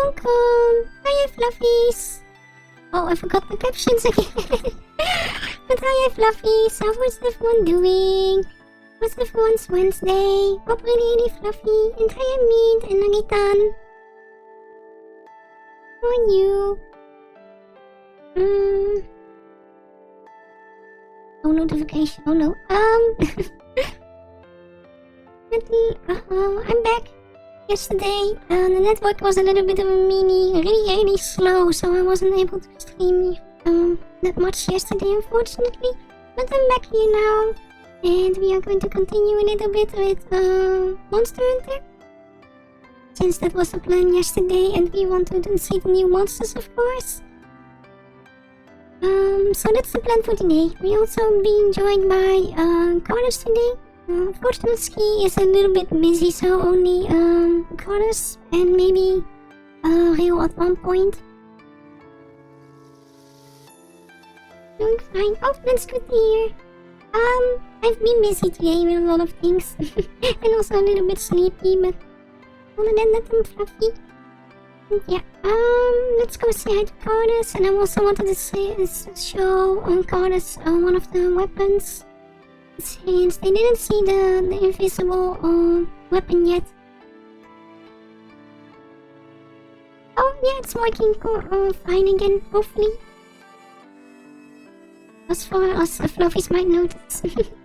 welcome! Hiya, Fluffies! Oh, I forgot the captions again. But hiya, Fluffies! How was everyone doing? What's everyone's Wednesday? Hope really Fluffy, and hiya, Mead and Nagitan. How are you? Oh, notification. Oh no. I'm back. Yesterday, the network was a little bit of a really slow, so I wasn't able to stream that much yesterday, unfortunately. But I'm back here now, and we are going to continue a little bit with Monster Hunter. Since that was the plan yesterday, and we want to see the new monsters, of course. So that's the plan for today. We also being joined by Carlos today. Unfortunately, Ski is a little bit busy, so only Carlos and maybe Rio at one point. Doing fine. Oh, that's good to hear. I've been busy today with a lot of things, and also a little bit sleepy, but other than that, I'm fluffy. Yeah, let's go say hi to Carlos, and I also wanted to show on Carlos one of the weapons, since they didn't see the invisible weapon yet. Oh yeah, it's working fine again, hopefully. As far as the fluffies might notice.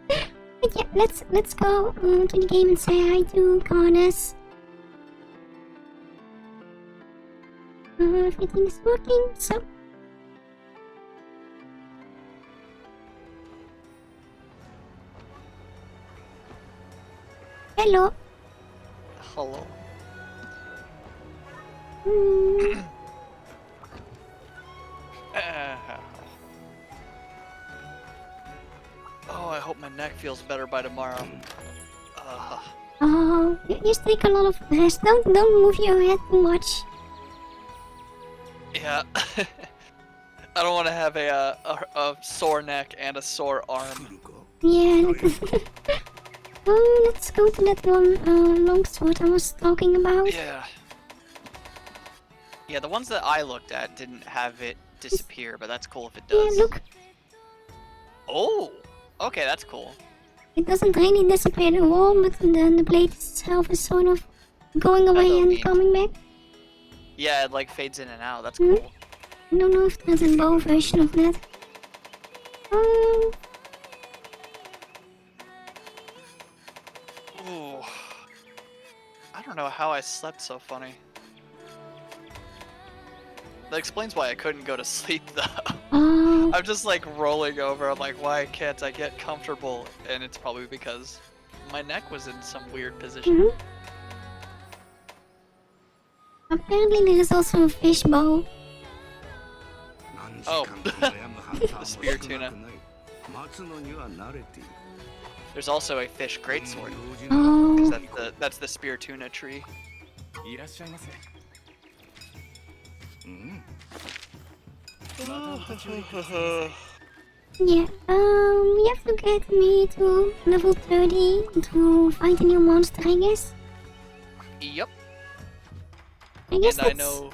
But yeah, let's go to the game and say hi to Carlos. Everything is working, so... Hello. Hello. Oh, I hope my neck feels better by tomorrow. Oh, just take a lot of rest. Don't move your head too much. Yeah. I don't want to have a sore neck and a sore arm. Yeah. Let's go to that one longsword I was talking about. Yeah. Yeah, the ones that I looked at didn't have it disappear, but that's cool if it does. Yeah, look. Oh! Okay, that's cool. It doesn't really disappear at all, but the blade itself is sort of going away and coming back. Yeah, it like fades in and out. That's cool. I don't know if there's a bow version of that. Ooh. I don't know how I slept so funny. That explains why I couldn't go to sleep though. I'm just like rolling over. I'm like, why can't I get comfortable? And it's probably because my neck was in some weird position. Apparently there is also a fish bow. Oh, the spear tuna. There's also a fish greatsword. Oh. That's the spear tuna tree. Yeah, we have to get me to level 30 to find a new monster, I guess. Yep. I guess and I know...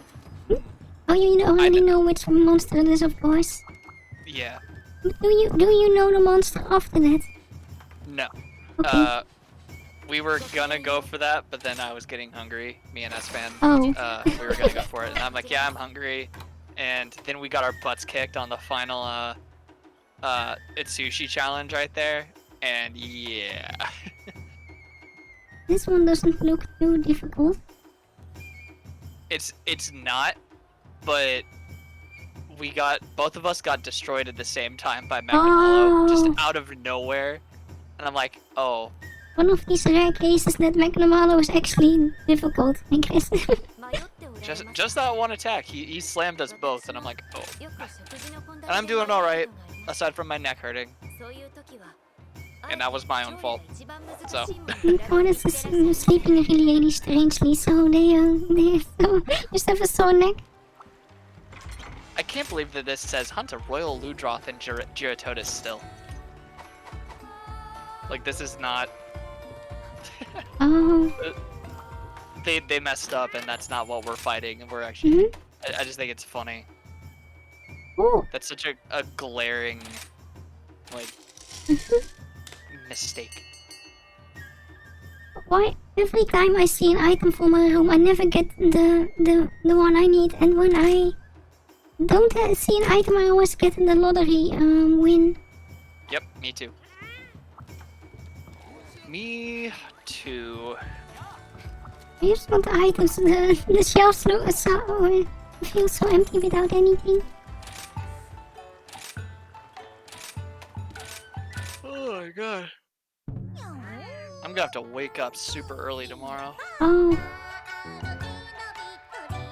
Oh, you already know which monster it is, of course. Yeah. Do you know the monster after that? No. Okay. We were gonna go for that, but then I was getting hungry. Me and S-Fan. Oh. We were gonna go for it, and I'm like, yeah, I'm hungry. And then we got our butts kicked on the final Itsushi challenge right there, and yeah. This one doesn't look too difficult. It's not, but both of us got destroyed at the same time by Magnemalo, just out of nowhere, and I'm like, oh. One of these rare cases that Magnemalo is actually difficult, I guess. just that one attack, he slammed us both, and I'm like, oh. And I'm doing all right, aside from my neck hurting. And that was my own fault. So. Cornus is sleeping really strangely, so they just have a sore neck. I can't believe that this says hunt a royal Ludroth and Gyarados still. Like, this is not... Oh. they messed up, and that's not what we're fighting. We're actually. I just think it's funny. Oh. That's such a glaring, like, mistake. Why every time I see an item for my room, I never get the one I need, and when I don't see an item, I always get in the lottery win. Yep, me too. Me too. I just want the items. The shelves feel so empty without anything. Oh my god. I'm gonna have to wake up super early tomorrow. Oh.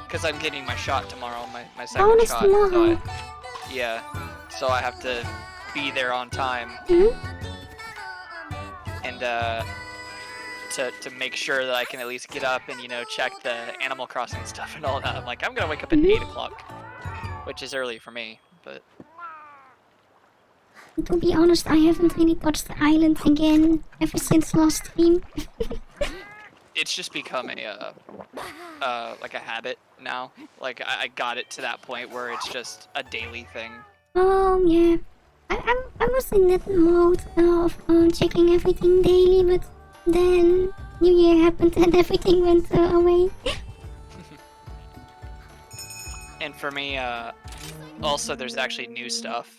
Because I'm getting my shot tomorrow, my second That's shot. tomorrow. So I have to be there on time. And to make sure that I can at least get up and, you know, check the Animal Crossing stuff and all that. I'm like, I'm gonna wake up at 8 o'clock, which is early for me, but... To be honest, I haven't really touched the island again ever since last stream. It's just become a like a habit now. Like I got it to that point where it's just a daily thing. Oh yeah, I was in that mode of checking everything daily, but then New Year happened and everything went away. And for me, also there's actually new stuff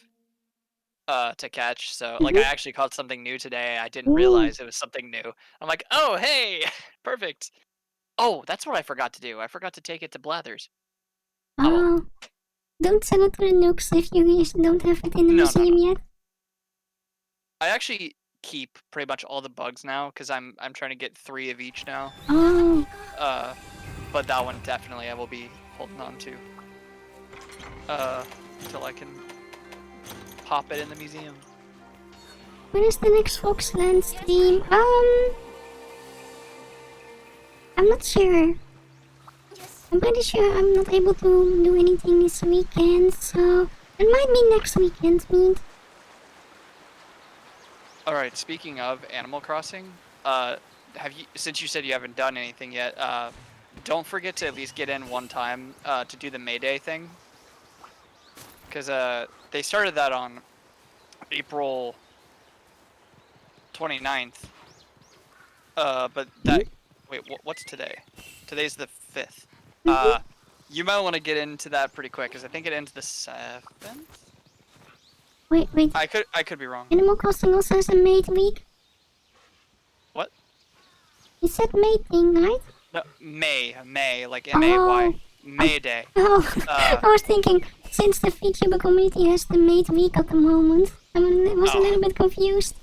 to catch. So like I actually caught something new today. I didn't realize it was something new. I'm like, oh hey, perfect. Oh, that's what I forgot to do. I forgot to take it to Blathers. Oh, don't sell it to the Nooks if you don't have it in the museum yet. I actually keep pretty much all the bugs now because I'm trying to get 3 of each now. Oh. But that one definitely I will be holding on to. Until I can pop it in the museum. When is the next Foxland stream? I'm not sure. I'm pretty sure I'm not able to do anything this weekend, so it might be next weekend, meet. Alright, speaking of Animal Crossing, since you said you haven't done anything yet, don't forget to at least get in one time to do the May Day thing. Because they started that on April 29th. But that... Wait, what's today? Today's the 5th. You might want to get into that pretty quick, because I think it ends the 7th? Wait. I could be wrong. Animal Crossing also has a maid week. What? You said maid thing, right? No, May, like M-A-Y. May Day. Oh, I was thinking, since the VTuber community has the maid week at the moment, I was a little bit confused.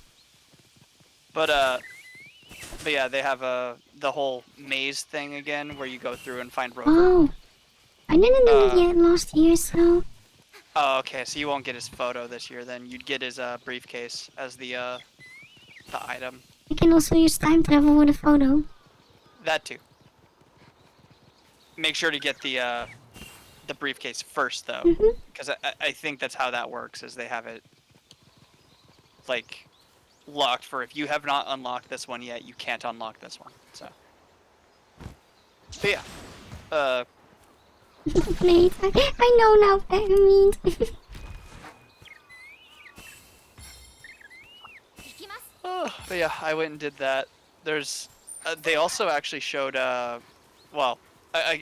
But yeah, they have the whole maze thing again, where you go through and find Rover. Oh, I didn't do it yet last year, so... Oh, okay, so you won't get his photo this year then. You'd get his briefcase as the item. I can also use time travel with a photo. That too. Make sure to get the briefcase first, though. Because I think that's how that works, is they have it, like, locked for if you have not unlocked this one yet, you can't unlock this one, so. But yeah. Mate, I know now what you mean. But yeah, I went and did that. There's, they also actually showed, well,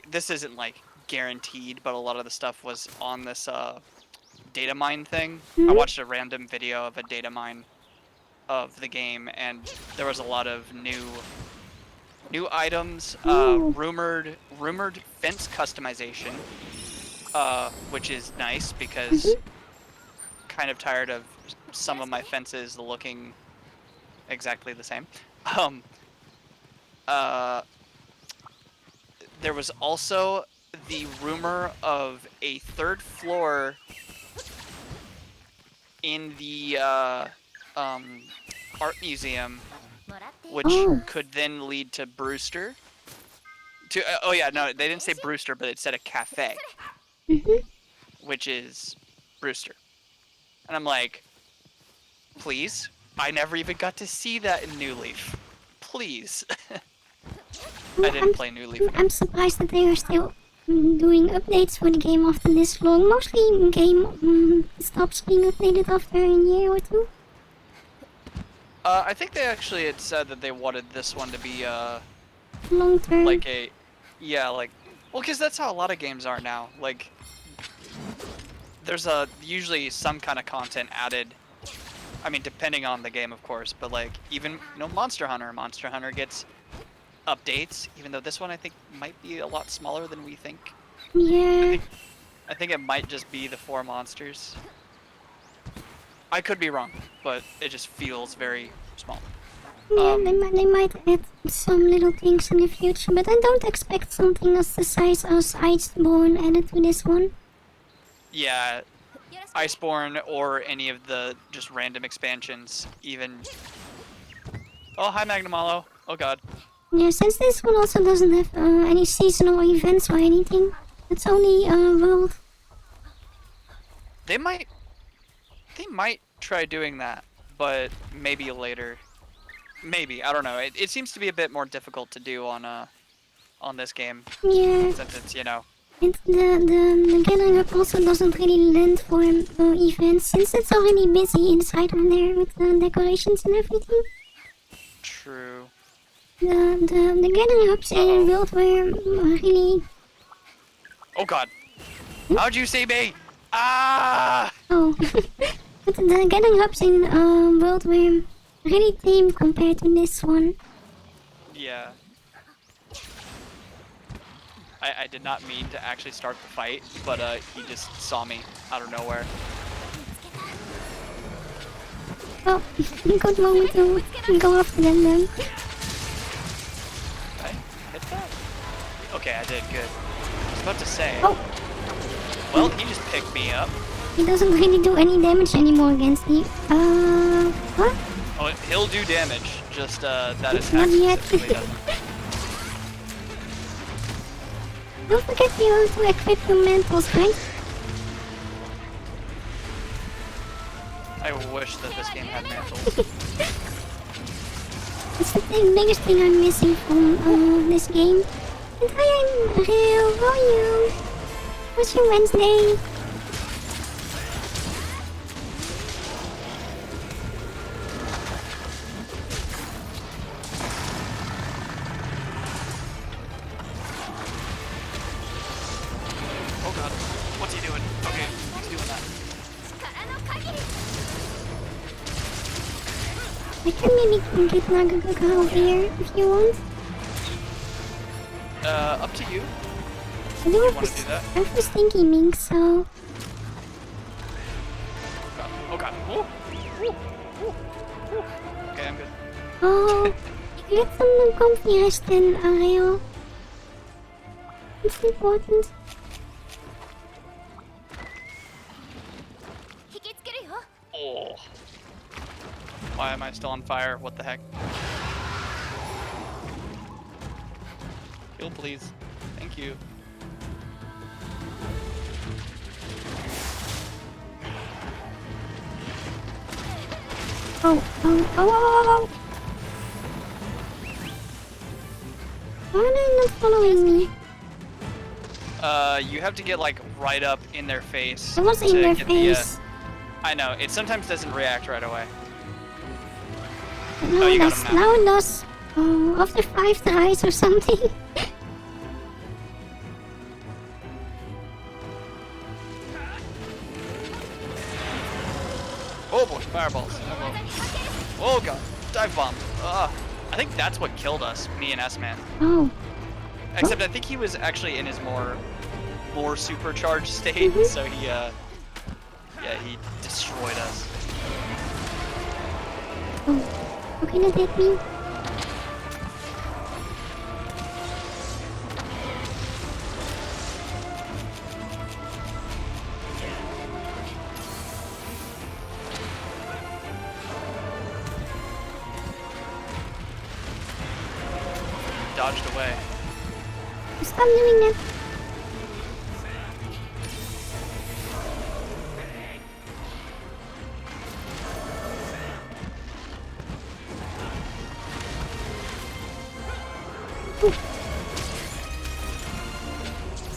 this isn't like guaranteed, but a lot of the stuff was on this data mine thing. I watched a random video of a data mine of the game, and there was a lot of new items, rumored fence customization, which is nice because kind of tired of some of my fences looking exactly the same. There was also the rumor of a 3rd floor in the art museum, which could then lead to Brewster. Oh yeah, no, they didn't say Brewster, but it said a cafe, which is Brewster. And I'm like, please, I never even got to see that in New Leaf. Please. I didn't play New Leaf. I'm surprised that they are still doing updates for the game after this long. Mostly game stops being updated after a year or two. I think they actually had said that they wanted this one to be Long term. like a, yeah, like, well, because that's how a lot of games are now. Like, there's usually some kind of content added. I mean, depending on the game, of course, but like even Monster Hunter gets updates, even though this one I think might be a lot smaller than we think. Yeah. I think it might just be the 4 monsters. I could be wrong, but it just feels very small. Yeah, they might add some little things in the future, but I don't expect something as the size as Iceborne added to this one. Yeah, Iceborne or any of the just random expansions, even. Oh, hi Magnamalo. Oh god. Yeah, since this one also doesn't have any seasonal events or anything, it's only world. They might try doing that, but maybe later. Maybe, I don't know. It seems to be a bit more difficult to do on this game. Yeah. Since it's, you know. And the gathering up also doesn't really lend for events, since it's already busy inside of there with decorations and everything. True. The gathering ups in World were really... Oh god. How'd you see me? Ah! Oh. But the gathering ups in World were really tame compared to this one. Yeah. I did not mean to actually start the fight, but he just saw me out of nowhere. Well, good moment to go after them then. I hit that? Okay, I did good. I was about to say. Oh. Well, he just picked me up. He doesn't really do any damage anymore against me. What? Oh, he'll do damage, just that attack Not yet. specifically doesn't. Don't forget you to equip your mantles, right? I wish that this game had mantles. It's the biggest thing I'm missing from this game. And hi, I'm Real. How are you? What's your Wednesday? Oh god, what's he doing? Okay, he's doing that. I can maybe get Nagagaga over here if you want. Up to you. I do Want to do that? I have a stinky mink, so... Oh god. Oh. Okay, I'm good. Oh, get some comfy rest then, Ariel. It's important. Oh. Why am I still on fire? What the heck? Heal, please. Thank you. Oh. Why are they not following me? You have to get like right up in their face. I was in to their get face. I know, it sometimes doesn't react right away. Now you it got does. him now. Now it does. After 5 tries or something. Oh boy, fireballs. Oh god, dive bomb. I think that's what killed us, me and S-Man. Oh. Except I think he was actually in his more supercharged state, so he he destroyed us. Oh. How can it hit me? Dodged away. Stop doing that.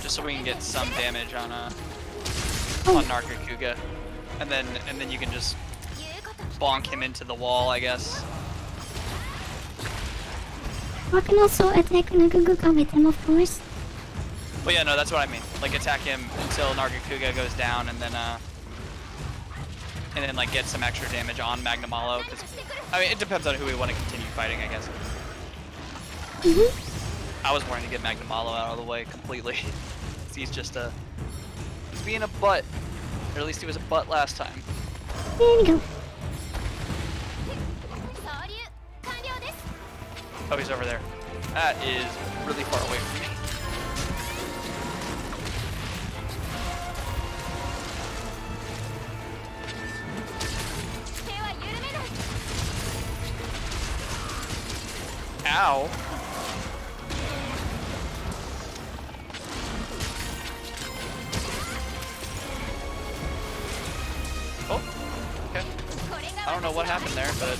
just so we can get some damage on Oh. Nargacuga, and then you can just bonk him into the wall, I guess. I can also attack Nagaguga with him, of course. But yeah, no, that's what I mean. Like attack him until Nargacuga goes down, and then like get some extra damage on Magnamalo. Cause I mean, it depends on who we want to continue fighting, I guess. I was wanting to get Magnamalo out of the way completely. He's just he's being a butt, or at least he was a butt last time. There we go. Oh, he's over there. That is really far away from me. Ow. Oh, okay. I don't know what happened there, but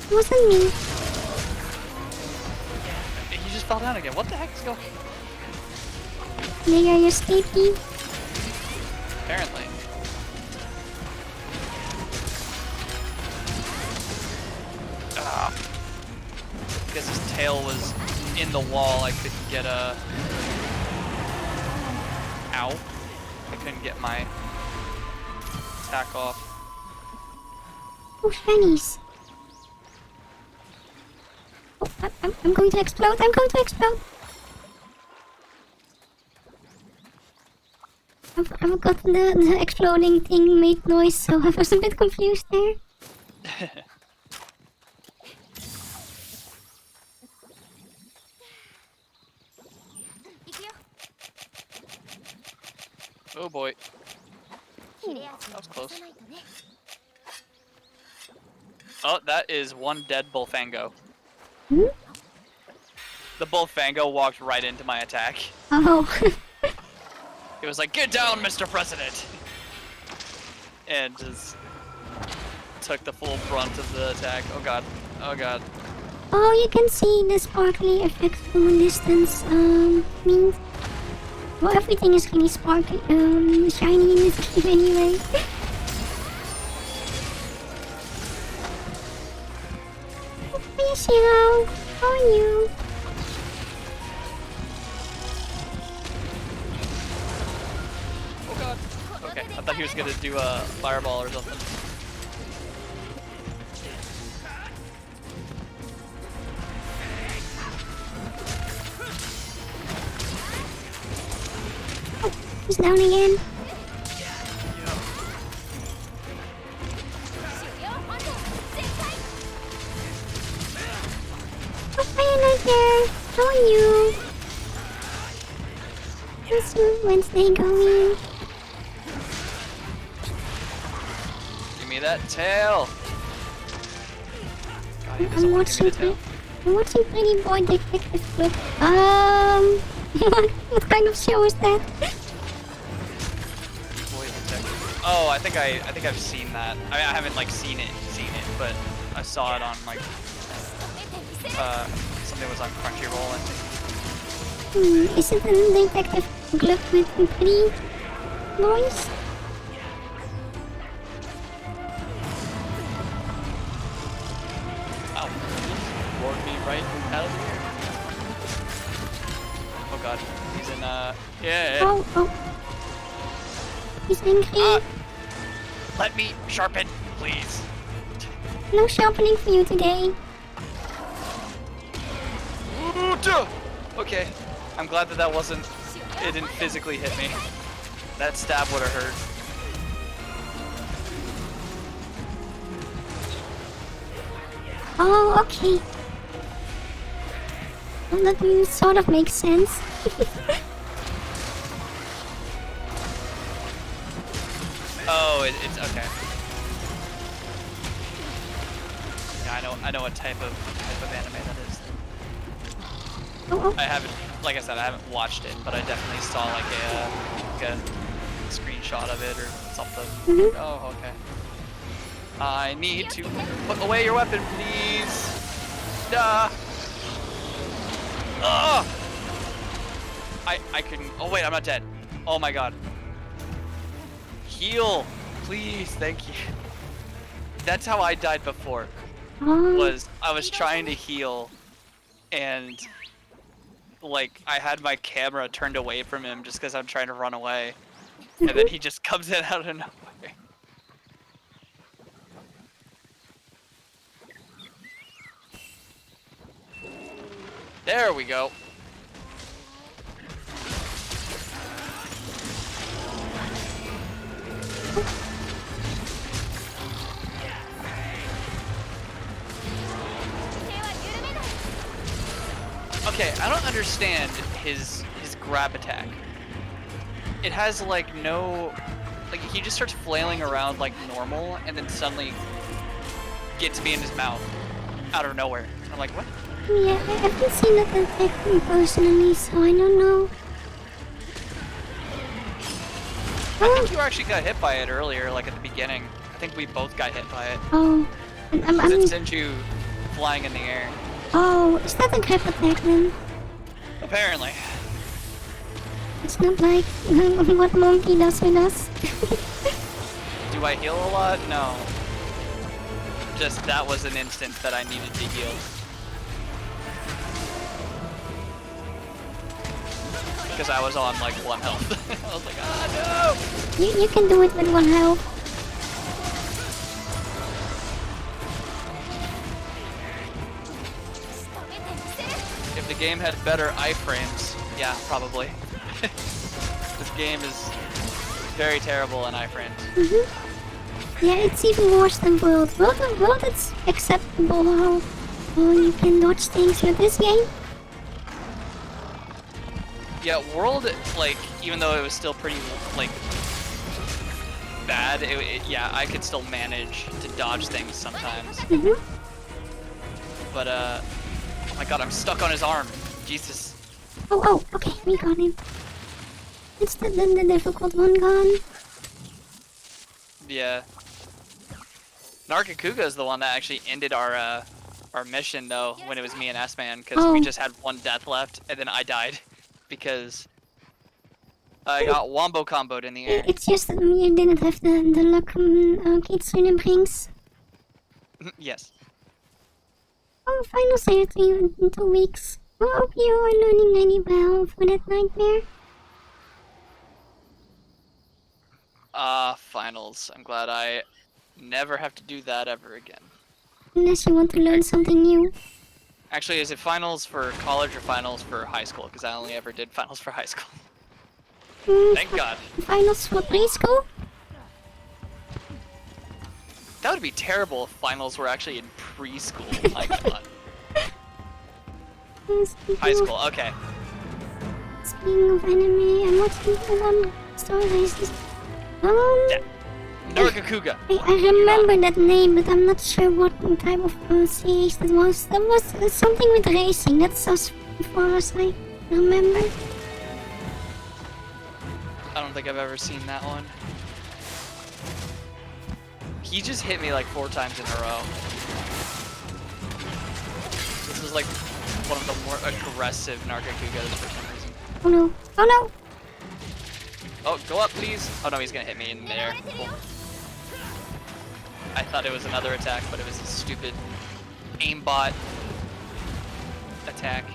It wasn't me. he just fell down again. What the heck is going on? They are your escapee. Apparently. Ah. Because his tail was in the wall, I couldn't get a... Ow. I couldn't get my attack off. Oh, shinies. Oh, I'm going to explode. I'm going to explode. I've got the exploding thing made noise, so I was a bit confused there. Oh boy. That was close. Oh, that is one dead Bullfango. Hmm? The Bullfango walked right into my attack. Oh. It was like, get down, Mr. President! And just took the full brunt of the attack. Oh god. Oh god. Oh, you can see the sparkly effect from a distance. Means... Well, everything is really sparkly, shiny in this game anyway. Hi, Shiro. How are you? Oh god. Okay, I thought he was gonna do a fireball or something. Oh, he's down again. Oh, hi, Nightmare. How are you? How's your Wednesday going? Give me that tail! God, he doesn't I'm want to give me the watching. tail. I'm watching Pretty Boy Detective Club. What kind of show is that? Boy Detective. Oh, I think I've seen that. I mean, I haven't like seen it, but I saw it on like something was on Crunchyroll, I think. Is it a detective club with pretty boys? Ow. Bored me right out of here. Oh god. He's in yeah. Oh. He's angry. Let me sharpen, please. No sharpening for you today. Ooh, duh. Okay. I'm glad that wasn't... It didn't physically hit me. That stab would have hurt. Oh, okay. Well, that sort of makes sense. Oh, it's okay. Yeah, I know what type of anime that is. Oh. I haven't, like I said, I haven't watched it, but I definitely saw like a screenshot of it or something. Mhm. Oh, okay. I need to put away your weapon, please. Duh. I couldn't. Oh wait, I'm not dead. Oh my god. Heal! Please, thank you. That's how I died before. Was I was trying to heal and like I had my camera turned away from him just because I'm trying to run away. And then he just comes in out of nowhere. There we go. Okay, I don't understand his grab attack. It has like no, like he just starts flailing around like normal, and then suddenly gets me in his mouth out of nowhere. I'm like, what? Yeah, I haven't seen that attack personally, so I don't know. I think you actually got hit by it earlier, like at the beginning. I think we both got hit by it. Oh, It sent you flying in the air. Oh, is that a grab attack then? Apparently. It's not like what Monkey does with us. Do I heal a lot? No. Just that was an instance that I needed to heal. Because I was on like 1 health. I was like, ah no! You can do it with 1 health. If the game had better iframes, yeah, probably. This game is very terrible in iframes. Yeah, it's even worse than World. World it's acceptable how you can dodge things with this game. Yeah, World, like, even though it was still pretty, like, bad, yeah, I could still manage to dodge things sometimes. But, oh my god, I'm stuck on his arm. Jesus. Oh, okay, we got him. It's the difficult one gone. Yeah. Narkakuga is the one that actually ended our mission, though, when it was me and S-Man, because we just had 1 death left, and then I died. Because I got wombo comboed in the air. It's just that you didn't have the luck Kitsune brings. Yes. Oh, finals are 3 in 2 weeks. I hope you are learning really well for that nightmare. Finals. I'm glad I never have to do that ever again. Unless you want to learn something new. Actually, is it finals for college or finals for high school? Because I only ever did finals for high school. Thank God. Finals for preschool? That would be terrible if finals were actually in preschool. My God. High school, okay. Speaking of anime, I'm watching one Star Races. Narkakuga. I remember that name, but I'm not sure what type of series that was. That was something with racing. That's as far as I remember. I don't think I've ever seen that one. He just hit me like 4 times in a row. This is like one of the more aggressive Narkakugas for some reason. Oh no. Oh no! Oh, go up please. Oh no, he's gonna hit me in there. Cool. I thought it was another attack, but it was a stupid aimbot attack.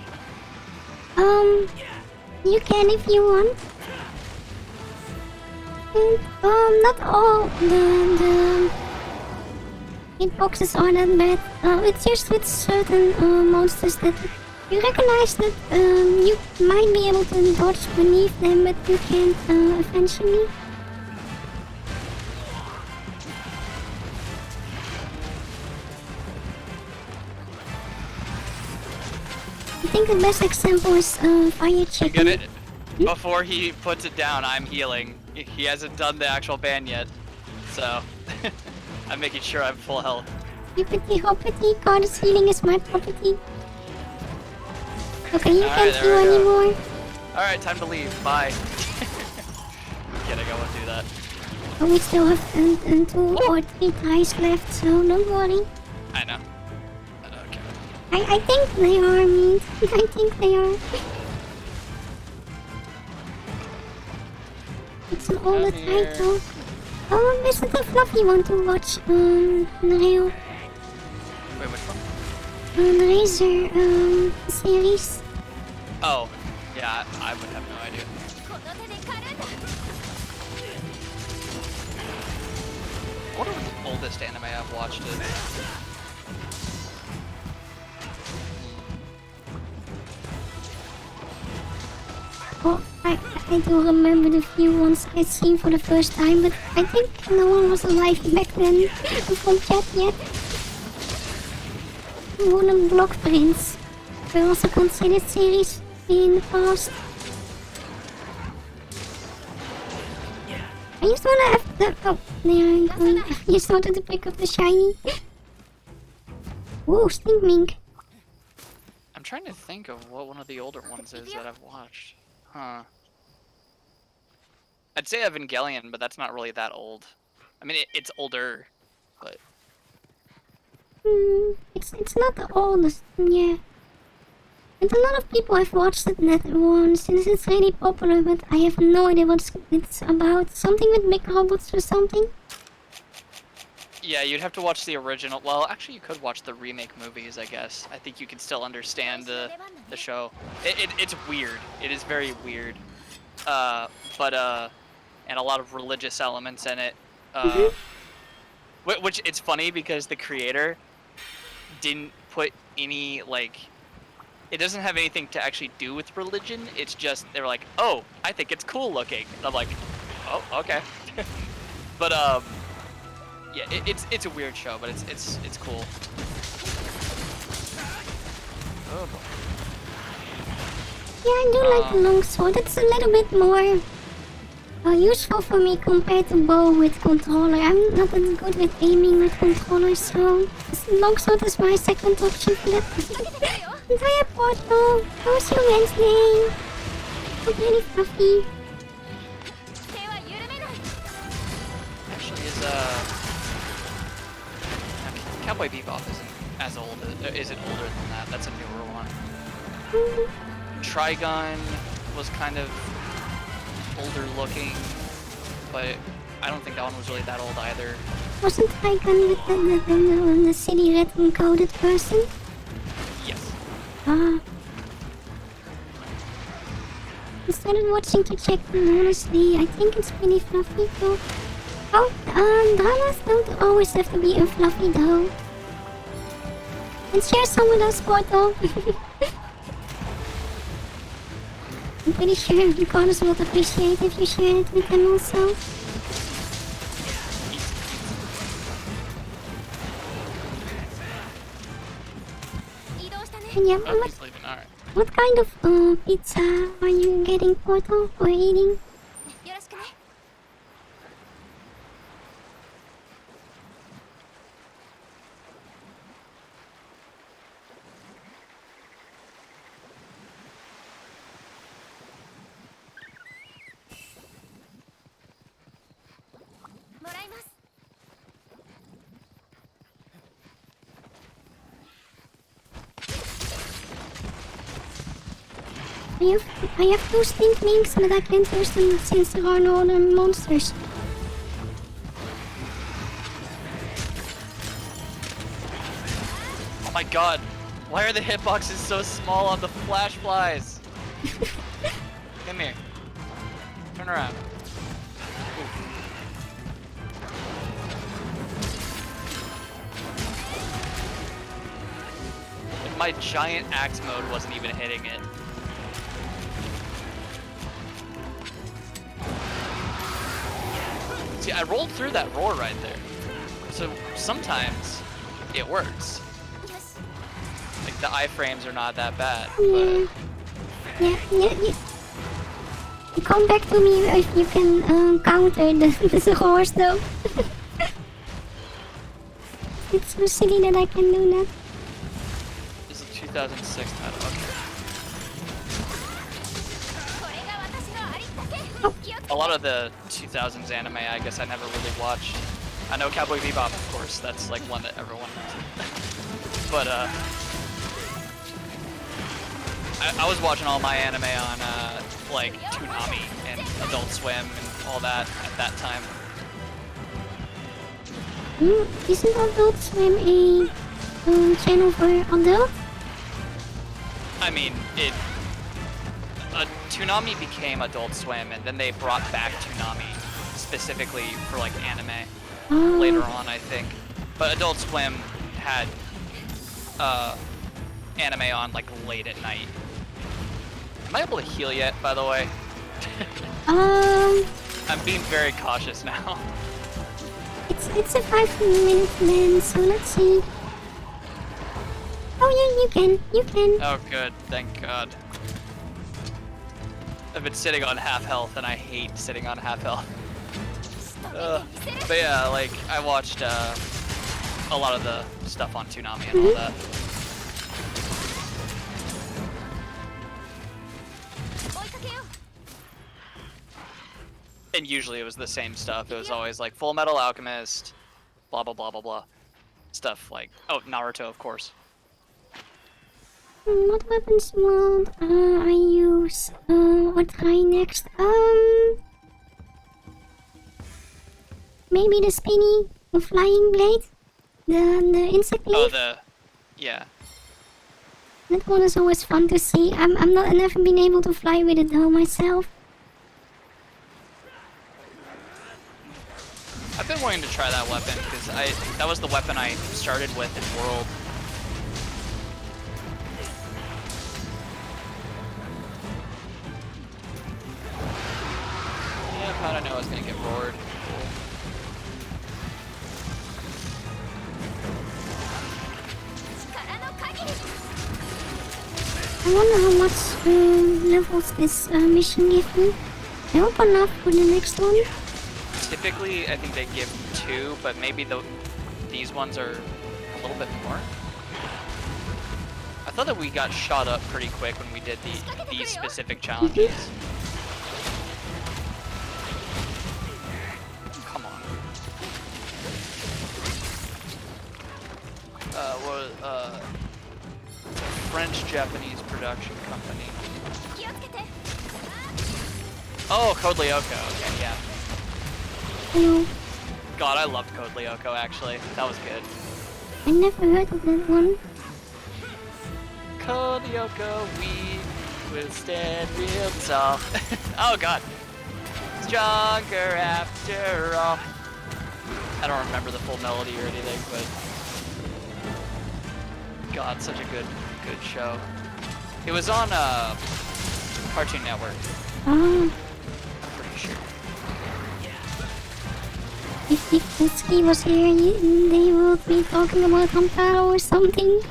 You can if you want. And, not all the hitboxes are that bad. It's just with certain monsters that you recognize that you might be able to dodge beneath them, but you can't eventually. I think the best example is Fire Chicken. Before he puts it down, I'm healing. He hasn't done the actual ban yet, so I'm making sure I'm full health. Hippity hoppity, goddess healing is my property. Okay, you can't heal anymore. Alright, time to leave. Bye. Kidding, I won't do that. Oh, we still have 2 or 3 ties left, so don't worry. I know. Okay. I think they are, I think they are. It's an older I'm here. title. Is it a fluffy one to watch on Rail? Wait, which one? On Razor series? Oh, yeah, I would have no idea. I wonder what the oldest anime I've watched is. Oh, I do remember the few ones I'd seen for the first time, but I think no one was alive back then from chat yet. Wooden block prints were also considered series in the past. I just wanna have the... Oh, there I go. I just wanted to pick up the shiny. Whoa, stink mink. I'm trying to think of what one of the older ones is that I've watched. Huh. I'd say Evangelion, but that's not really that old. I mean, it's older, but... It's not the oldest, yeah. And a lot of people have watched it that one since it's really popular, but I have no idea what it's about. Something with big robots or something? Yeah, you'd have to watch the original. Well, actually, you could watch the remake movies, I guess. I think you could still understand the show. It's weird. It is very weird. And a lot of religious elements in it. Which it's funny because the creator didn't put any, like... It doesn't have anything to actually do with religion. It's just, they were like, oh, I think it's cool looking. And I'm like, oh, okay. But, yeah, it's a weird show, but it's cool. Oh boy. Yeah, I do like the longsword. It's a little bit more useful for me compared to bow with controller. I'm not that good with aiming with controller, so longsword is my second option for that. Entire portal. How was your Wednesday? Hope really fluffy. Actually, Cowboy Bebop isn't as old. Isn't older than that. That's a newer one. Trigun was kind of older looking, but I don't think that one was really that old either. Wasn't Trigun with the city red encoded person? Yes. I started watching to check, and honestly, I think it's pretty fluffy too. Oh, dramas don't always have to be fluffy though. And share some with us, Portal. I'm pretty sure Ricardo's will appreciate if you share it with them also. And yeah, Oh, he's leaving. All right. what kind of pizza are you getting, Portal, or eating? I have two stink minks, but I can't use them since there are no other monsters. Oh my god, why are the hitboxes so small on the flash flies? Come here. Turn around. And my giant axe mode wasn't even hitting it. See, I rolled through that roar right there. So sometimes it works. Like the iframes are not that bad. But... Yeah. You come back to me if you can counter the horse though. It's so silly that I can do that. This is a 2006 title, okay. A lot of the 2000s anime, I guess I never really watched. I know Cowboy Bebop, of course, that's like one that everyone knows. But I was watching all my anime on like Toonami and Adult Swim and all that at that time. Isn't Adult Swim a channel for adults? I mean, Toonami became Adult Swim, and then they brought back Toonami specifically for like anime later on, I think. But Adult Swim had anime on like late at night. Am I able to heal yet, by the way? I'm being very cautious now. It's a 5-minute then, so let's see. Oh yeah, you can. Oh good, thank God. I've been sitting on half health, and I hate sitting on half health. But yeah, like I watched a lot of the stuff on Toonami and all that. And usually it was the same stuff. It was always like Full Metal Alchemist, blah blah blah blah blah. Stuff like, oh, Naruto, of course. What weapons mod I use or try next? Maybe the spinny, the flying blade, the insect leaf. Oh, yeah. That one is always fun to see. I've never been able to fly with it though myself. I've been wanting to try that weapon because that was the weapon I started with in World. Yeah, I don't know I was gonna get roared. I wonder how much levels this mission gives me. I hope enough for the next one. Typically, I think they give 2, but maybe these ones are a little bit more. I thought that we got shot up pretty quick when we did these specific challenges. Come on. French-Japanese production company. Oh, Code Lyoko. Okay, yeah. Hello. God, I loved Code Lyoko, actually. That was good. I never heard of that one. Code Lyoko, we will stand real tall. Oh God. Stronger after all. I don't remember the full melody or anything, but God, such a good show. It was on Cartoon Network. I'm pretty sure. If Mitsuki was here, they would be talking about Hamtaro or something.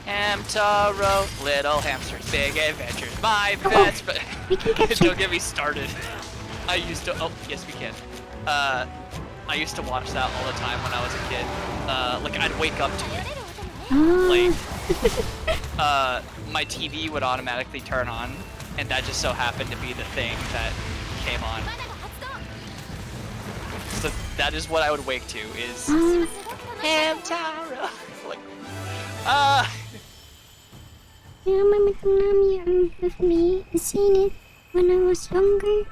Hamtaro, little hamsters, big adventures, my best. But don't get me started. I used to. Oh, yes, we can. I used to watch that all the time when I was a kid. Like I'd wake up to it. Like, my TV would automatically turn on, and that just so happened to be the thing that came on. So that is what I would wake to, is Hamtaro. Like, I remember Konami with me. I seen it when I was younger.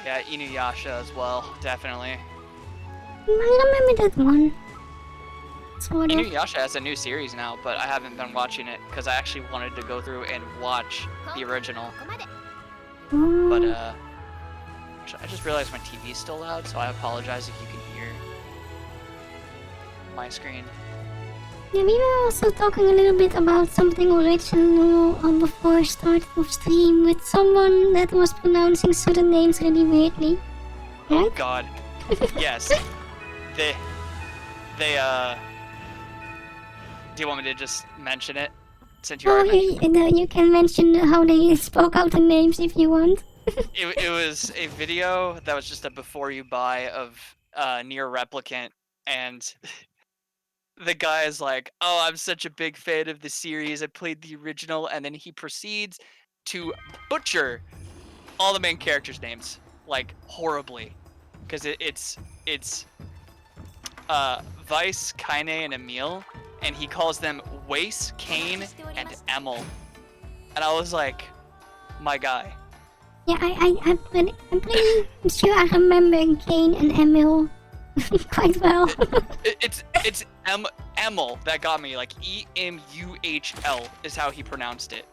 Yeah, Inuyasha as well, definitely. I remember that one. Sort of. Inuyasha has a new series now, but I haven't been watching it because I actually wanted to go through and watch the original. But I just realized my TV is still loud, so I apologize if you can hear my screen. Yeah, we were also talking a little bit about something original before start of stream with someone that was pronouncing certain names really weirdly. Right? Oh God. Yes. They do you want me to just mention it since you already mentioned it? You can mention how they spoke out the names if you want. It was a video that was just a before you buy of Nier Replicant, and the guy is like, oh, I'm such a big fan of the series, I played the original, and then he proceeds to butcher all the main characters' names, like, horribly. Because it's Vice, Kaine, and Emil, and he calls them Wace, Kane, and Emil. And I was like, my guy. Yeah, I'm pretty sure I remember Kane and Emil quite well. It's Emil that got me. Like EMUHL is how he pronounced it,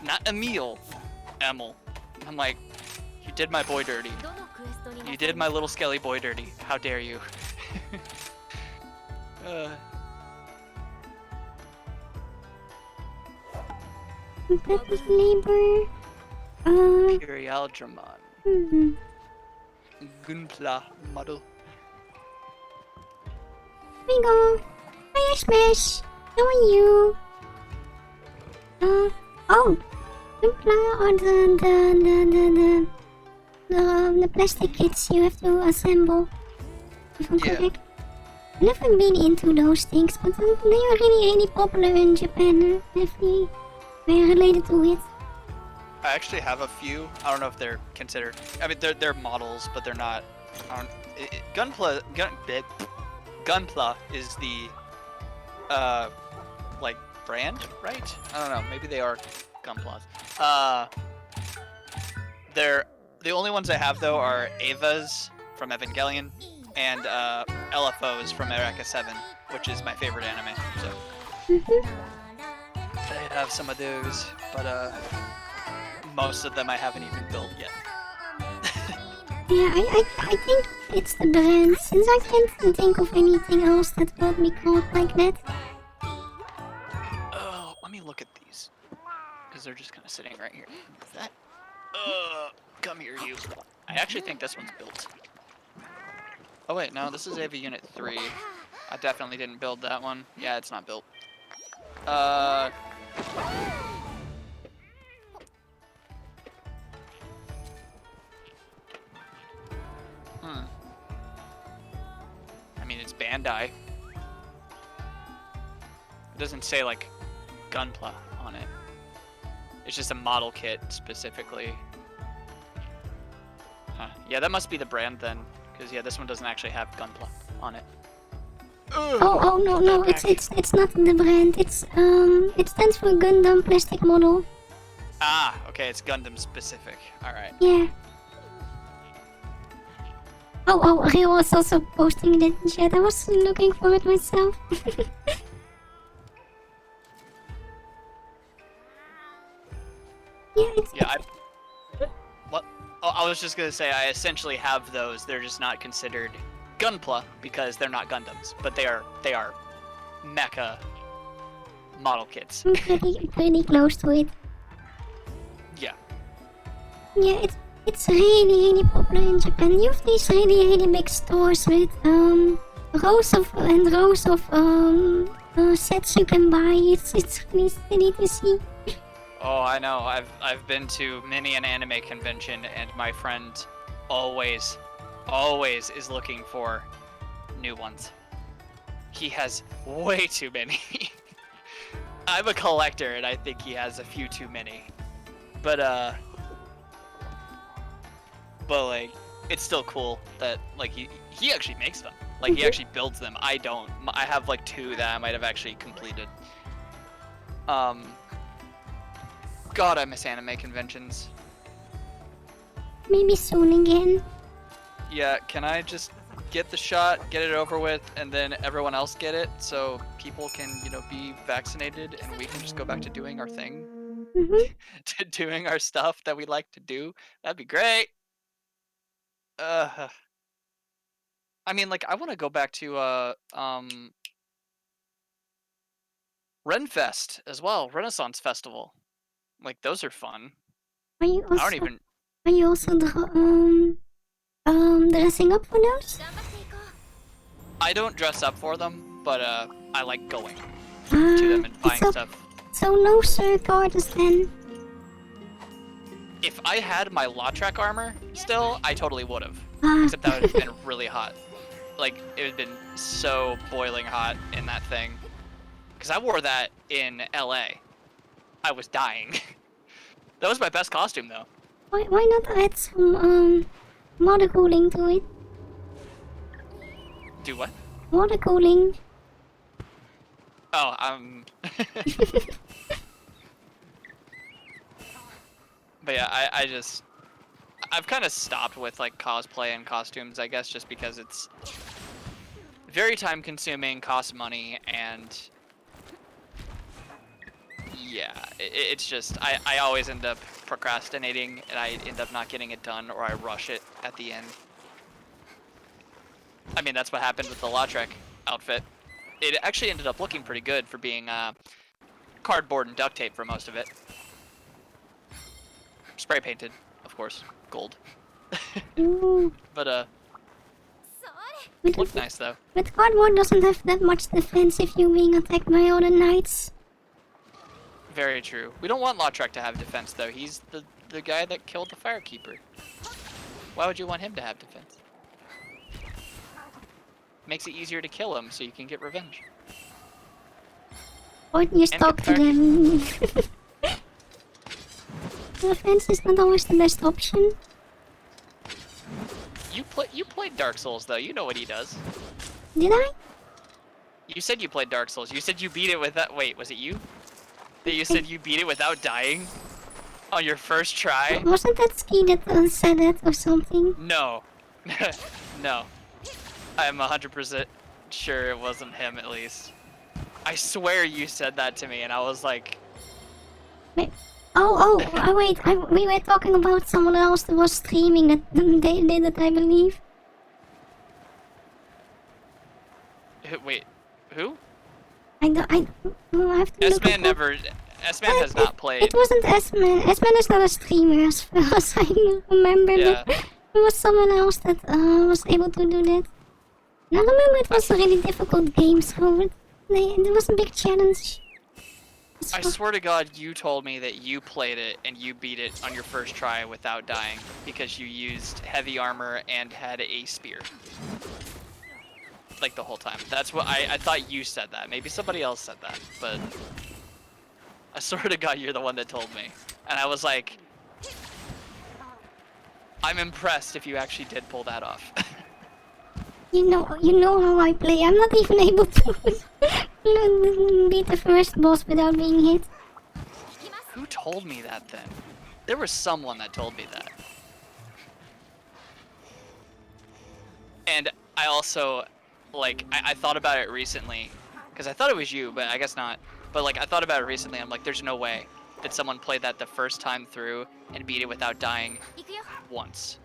not Emil. Emil. I'm like, you did my boy dirty. You did my little skelly boy dirty. How dare you? Competitive labor. Perialdramon. Gunpla model. Here we go. Hi, Smash. How are you? Oh. Simpla or the plastic kits you have to assemble. If I'm correct. I've never been into those things, but they are really popular in Japan. Definitely very related to it. I actually have a few. I don't know if they're considered. I mean, they're models, but they're not. Gunpla is the like brand, right? I don't know. Maybe they are Gunplas. They're the only ones I have though are Ava's from Evangelion and LFO's from Eureka 7, which is my favorite anime. So I have some of those, but most of them I haven't even built yet. Yeah, I think it's the brand, since I can't think of anything else that would be called like that. Oh, let me look at these, because they're just kind of sitting right here. Is that? Come here, you. I actually think this one's built. Oh wait, no, this is AV Unit 3. I definitely didn't build that one. Yeah, it's not built. I mean, it's Bandai. It doesn't say, like, Gunpla on it. It's just a model kit, specifically. Huh. Yeah, that must be the brand, then. Because, yeah, this one doesn't actually have Gunpla on it. Oh, no, it's not the brand. It's, it stands for Gundam Plastic Model. Ah, okay, it's Gundam specific. Alright. Yeah. Oh, Rio was also posting it in the chat. I was looking for it myself. What? Oh, I was just gonna say, I essentially have those. They're just not considered Gunpla because they're not Gundams, but they are mecha model kits. pretty close to it. Yeah. Yeah, it's really popular in Japan. You have these really big stores with rows of sets you can buy. It's really silly to see. Oh, I know. I've been to many an anime convention, and my friend always is looking for new ones. He has way too many. I'm a collector, and I think he has a few too many. But like, it's still cool that like he actually makes them. Like he actually builds them. I don't. I have like 2 that I might have actually completed. God, I miss anime conventions. Maybe soon again. Yeah, can I just get the shot, get it over with, and then everyone else get it, so people can, you know, be vaccinated, and we can just go back to doing our thing? To doing our stuff that we like to do? That'd be great. I mean, like, I want to go back to Renfest as well, Renaissance Festival. Like, those are fun. Are you also, I don't even... Are you also dressing up for those? I don't dress up for them, but I like going to them and buying stuff. So no Cirque artist then? If I had my Lautrec armor still, I totally would have. Ah. Except that would have been really hot. Like, it would have been so boiling hot in that thing. Because I wore that in LA. I was dying. That was my best costume, though. Why not add some water cooling to it? Do what? Water cooling. Oh, I've kind of stopped with like cosplay and costumes, I guess, just because it's very time consuming, costs money, and yeah, it's just, I always end up procrastinating and I end up not getting it done, or I rush it at the end. I mean, that's what happened with the Lautrec outfit. It actually ended up looking pretty good for being cardboard and duct tape for most of it. Spray painted, of course, gold. But But looked nice though. But cardboard doesn't have that much defense if you're being attacked by other knights. Very true. We don't want Lautrec to have defense though. He's the guy that killed the Firekeeper. Why would you want him to have defense? Makes it easier to kill him so you can get revenge. Or you talk to them. Defense is not always the best option. You played Dark Souls though. You know what he does. Did I? You said you played Dark Souls. You said you beat it with that. Wait, was it you? That you said you beat it without dying on your first try? Wasn't that Ski that said it or something? No. No. I'm 100% sure it wasn't him, at least. I swear you said that to me, and I was like... Wait. Wait, we were talking about someone else that was streaming that they did it, I believe. Wait, who? I have to look S-Man never... S-Man has not played. It wasn't S-Man. S-Man is not a streamer, as far as I remember. Yeah. But it was someone else that was able to do that. And I remember it was a really difficult game, so it was a big challenge. I swear to God, you told me that you played it and you beat it on your first try without dying because you used heavy armor and had a spear. Like the whole time. That's what I thought you said that. Maybe somebody else said that, but I swear to God, you're the one that told me. And I was like, I'm impressed if you actually did pull that off. You know how I play. I'm not even able to beat the first boss without being hit. Who told me that then? There was someone that told me that. And I also, like, I thought about it recently, because I thought it was you, but I guess not. But like, I thought about it recently. I'm like, there's no way that someone played that the first time through and beat it without dying once.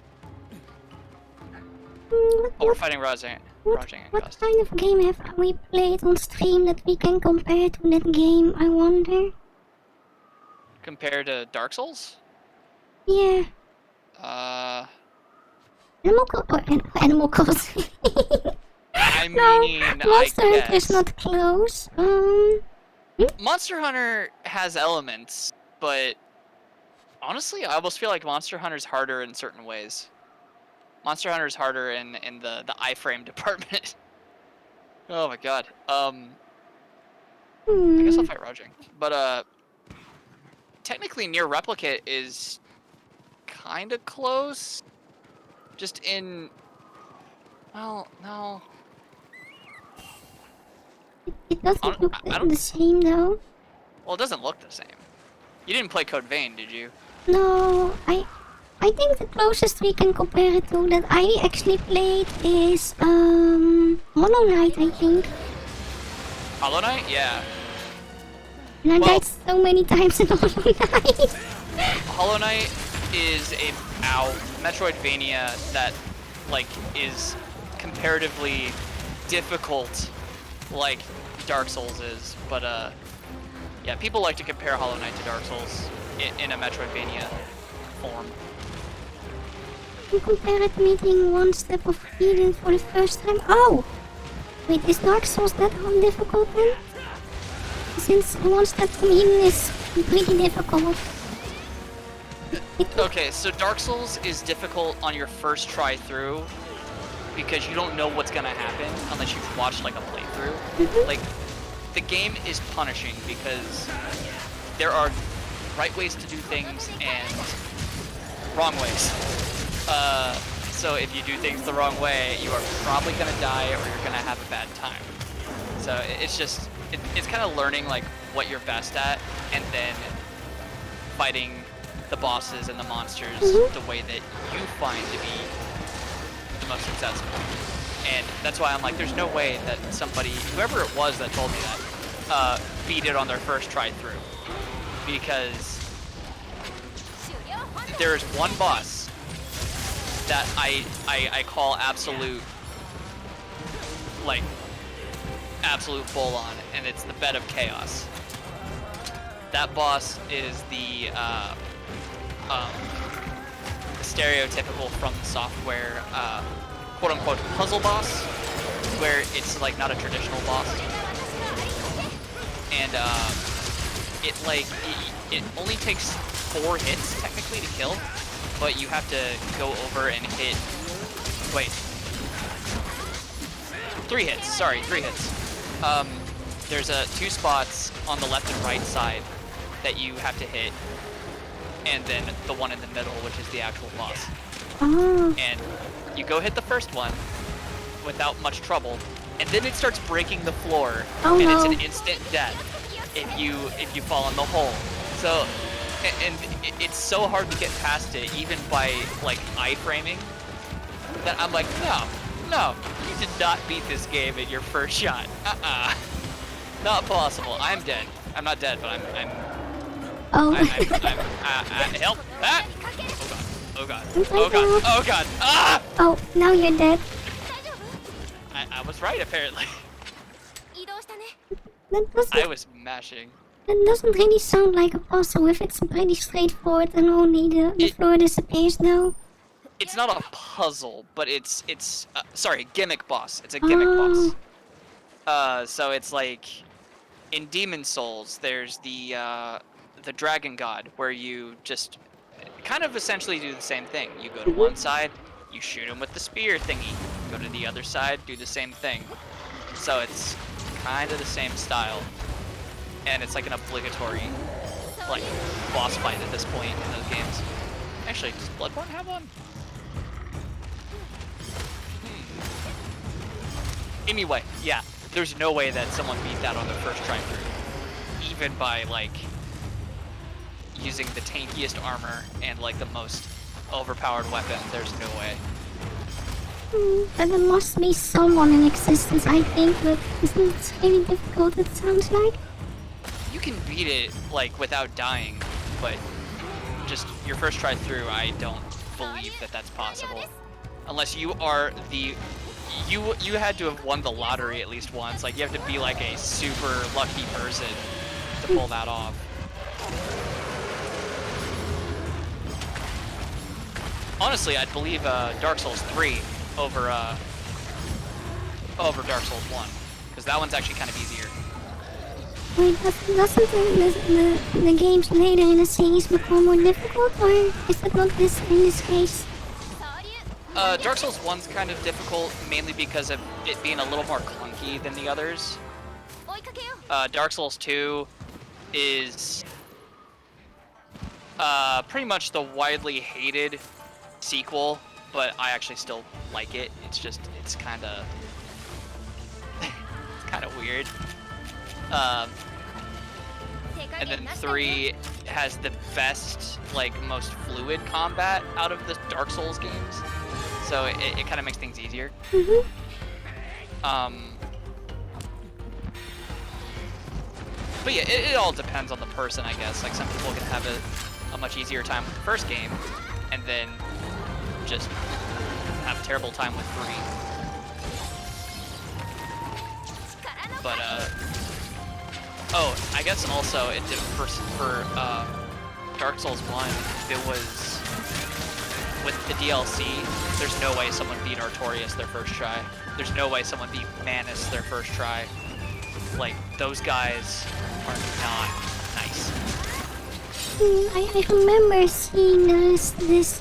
Oh, we're fighting Rajang. What kind of game have we played on stream that we can compare to that game, I wonder? Compared to Dark Souls? Yeah. Animal Crossing. I No, mean, Monster I Hunter guess. is not close. Monster Hunter has elements, but honestly, I almost feel like Monster Hunter's harder in certain ways. Monster Hunter's harder in the iframe department. Oh my god. I guess I'll fight Rajang. But technically Near Replicate is kinda close. Just in, well, no. It doesn't look I don't- the same though. Well, it doesn't look the same. You didn't play Code Vein, did you? No, I think the closest we can compare it to that I actually played is Hollow Knight, I think. Hollow Knight? Yeah. And I Well- died so many times in Hollow Knight. Hollow Knight is a Metroidvania that like is comparatively difficult, like Dark Souls is. But yeah, people like to compare Hollow Knight to Dark Souls in a Metroidvania form. You compare it meeting one step of Eden for the first time. Oh! Wait, is Dark Souls that difficult then? Since one step from Eden is pretty difficult. Okay, so Dark Souls is difficult on your first try through because you don't know what's gonna happen unless you've watched like a playthrough. Like, the game is punishing because there are right ways to do things and wrong ways. So if you do things the wrong way, you are probably gonna die or you're gonna have a bad time. So it's just, it's kind of learning like what you're best at and then fighting the bosses and the monsters the way that you find to be the most successful. And that's why I'm like, there's no way that somebody, whoever it was that told me that, beat it on their first try through. Because there is one boss that I call absolute, like, absolute full on, and it's the Bed of Chaos. That boss is the stereotypical From Software quote-unquote puzzle boss, where it's like not a traditional boss, and it only takes 4 hits technically to kill, but you have to go over and hit. Wait, 3 hits. Sorry, 3 hits. There's 2 spots on the left and right side that you have to hit, and then the one in the middle, which is the actual boss. Oh. And you go hit the first one without much trouble, and then it starts breaking the floor, Oh, and no. it's an instant death if you fall in the hole. So, and it's so hard to get past it, even by like iframing, that I'm like, no, you did not beat this game at your first shot. Not possible. I'm dead. I'm not dead, but I'm Oh. help! Ah! Oh god! Oh god! Oh god! Ah! Oh, now you're dead. I was right apparently. I was mashing. That doesn't really sound like a puzzle if it's pretty straightforward and only the floor disappears though. It's not a puzzle, but it's sorry, gimmick boss. It's a gimmick boss. So it's like in Demon Souls, there's the Dragon God, where you just kind of essentially do the same thing. You go to one side, you shoot him with the spear thingy. Go to the other side, do the same thing. So it's kind of the same style, and it's like an obligatory like boss fight at this point in those games. Actually, does Bloodborne have one? Anyway, yeah, there's no way that someone beat that on their first try through, even by like using the tankiest armor and like the most overpowered weapon. There's no way. But there must be someone in existence, I think, but isn't it really difficult, it sounds like? You can beat it like without dying, but just your first try through, I don't believe that that's possible. Unless you are the you had to have won the lottery at least once. Like you have to be like a super lucky person to pull that off. Honestly, I'd believe Dark Souls 3 over Dark Souls 1, because that one's actually kind of easier. Wait, doesn't the games later in the series become more difficult, or is it not this in this case? Dark Souls 1's kind of difficult, mainly because of it being a little more clunky than the others. Dark Souls 2 is pretty much the widely hated sequel, but I actually still like it. It's just, it's kind of weird. And then 3 has the best, like, most fluid combat out of the Dark Souls games, so it kind of makes things easier. But yeah, it all depends on the person, I guess. Like, some people can have a much easier time with the first game, and then just have a terrible time with 3. But oh, I guess also it did for Dark Souls 1, it was with the DLC. There's no way someone beat Artorias their first try. There's no way someone beat Manus their first try. Like, those guys are not nice. I remember seeing this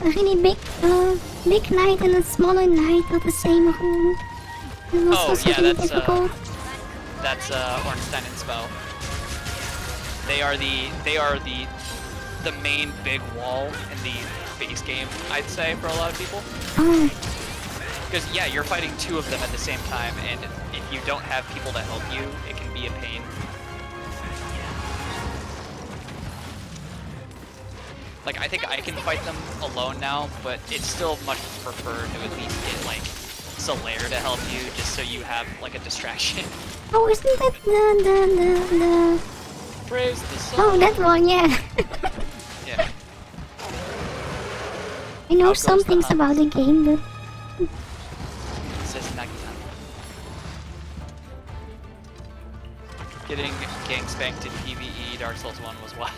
really big knight and a smaller knight of the same room. It was also really difficult. That's Ornstein and Spell. They are the main big wall in the base game, I'd say, for a lot of people. Because yeah, you're fighting 2 of them at the same time, and if you don't have people to help you, it can be a pain. Like, I think I can fight them alone now, but it's still much preferred to at least get, like, Solaire to help you, just so you have, like, a distraction. Oh, isn't that the... Praise the sun. Oh, that one, yeah. Yeah. I know Out some goes the things hump. about the game, but... Says Nagi-san. Getting gang spanked in PvE Dark Souls 1 was wild.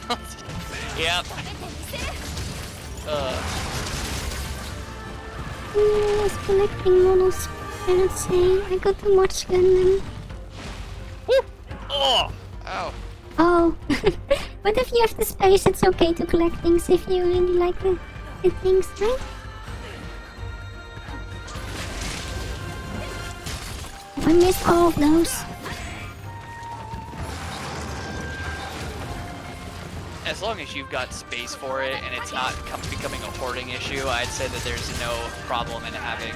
Yep. I was collecting models, let's say. I got to watch Gundam. Woo! Oh! Ow. Oh. But if you have the space, it's okay to collect things if you really like the things, right? I missed all of those. As long as you've got space for it and it's not becoming a hoarding issue, I'd say that there's no problem in having...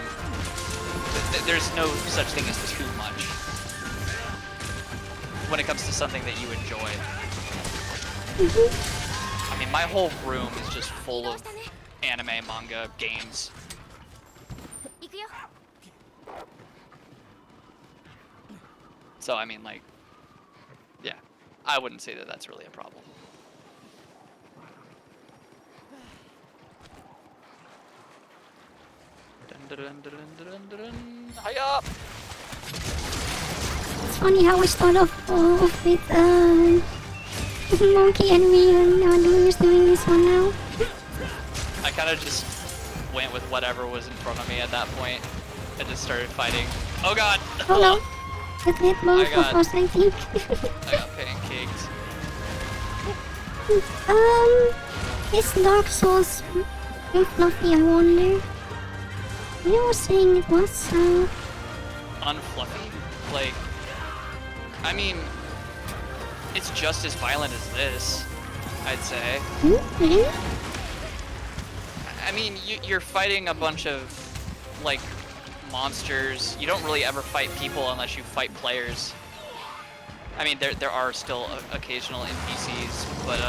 There's no such thing as too much when it comes to something that you enjoy. I mean, my whole room is just full of anime, manga, games. So, I mean, like, yeah, I wouldn't say that that's really a problem. Hiya! It's funny how we start off with Monkey and we're doing this one now. I kind of just went with whatever was in front of me at that point. I just started fighting. Oh god! Oh no! It hit both of us, I think. I got pancaked. Is Dark Souls too fluffy, I wonder? You were saying it was, so... Unfluffy? Like, I mean, it's just as violent as this, I'd say. I mean, you're fighting a bunch of, like, monsters. You don't really ever fight people unless you fight players. I mean, there are still occasional NPCs, but,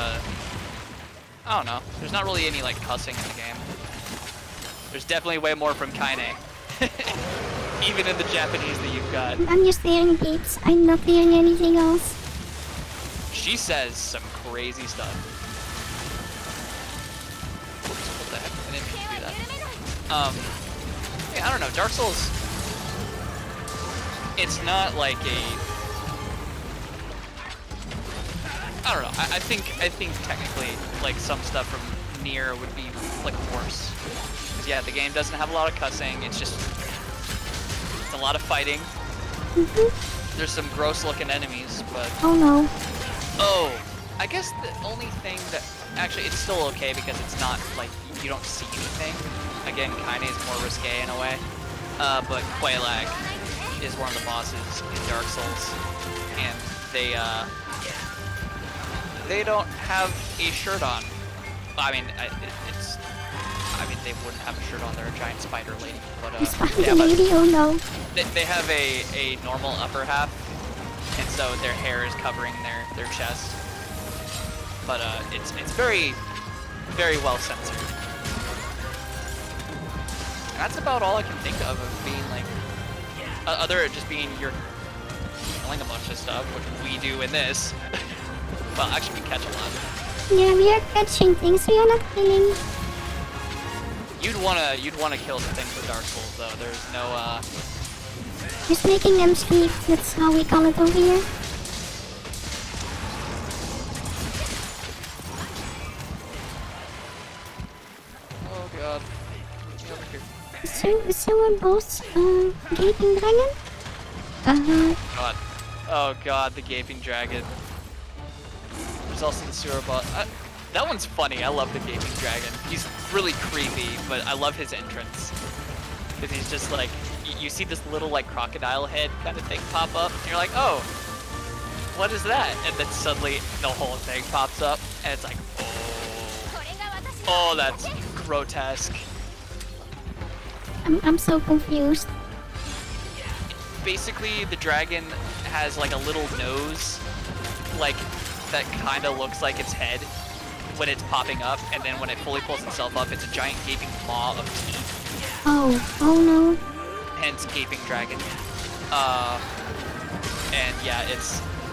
I don't know. There's not really any, like, cussing in the game. There's definitely way more from Kaine. Even in the Japanese that you've got. I'm just hearing beeps. I'm not hearing anything else. She says some crazy stuff. Oops, what the heck? I didn't mean to do that. Yeah, I don't know. Dark Souls, it's not like a... I don't know. I think technically, like, some stuff from Nier would be, like, worse. Yeah, the game doesn't have a lot of cussing, it's a lot of fighting. There's some gross looking enemies, but... Oh no. Oh! I guess the only thing that... Actually, it's still okay because it's not, like, you don't see anything. Again, Kaine is more risque in a way. But Quelaag is one of the bosses in Dark Souls. And they don't have a shirt on. I mean, they wouldn't have a shirt on. They're a giant spider lady, but yeah, lady, oh no. They have a normal upper half, and so their hair is covering their chest. But it's very, very well censored. And that's about all I can think of being like, other than just being you're killing a bunch of stuff, which we do in this. Well, actually, we catch a lot. Yeah, we are catching things. We are not killing. You'd wanna kill the things with Dark Souls though. There's no Just making them sleep. That's how we call it over here. Oh god. Get over here. Is there a boss, Gaping Dragon? God. Oh god, the Gaping Dragon. There's also the sewer boss. That one's funny. I love the Gaping Dragon. He's really creepy, but I love his entrance. Because he's just like, you see this little like crocodile head kind of thing pop up, and you're like, oh, what is that? And then suddenly the whole thing pops up, and it's like, oh, that's grotesque. I'm so confused. Basically, the dragon has like a little nose, like that kind of looks like its head. when it's popping up, and then when it fully pulls itself up, it's a giant gaping maw of teeth. Oh no. Hence gaping dragon. And yeah,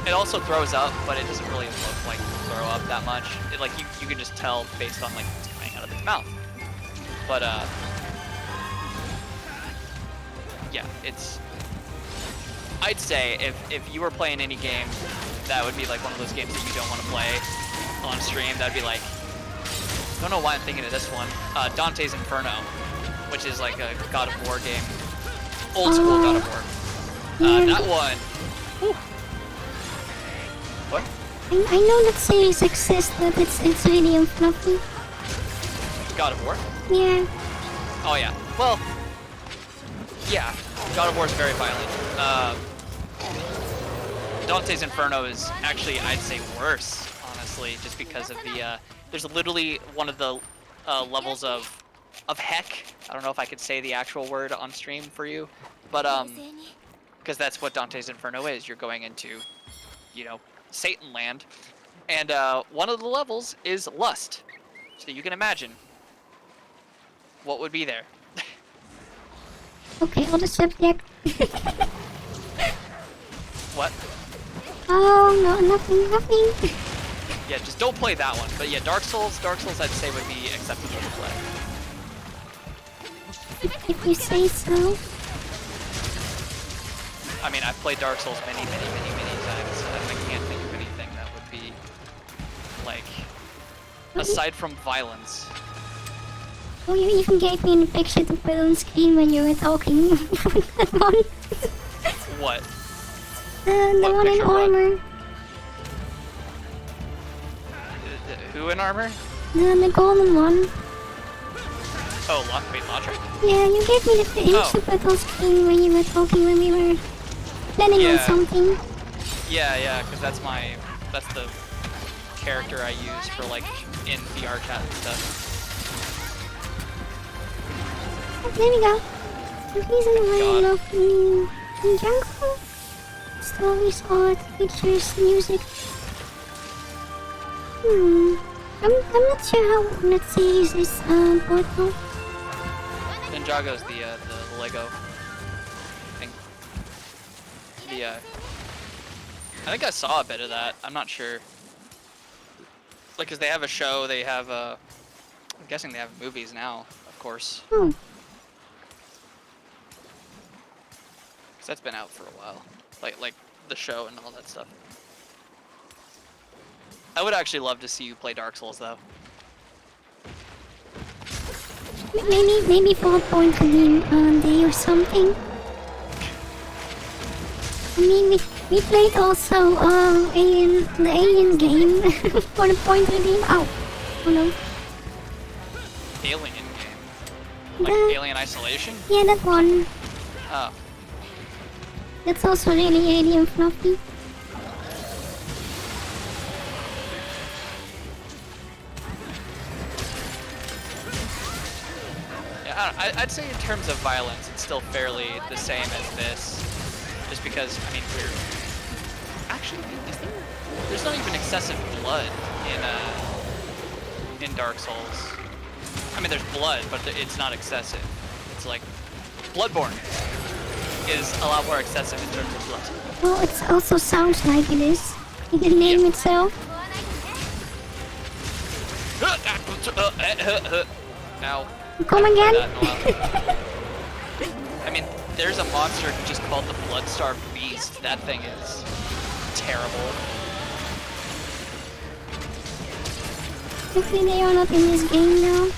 it also throws up, but it doesn't really look like throw up that much. Like you can just tell based on like what's coming out of its mouth. But yeah, I'd say if you were playing any game, that would be like one of those games that you don't want to play on stream. That'd be like, I don't know why I'm thinking of this one, Dante's Inferno, which is like a God of War game, old school God of War. That one. Whew. What? I know that series exists, but it's really unfluffy. God of War? Yeah. Oh yeah. Well, yeah. God of War is very violent. Dante's Inferno is actually, I'd say, worse, honestly, just because of the. There's literally one of the levels of heck. I don't know if I could say the actual word on stream for you, but because that's what Dante's Inferno is. You're going into, you know, Satan land, and one of the levels is lust. So you can imagine what would be there. Okay, on the subject. What? Oh no, nothing. Yeah, just don't play that one. But yeah, Dark Souls I'd say would be acceptable to play. If you say so. I mean, I've played Dark Souls many times, and I can't think of anything that would be, like, aside from violence. Oh, you even gave me a picture to put on screen when you were talking. That one. What? The What one in picture, what? armor. Who in armor? The golden one. Oh, wait, Lotric? Yeah, you gave me the image to put on screen when you were talking when we were planning on something. Yeah, because that's the character I use for, like, in VR chat and stuff. Oh, there we go. He's in the way of in jungle. Stories, art, pictures, music. I'm not sure how that series is Portal. Ninjago's the Lego thing. I think I saw a bit of that. I'm not sure. Like, cause they have a show, they have I'm guessing they have movies now, of course. Oh. Cause that's been out for a while. Like the show and all that stuff. I would actually love to see you play Dark Souls though. Maybe for a point on day or something. I mean, we played also the Alien game for the point of the oh no. Alien game? Like Alien Isolation? Yeah, that one. Oh. That's also really alien fluffy. Yeah, I'd say in terms of violence, it's still fairly the same as this. Just because, I mean, actually, there's not even excessive blood in Dark Souls. I mean, there's blood, but it's not excessive. It's like Bloodborne is a lot more excessive in terms of blood. Well, it also sounds like it is in the name itself. Now, come again? I mean, there's a monster just called the Blood-Starved Beast. That thing is terrible. Hopefully they are not in this game now.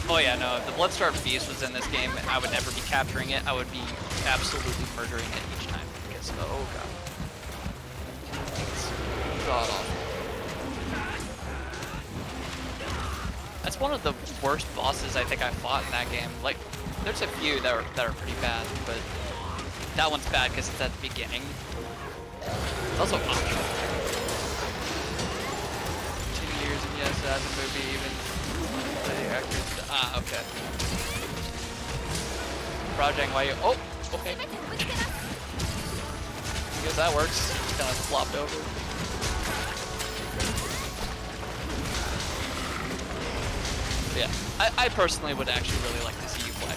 Oh yeah, no, if the Blood-Starved Beast was in this game, I would never be capturing it. I would be absolutely murdering it each time. Because, oh god. It's god awful. That's one of the worst bosses I think I fought in that game. Like, there's a few that are pretty bad, but that one's bad because it's at the beginning. It's also optional. 2 years and yes, as a movie, even the actors. Ah, okay. Project why you? Oh, okay. I guess that works. Just kind of flopped over. Yeah, I personally would actually really like to see you play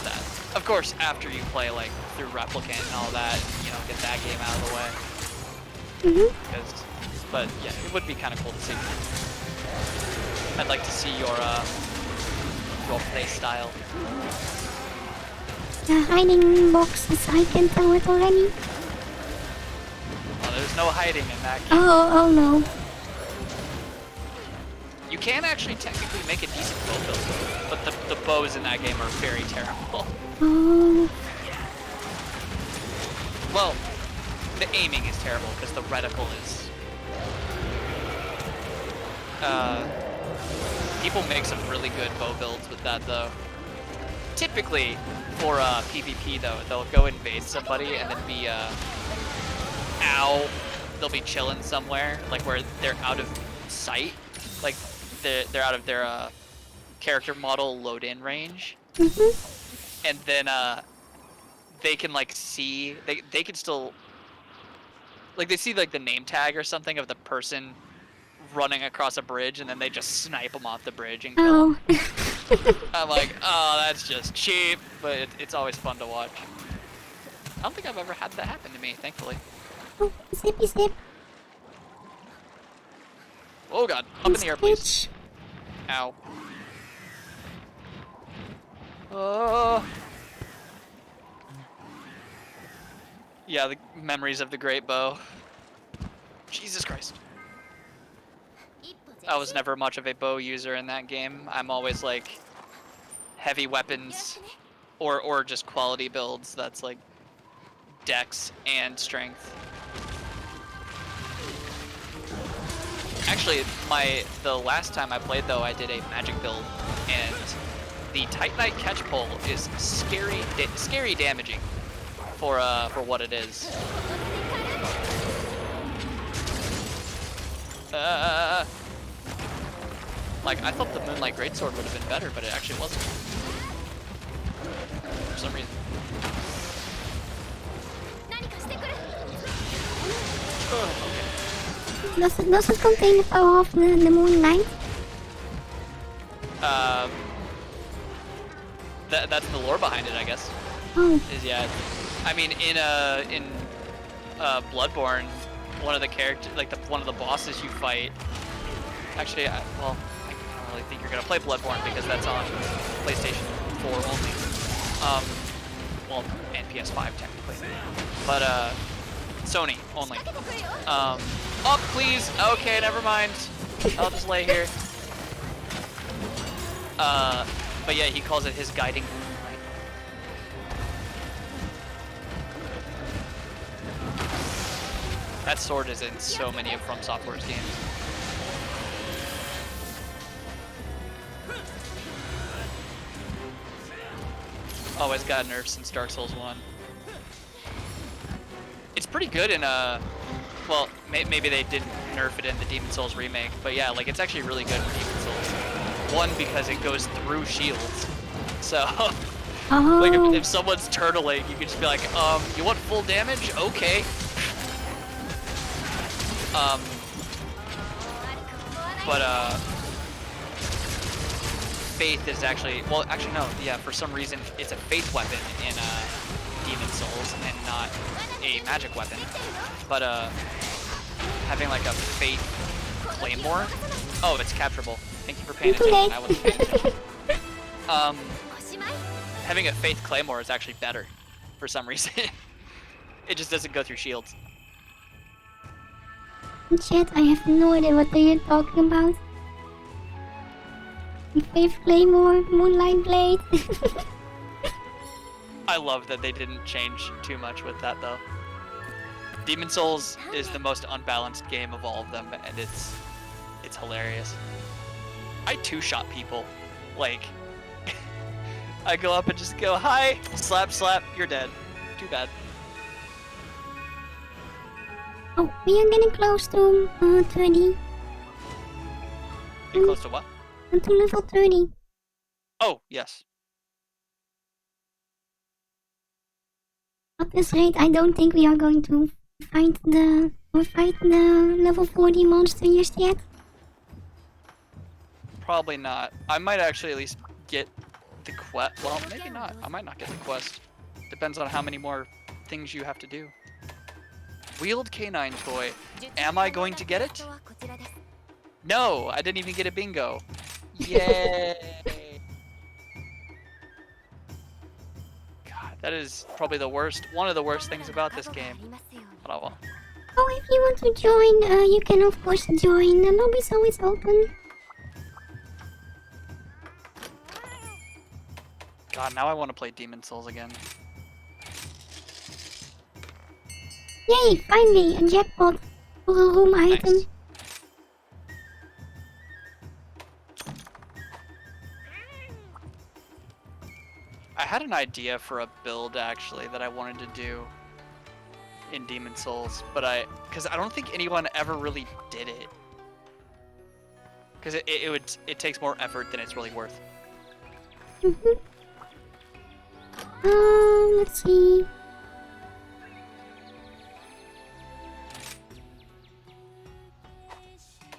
that. Of course, after you play like through Replicant and all that, and, you know, get that game out of the way. But yeah, it would be kind of cool to see. I'd like to see your play style. The hiding boxes, I can tell it already. Well, there's no hiding in that game. Oh no. You can actually technically make a decent bow build, but the bows in that game are very terrible. Oh. Well, the aiming is terrible because the reticle is... people make some really good bow builds with that though. Typically, for PvP though, they'll go invade somebody and then be, they'll be chilling somewhere, like where they're out of sight. Like, they're out of their, character model load-in range. And then, they can, like, see, they can still, like, they see, like, the name tag or something of the person running across a bridge, and then they just snipe them off the bridge and kill them. I'm like, oh, that's just cheap, but it's always fun to watch. I don't think I've ever had that happen to me, thankfully. Oh, zippy zip. Oh god, up in the air, please. Ow. Oh. Yeah, the memories of the great bow. Jesus Christ. I was never much of a bow user in that game. I'm always like heavy weapons or just quality builds that's like dex and strength. Actually, the last time I played though, I did a magic build, and the Titanite catch pole is scary damaging for what it is. Like, I thought the Moonlight Greatsword would have been better, but it actually wasn't. For some reason. Oh, okay. Does it contain the power of the Moonlight? That's the lore behind it, I guess. Oh. Is, yeah. I mean, in Bloodborne, one of the characters, like one of the bosses you fight. Actually, well, I don't really think you're gonna play Bloodborne because that's on PlayStation 4 only. Well, and PS5 technically, but Sony only. Oh, please. Okay, never mind. I'll just lay here. But yeah, he calls it his guiding moonlight. That sword is in so many of From Software's games. Always got nerfed since Dark Souls 1. It's pretty good in well, maybe they didn't nerf it in the Demon Souls remake, but yeah, like it's actually really good for Demon Souls. One, because it goes through shields, so like if someone's turtling, you can just be like, you want full damage? Okay. But Faith is actually, well, actually no, yeah, for some reason it's a Faith weapon in Demon Souls and not a magic weapon. But having like a Faith Claymore, oh, it's capturable. Thank you for paying attention. I wasn't paying attention. Having a Faith Claymore is actually better for some reason. It just doesn't go through shields. Shit, I have no idea what you're talking about. Faith Claymore, Moonlight Blade. I love that they didn't change too much with that though. Demon Souls is the most unbalanced game of all of them, and it's hilarious. I two-shot people. Like, I go up and just go, hi, slap, slap, you're dead. Too bad. Oh, we are getting close to 30. Getting close to what? To level 30. Oh, yes. At this rate, I don't think we are going to fight the level 40 monster just yet. Probably not. I might actually at least get the quest. Well, maybe not. I might not get the quest. Depends on how many more things you have to do. Wheeled canine toy. Am I going to get it? No, I didn't even get a bingo. Yay! God, that is probably the worst, one of the worst things about this game. But oh well. Oh, if you want to join, you can of course join. The lobby's always open. God, now I want to play Demon Souls again. Yay, finally, a jackpot for a room item. Nice. I had an idea for a build actually that I wanted to do in Demon Souls, but because I don't think anyone ever really did it. Because it takes more effort than it's really worth. Let's see.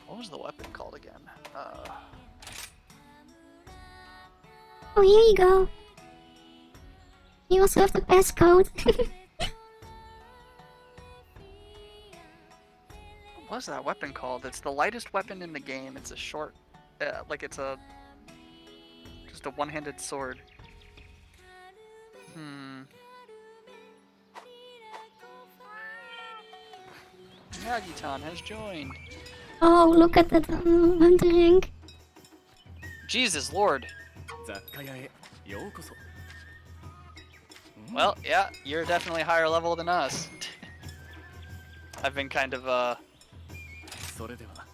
What was the weapon called again? Oh, here you go. You also have the passcode. What was that weapon called? It's the lightest weapon in the game. It's a short, like it's just a one-handed sword. Miyagi-tan has joined. Oh, look at that hunter rank. Jesus Lord. Well, yeah, you're definitely higher level than us. I've been kind of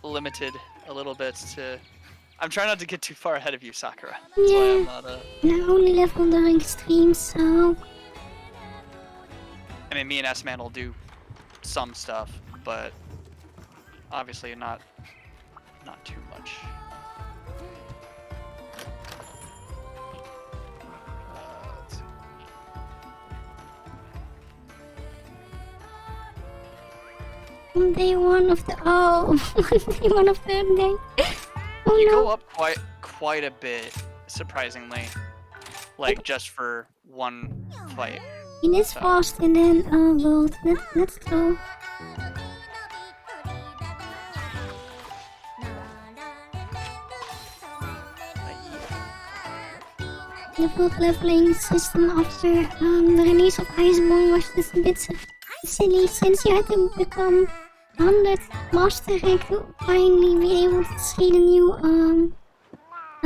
limited a little bit to. I'm trying not to get too far ahead of you, Sakura. That's why I'm not I only level during streams, so. I mean, me and S-Man will do some stuff, but obviously not too much. Let's see. On day one of the day one of third day. Oh You no. go up quite a bit, surprisingly. Like just for one fight. It is fast and then gold. Let's go. The full leveling system after the release of Iceborne was just a bit silly, since you had to become 100 master rank to finally be able to see the new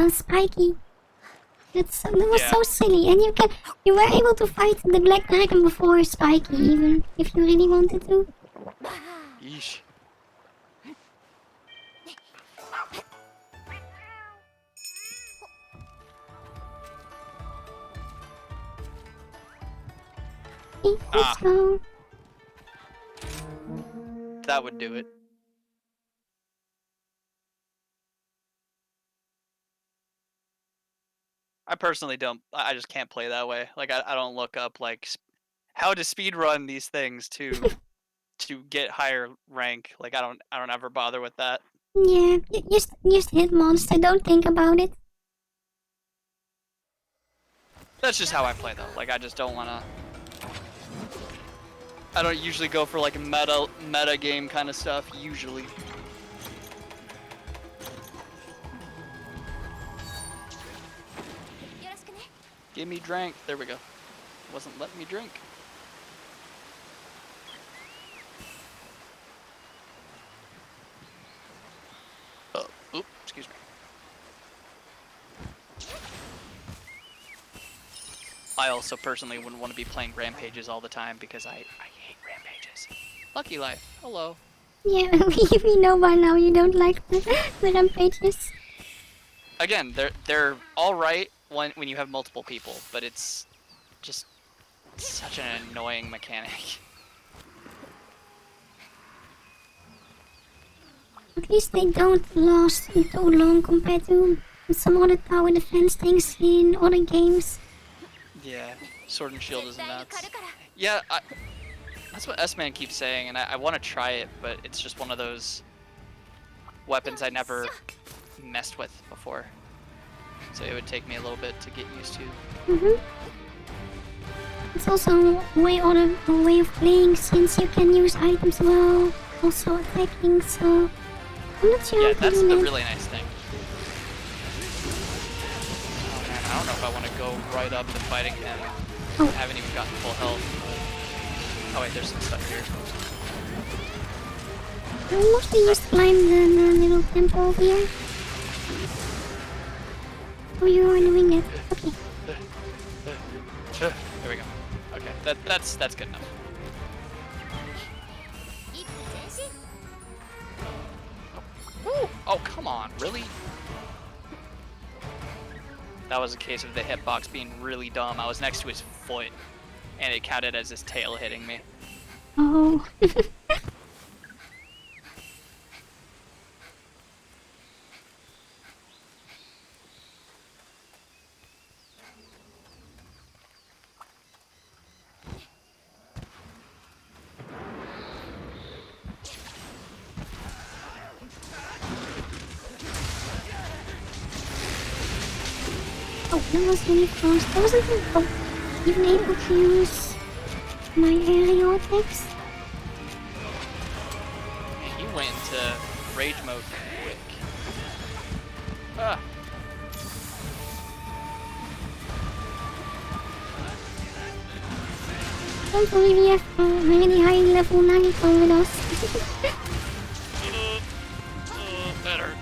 Spiky. That was so silly, and you were able to fight the Black Dragon before Spiky, even if you really wanted to. Yeesh. Let's go. That would do it. I personally don't. I just can't play that way. Like I don't look up like how to speedrun these things to get higher rank. Like I don't ever bother with that. Yeah, just hit monster. Don't think about it. That's just how I play though. Like I just don't wanna. I don't usually go for like meta game kind of stuff. Usually. Give me drink. There we go. Wasn't letting me drink. Oh, oop, excuse me. I also personally wouldn't want to be playing rampages all the time because I hate rampages. Lucky Life, hello. Yeah, we know by now you don't like the rampages. Again, they're all right when you have multiple people, but it's just such an annoying mechanic. At least they don't last too long compared to some other tower defense things in other games. Yeah, Sword and Shield is nuts. Yeah, that's what S-Man keeps saying, and I want to try it, but it's just one of those weapons I never messed with before. So it would take me a little bit to get used to. It's also a way of playing since you can use items while also attacking, so I'm not sure Yeah, how to that's do the that. really nice thing. Oh man, I don't know if I want to go right up to fighting him. Oh. I haven't even gotten full health. Oh wait, there's some stuff here. I mostly just climb the little temple over here. Oh, you are doing it. Okay. There we go. Okay, that's good enough. Oh, come on, really? That was a case of the hitbox being really dumb. I was next to his foot, and it counted as his tail hitting me. Oh. Oh, that was really fast. I wasn't even able to use my aerial attacks. He went into rage mode quick. Ah. Thankfully we have a really high level Naruto with us. Better.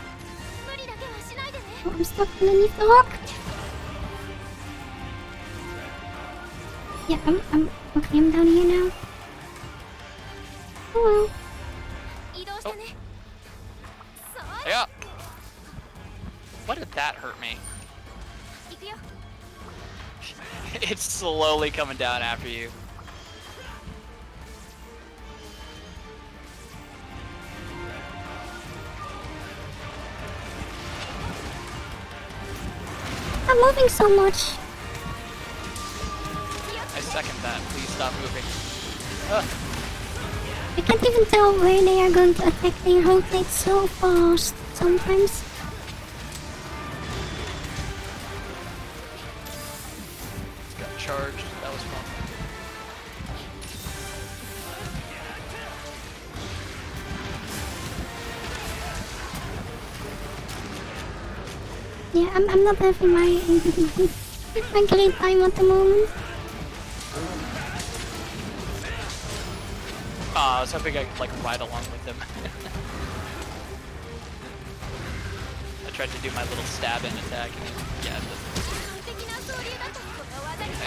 Oh, I'm stuck underneath the rock. Yeah, I'm okay, I'm down here now. Oh well. Oh. Yeah. Why did that hurt me? It's slowly coming down after you. I'm moving so much. I second that. Please stop moving. I can't even tell where they are going to attack. They rotate so fast sometimes. Got charged. That was fun. Yeah, I'm not having my my great time at the moment. I was hoping I could like ride along with him. I tried to do my little stab in attack and yeah, it doesn't.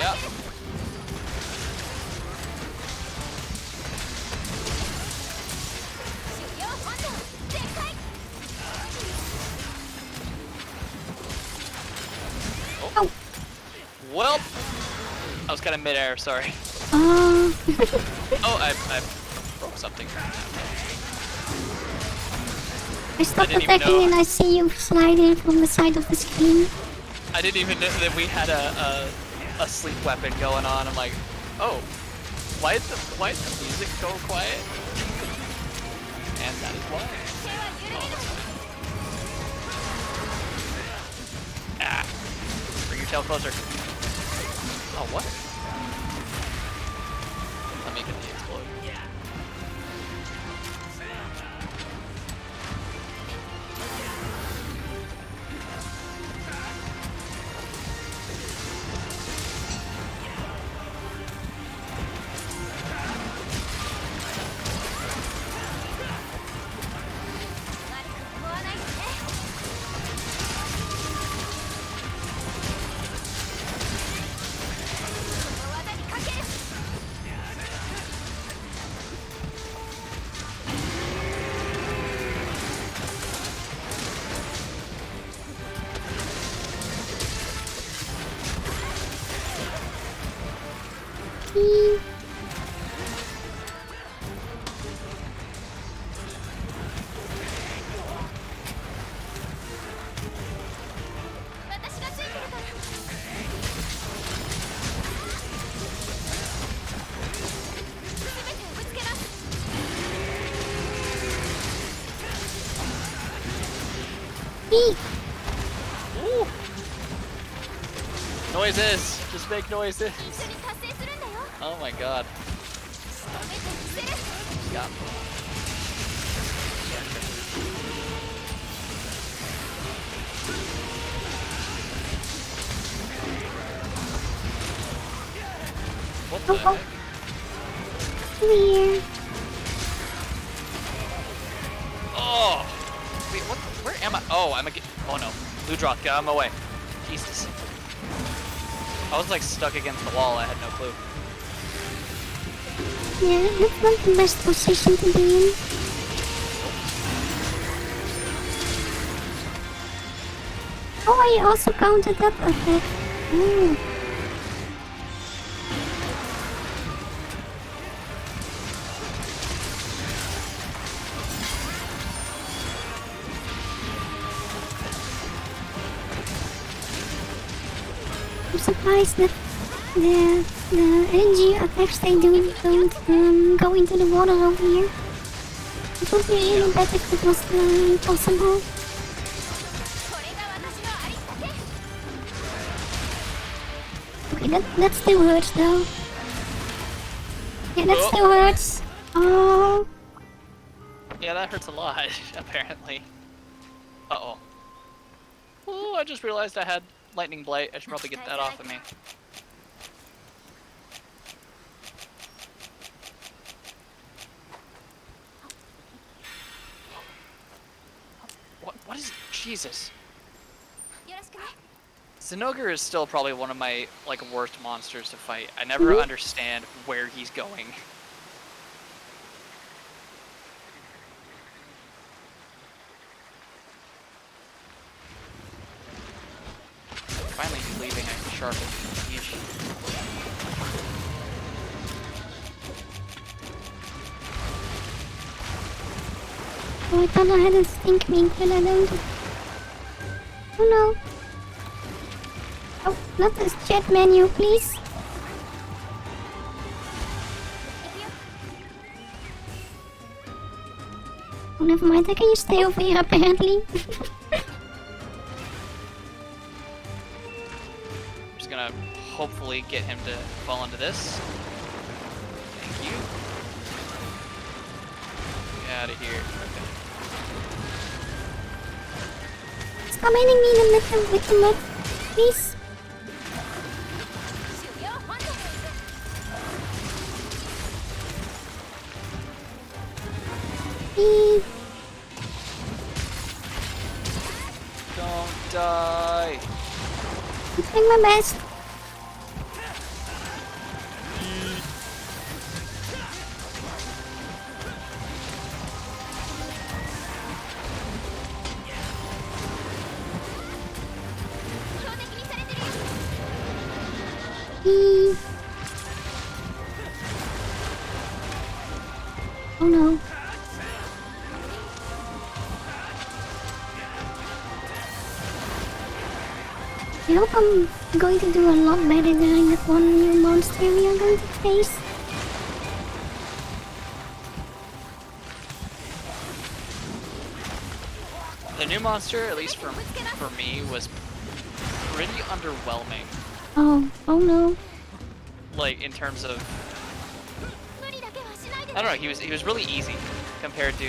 Yeah. Oh. Well, I was kind of midair, sorry. Oh. Oh, I broke something. I stopped didn't even attacking know. and I see you sliding from the side of the screen. I didn't even know that we had a sleep weapon going on. I'm like, oh, why did the music go quiet? And that is why. Oh, that's fine. Ah, bring your tail closer. Oh, what? Let me get the explode. Fluffy! Ooh. Noises! Just make noises! Oh my god. Got me. What the heck? Clear. Oh! Wait, what? Where am I? Oh, oh no. Blue drop, get out of my way. Jesus. I was like stuck against the wall, I had no clue. Yeah, that's not the best position to be in. Oh, I also counted that attack. Ooh. I'm surprised that the energy attacks they don't go into the water over here. It would be really bad if it was possible. Okay, that still hurts though. Yeah, that still hurts. Oh. Yeah, that hurts a lot, apparently. Uh-oh. Oh, I just realized I had lightning blight. I should probably get that off of me. What is... Jesus. Zinogre is still probably one of my, like, worst monsters to fight. I never understand where he's going. Finally he's leaving, I can sharpen each. Oh, I thought I had a stink wing, but I don't. Oh no. Oh, not this chat menu, please. Oh, never mind, I can just stay over here apparently. Just gonna hopefully get him to fall into this. Thank you. Get out of here. Okay. Stop hitting me in the middle with the mud, please. Don't die. I'm doing my best. Oh no. I hope I'm going to do a lot better during that one new monster we are going to face. The new monster, at least for me, was pretty underwhelming. Oh no. Like in terms of, I don't know, he was really easy compared to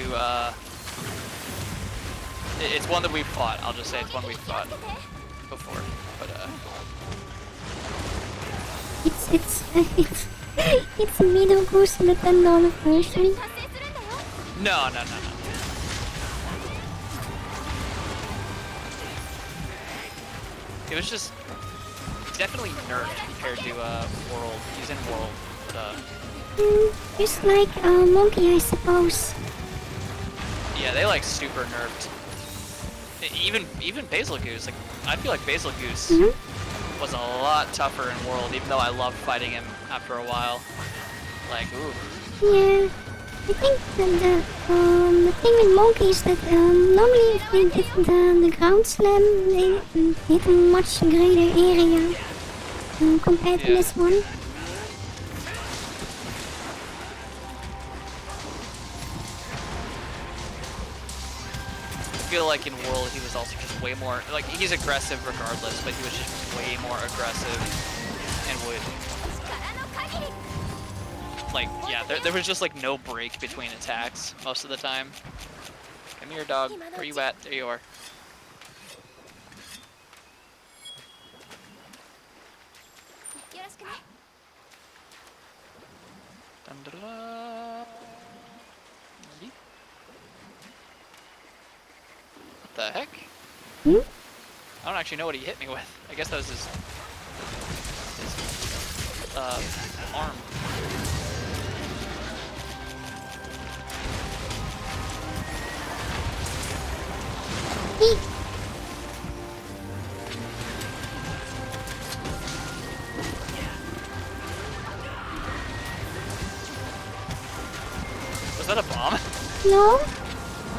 it's one that we've fought. I'll just say it's one we've fought before, but it's a middle course with a $10 version. no. It was just definitely nerfed compared to World. He's in World, but Just like a monkey, I suppose. yeah, they like super nerfed. Even Basil Goose, like I feel like Basil Goose was a lot tougher in World, even though I loved fighting him after a while. Like, ooh. Yeah, I think that the thing with monkeys that normally if they did the ground slam, they hit a much greater area compared to this one. feel like in World he was also just way more, like, he's aggressive regardless, but he was just way more aggressive and would, like, yeah, there was just like no break between attacks most of the time. Come here, dog. Where you at? There you are. Dun, da, da, da. What the heck? Hmm? I don't actually know what he hit me with. I guess that was his arm. Eek. Was that a bomb? No?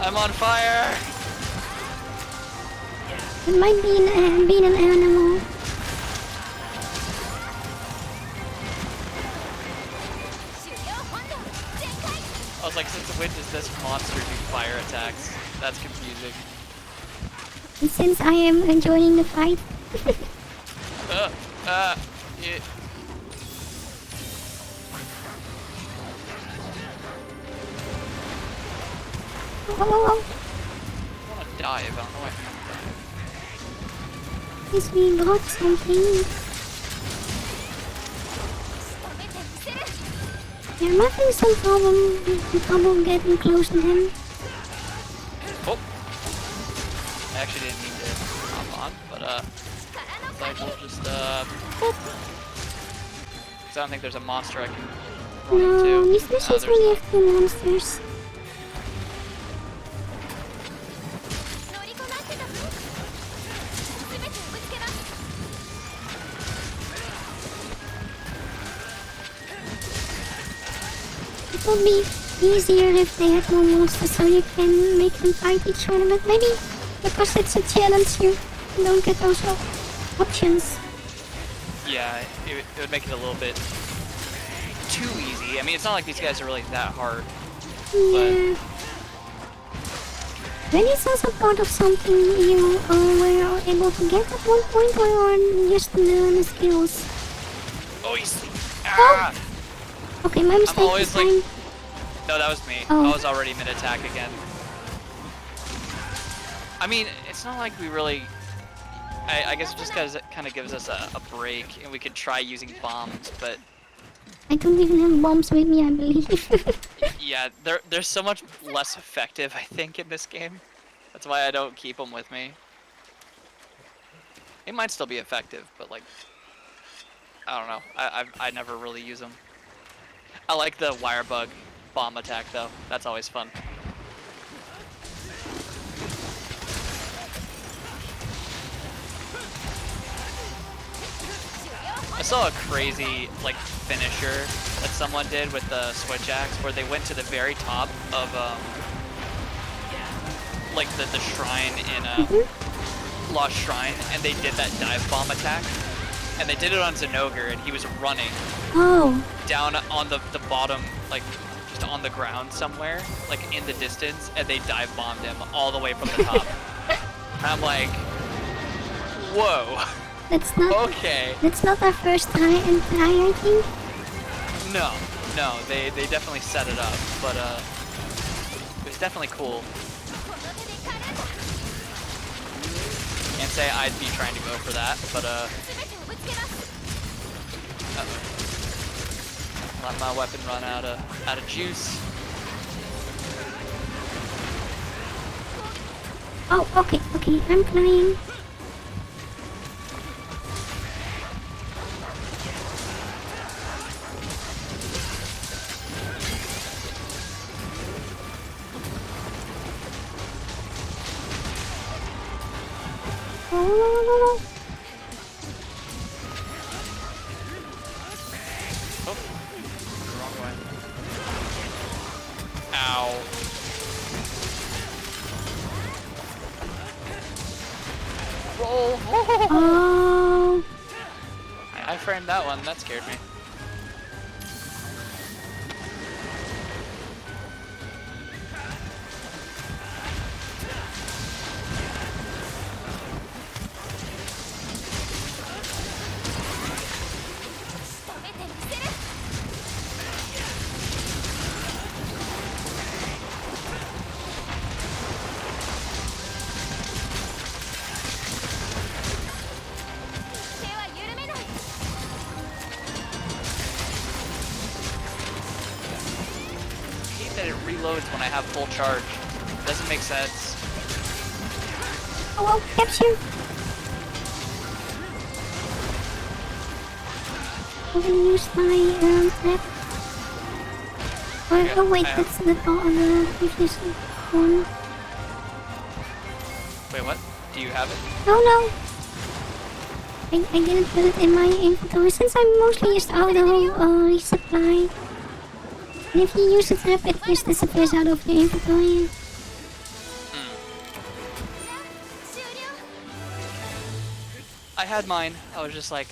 I'm on fire! It might be an animal. I was like, since when does this monster do fire attacks? That's confusing. And since I am joining the fight. Yeah. Oh, I wanna dive, I don't know why. yes, we got something. Yeah, I'm having some trouble getting close to him. Oh! I actually didn't mean to hop on, but like we'll just boop. 'Cause I don't think there's a monster I can run No, into. these missions only have 2 monsters. It would be easier if they had more monsters so you can make them fight each other, but maybe because it's a challenge you don't get those options. Yeah, it would make it a little bit too easy. I mean, it's not like these guys are really that hard. Yeah. When it's also part of something you were able to get at one point or on just the skills. Oh, he's... Ah! Okay, my mistake I'm always this like... time. No, that was me. Oh. I was already mid-attack again. I mean, it's not like we really... I guess it just kind of gives us a break, and we could try using bombs, but... I don't even have bombs with me, I believe. Yeah, they're so much less effective, I think, in this game. That's why I don't keep them with me. It might still be effective, but like... I don't know. I never really use them. I like the wire bug bomb attack, though. That's always fun. I saw a crazy, like, finisher that someone did with the switch axe where they went to the very top of, like, the shrine in, Lost Shrine, and they did that dive bomb attack. And they did it on Zenogre, and he was running down on the bottom, like, just on the ground somewhere, like, in the distance, and they dive bombed him all the way from the top. And I'm like, whoa. That's not. Okay. That's not our first try, I think. No, they definitely set it up, but it was definitely cool. Can't say I'd be trying to go for that, but let my weapon run out of juice. Oh, okay, I'm flying. Oh. Oh, wrong way. Ow. Roll. Oh. I framed that one. That scared me. reloads when I have full charge. Doesn't make sense. Oh, well, capture. I'm gonna use my trap. Oh wait, that's the previous one. Wait, what? Do you have it? Oh no! I didn't put it in my inventory since I'm mostly just out of resupply. And if you use a trap, it just disappears out of your inventory. I had mine. I was like,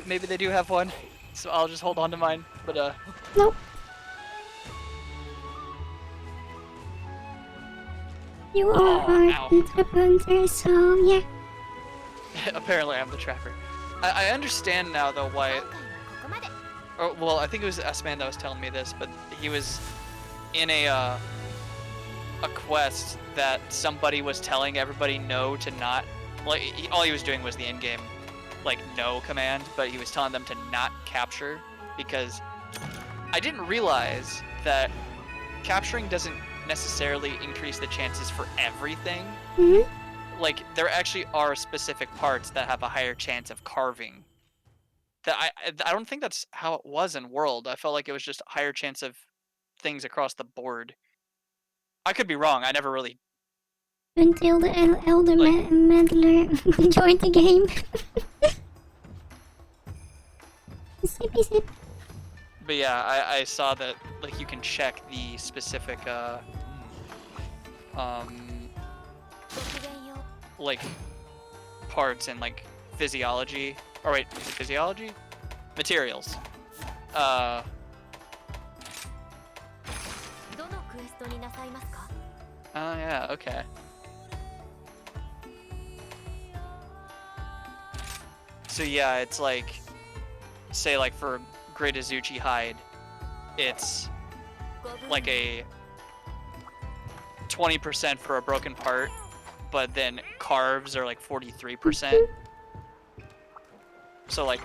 maybe they do have one, so I'll just hold on to mine. But Nope. You are the trap hunter, so yeah. Apparently I'm the trapper. I understand now though why. Or, well, I think it was S-Man that was telling me this, but he was in a quest that somebody was telling everybody no to not. Like all he was doing was the in-game, like no command, but he was telling them to not capture because I didn't realize that capturing doesn't necessarily increase the chances for everything. Mm-hmm. Like there actually are specific parts that have a higher chance of carving. That I don't think that's how it was in World. I felt like it was just a higher chance of things across the board. I could be wrong. I never really. Until the elder meddler joined the game. Sippy sip. But yeah, I saw that like you can check the specific like parts and like physiology. Or wait, is it physiology? Materials. Oh yeah, okay. So yeah, it's like, say like for Great Azuchi hide, it's like a 20% for a broken part, but then carves are like 43%. So like,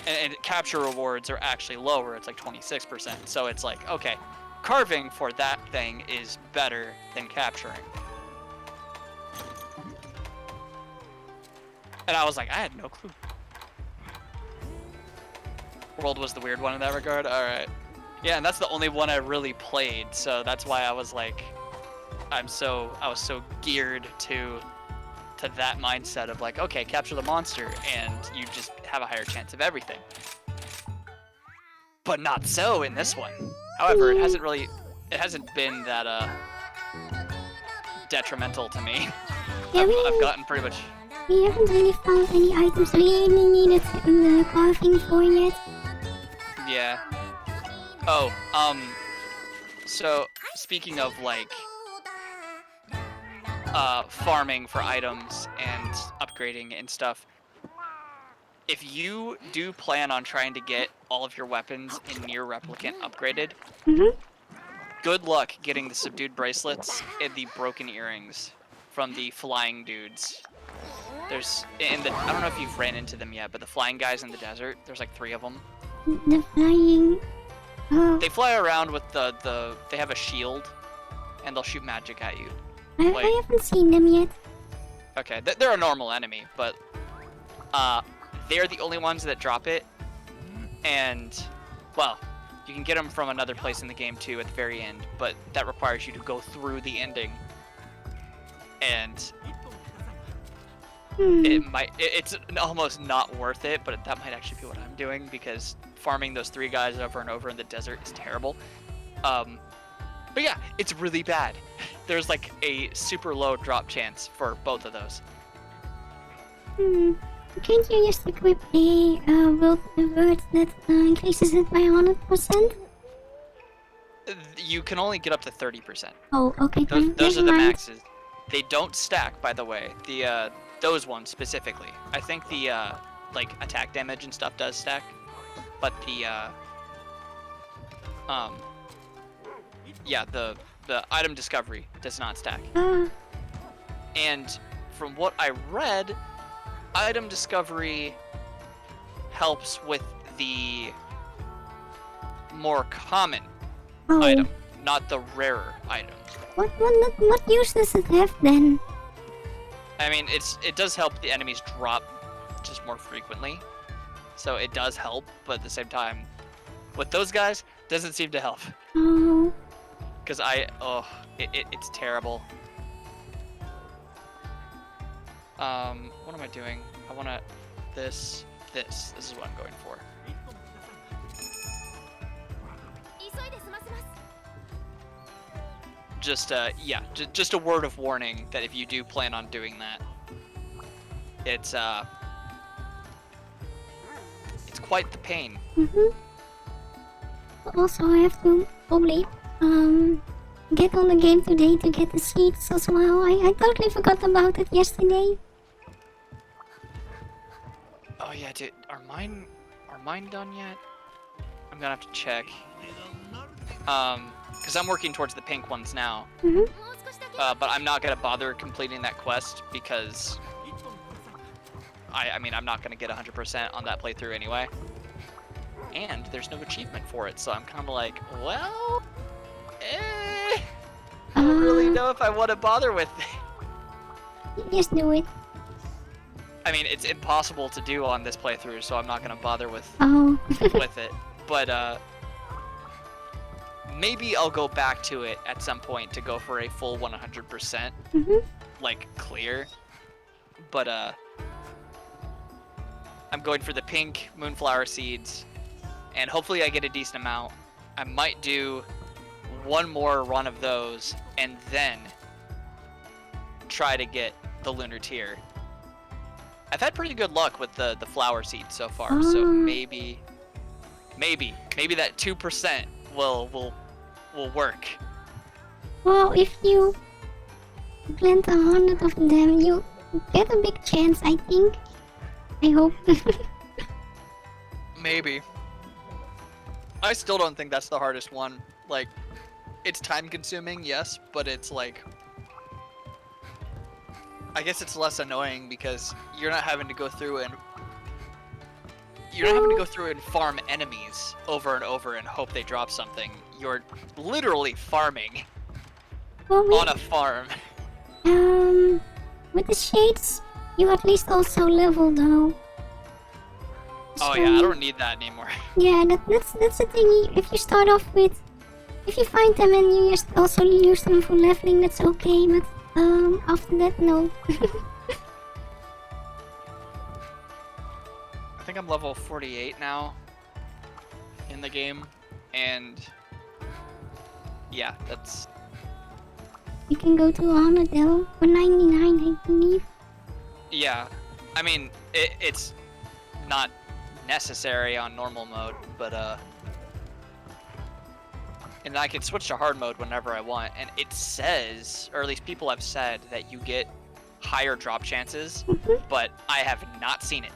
and capture rewards are actually lower, it's like 26%. So it's like, okay, carving for that thing is better than capturing. And I was like, I had no clue. World was the weird one in that regard. All right. Yeah, and that's the only one I really played, so that's why I was like, I was so geared to that mindset of like, okay, capture the monster, and you just have a higher chance of everything. But not so in this one. However, it hasn't been that detrimental to me. Yeah, I've gotten pretty much. We haven't really found any items we really needed the carving for yet. Yeah. Oh, so speaking of like farming for items and upgrading and stuff, if you do plan on trying to get all of your weapons in Near Replicant upgraded, good luck getting the subdued bracelets and the broken earrings from the flying dudes. There's I don't know if you've ran into them yet, but the flying guys in the desert, there's like 3 of them. The flying. Oh. They fly around with they have a shield, and they'll shoot magic at you. I haven't seen them yet. Okay, they're a normal enemy, but they're the only ones that drop it. And, well, you can get them from another place in the game too at the very end, but that requires you to go through the ending. And it's almost not worth it, but that might actually be what I'm doing, because farming those 3 guys over and over in the desert is terrible. But yeah, it's really bad. There's like a super low drop chance for both of those. Can't you just equip a word that increases it by 100%? You can only get up to 30%. Oh, okay. Those are the maxes. They don't stack, by the way. Those ones specifically. I think the like attack damage and stuff does stack, but the item discovery does not stack. And from what I read, item discovery helps with the more common item. not the rarer items. What use does it have then? I mean, it does help the enemies drop just more frequently, so it does help. But at the same time, with those guys, doesn't seem to help. Oh. Cause it's terrible. What am I doing? I wanna this is what I'm going for. Just yeah, just a word of warning that if you do plan on doing that, it's quite the pain. Also, I have to probably get on the game today to get the seeds as well. I totally forgot about it yesterday. Oh yeah, dude, are mine done yet? I'm gonna have to check. Because I'm working towards the pink ones now. But I'm not gonna bother completing that quest because I mean I'm not gonna get 100% on that playthrough anyway. And there's no achievement for it, so I'm kind of like, well, I don't really know if I want to bother with it. Just do it. I mean, it's impossible to do on this playthrough, so I'm not gonna bother with with it. But maybe I'll go back to it at some point to go for a full 100%, like clear. But I'm going for the pink moonflower seeds, and hopefully I get a decent amount. I might do one more run of those, and then try to get the lunar tier. I've had pretty good luck with the flower seeds so far, so maybe that 2% will work. Well, if you plant 100 of them, you get a big chance, I think. I hope. Maybe. I still don't think that's the hardest one. Like, it's time consuming, yes, but it's like, I guess it's less annoying because you're not having to go through and farm enemies over and over and hope they drop something. You're literally farming on a farm. With the shades, you at least also level though. Oh yeah, I don't need that anymore. Yeah, that's the thing. If you start off with, if you find them and you just also use them for leveling, that's okay. But after that, no. I think I'm level 48 now in the game, and yeah, that's. You can go to 100 though, for 99, I believe. Yeah, I mean it's not necessary on normal mode, but and I can switch to hard mode whenever I want, and it says, or at least people have said, that you get higher drop chances, but I have not seen it.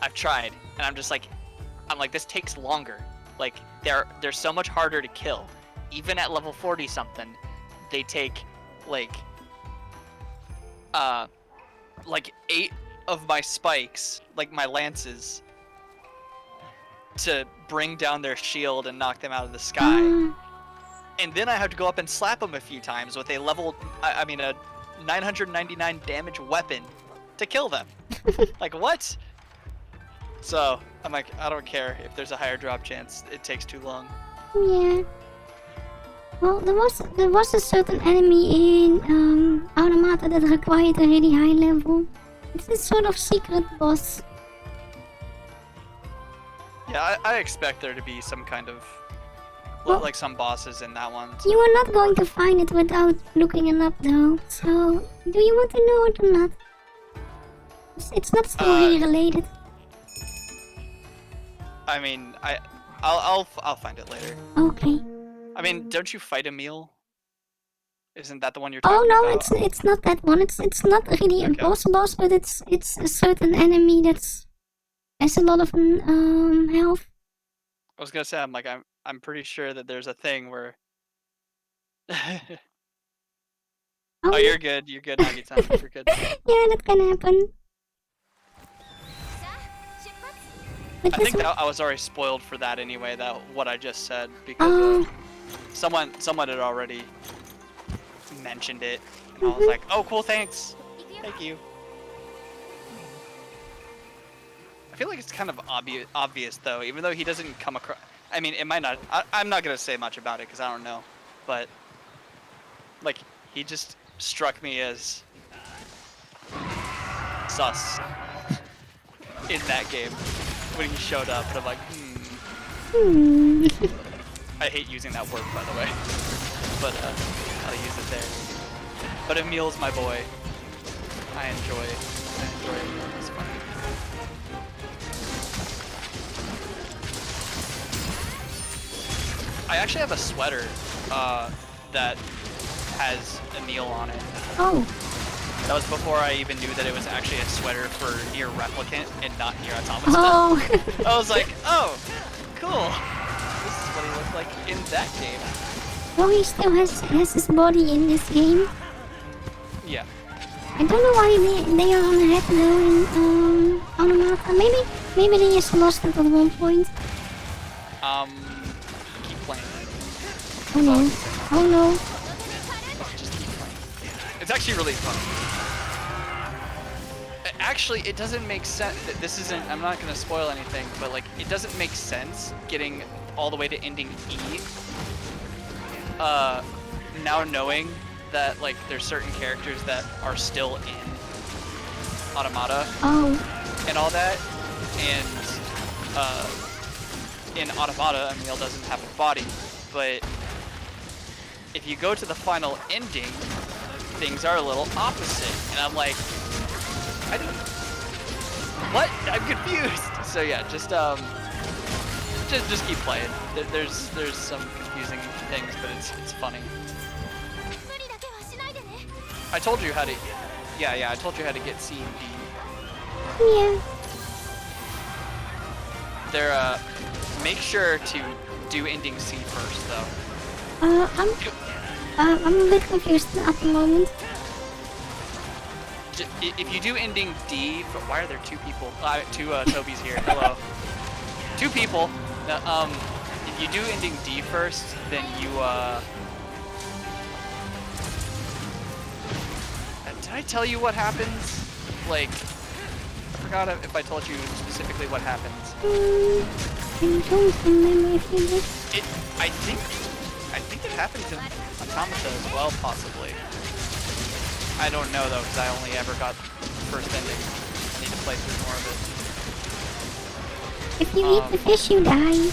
I've tried, and I'm like, this takes longer. Like, they're so much harder to kill. Even at level 40 something, they take like 8 of my spikes, like my lances, to bring down their shield and knock them out of the sky. And then I have to go up and slap them a few times with a a 999 damage weapon to kill them. Like, what? So I'm like, I don't care if there's a higher drop chance. It takes too long. Yeah. Well, there was a certain enemy in Automata that required a really high level. It's this sort of secret boss. Yeah, I expect there to be some kind of like some bosses in that one. So. You are not going to find it without looking it up though. So, do you want to know it or not? It's not story related. I mean, I'll find it later. Okay. I mean, don't you fight Emil? Isn't that the one you're talking about? Oh no, it's not that one. It's not really a boss, but it's a certain enemy that's has a lot of health. I was gonna say, I'm pretty sure that there's a thing where. Oh, you're good. You're good, Nagi-san. You're good. Yeah, that can happen. I think that I was already spoiled for that anyway. That what I just said because someone had already mentioned it, and I was like, oh, cool, thanks, thank you. I feel like it's kind of obvious though, even though he doesn't come across. I mean, it might not. I'm not gonna say much about it because I don't know, but like he just struck me as sus in that game when he showed up, and I'm like, I hate using that word, by the way, but I'll use it there. But Emil's my boy. I enjoy it. It's fun. I actually have a sweater that has Emil on it. Oh. That was before I even knew that it was actually a sweater for Nier Replicant and not Nier Automata. Oh. I was like, oh, cool. This is what he looked like in that game. Well, he still has his body in this game. Yeah. I don't know why they are on the head though in Automata. Maybe they just lost it at one point. Keep playing. Oh no. Oh no. Just keep playing. It's actually really fun. Actually, it doesn't make sense. This isn't. I'm not gonna spoil anything, but like, it doesn't make sense getting all the way to ending E. Now knowing that like there's certain characters that are still in Automata and all that, and in Automata, Emil doesn't have a body, but if you go to the final ending, things are a little opposite, and I'm like, I don't. What? I'm confused. So yeah, just keep playing. There's some confusing things, but it's funny. I told you how to. Yeah. I told you how to get C and D. Yeah. There. Make sure to do ending C first, though. I'm a bit confused at the moment. If you do ending D, but why are there two people? Two Tobys here. Hello. Two people. If you do ending D first, then you Did I tell you what happens? Like, I forgot if I told you specifically what happens. I don't remember if you did. I think it happens in Automata as well, possibly. I don't know though, because I only ever got first ending. I need to play through more of it. If you eat the fish, you die.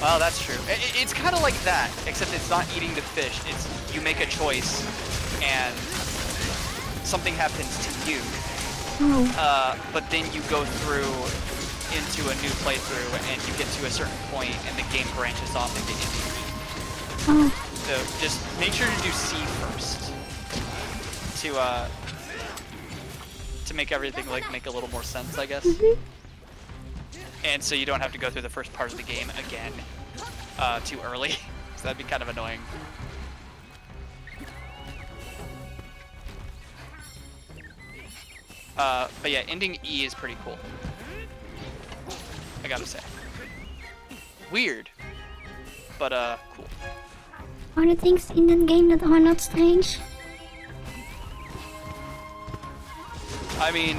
Well, that's true. It's kind of like that, except it's not eating the fish. It's you make a choice, and something happens to you. But then you go through into a new playthrough, and you get to a certain point, and the game branches off into ending. So just make sure to do C first to make everything like make a little more sense, I guess. And so you don't have to go through the first part of the game again too early. So that'd be kind of annoying. But yeah, ending E is pretty cool. I gotta say. Weird, but cool. Are there things in that game that are not strange? I mean,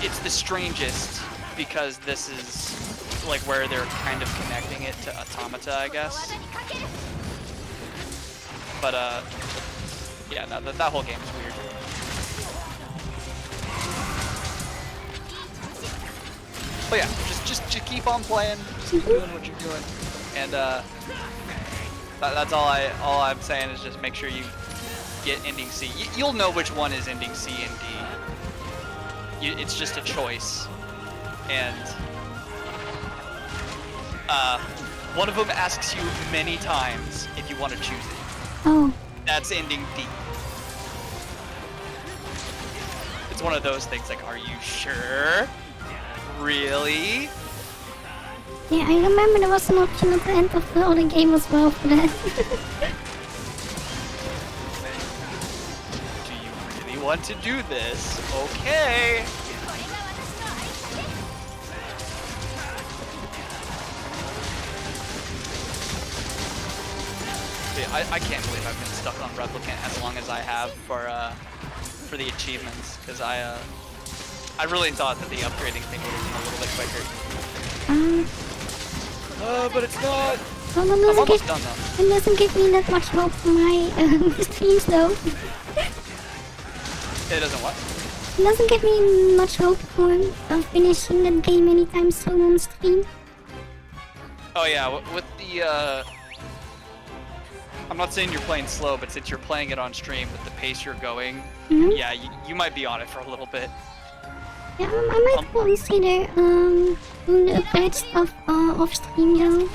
it's the strangest because this is like where they're kind of connecting it to Automata, I guess. But yeah, no, that whole game is weird. But yeah, just keep on playing, keep doing what you're doing, and that's all I'm saying is just make sure you get ending C. You'll know which one is ending C and D. It's just a choice, and one of them asks you many times if you want to choose it. That's ending D. It's one of those things like, are you sure? Really? Yeah, I remember there was an option at the end of the other game as well for that. Do you really want to do this? Okay. I can't believe I've been stuck on Replicant as long as I have for the achievements, because I really thought that the upgrading thing would have been a little bit quicker. But it's not. Well, I'm almost done though. It doesn't give me that much hope for my streams though. It doesn't what? It doesn't give me much hope for finishing that game anytime soon on stream. Oh yeah, with the I'm not saying you're playing slow, but since you're playing it on stream with the pace you're going, yeah, you might be on it for a little bit. Yeah, I might consider doing the upgrade stuff off stream though.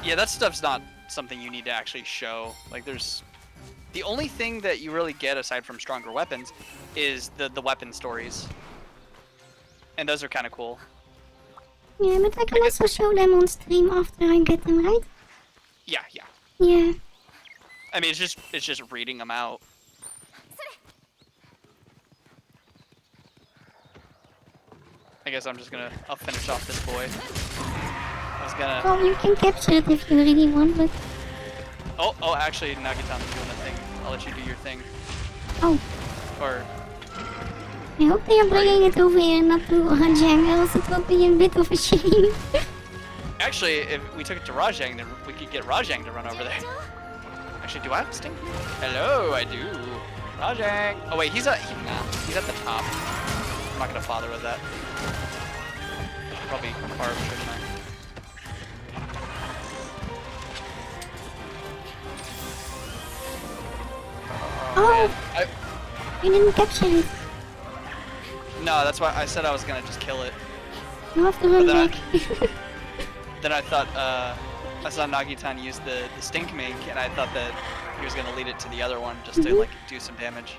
Yeah, that stuff's not something you need to actually show. Like, there's the only thing that you really get aside from stronger weapons is the weapon stories, and those are kind of cool. Yeah, but I can also show them on stream after I get them, right? Yeah. Yeah. I mean, it's just reading them out. I guess I'll finish off this boy. Well, you can capture it if you really want, but... Oh, actually, Nagita's doing a thing. I'll let you do your thing. Oh. Or... I hope they are bringing it over here, not to Rajang, else it will be a bit of a shame. Actually, if we took it to Rajang, then we could get Rajang to run over there. Actually, do I have a sting? Hello, I do. Rajang! Oh wait, he's at the top. I'm not gonna bother with that. Probably carve, shouldn't I? Oh! You didn't capture it. No, that's why I said I was gonna just kill it. You have to run back. Then I thought, I saw Nagitan use the stink mink, and I thought that he was gonna lead it to the other one just to like do some damage.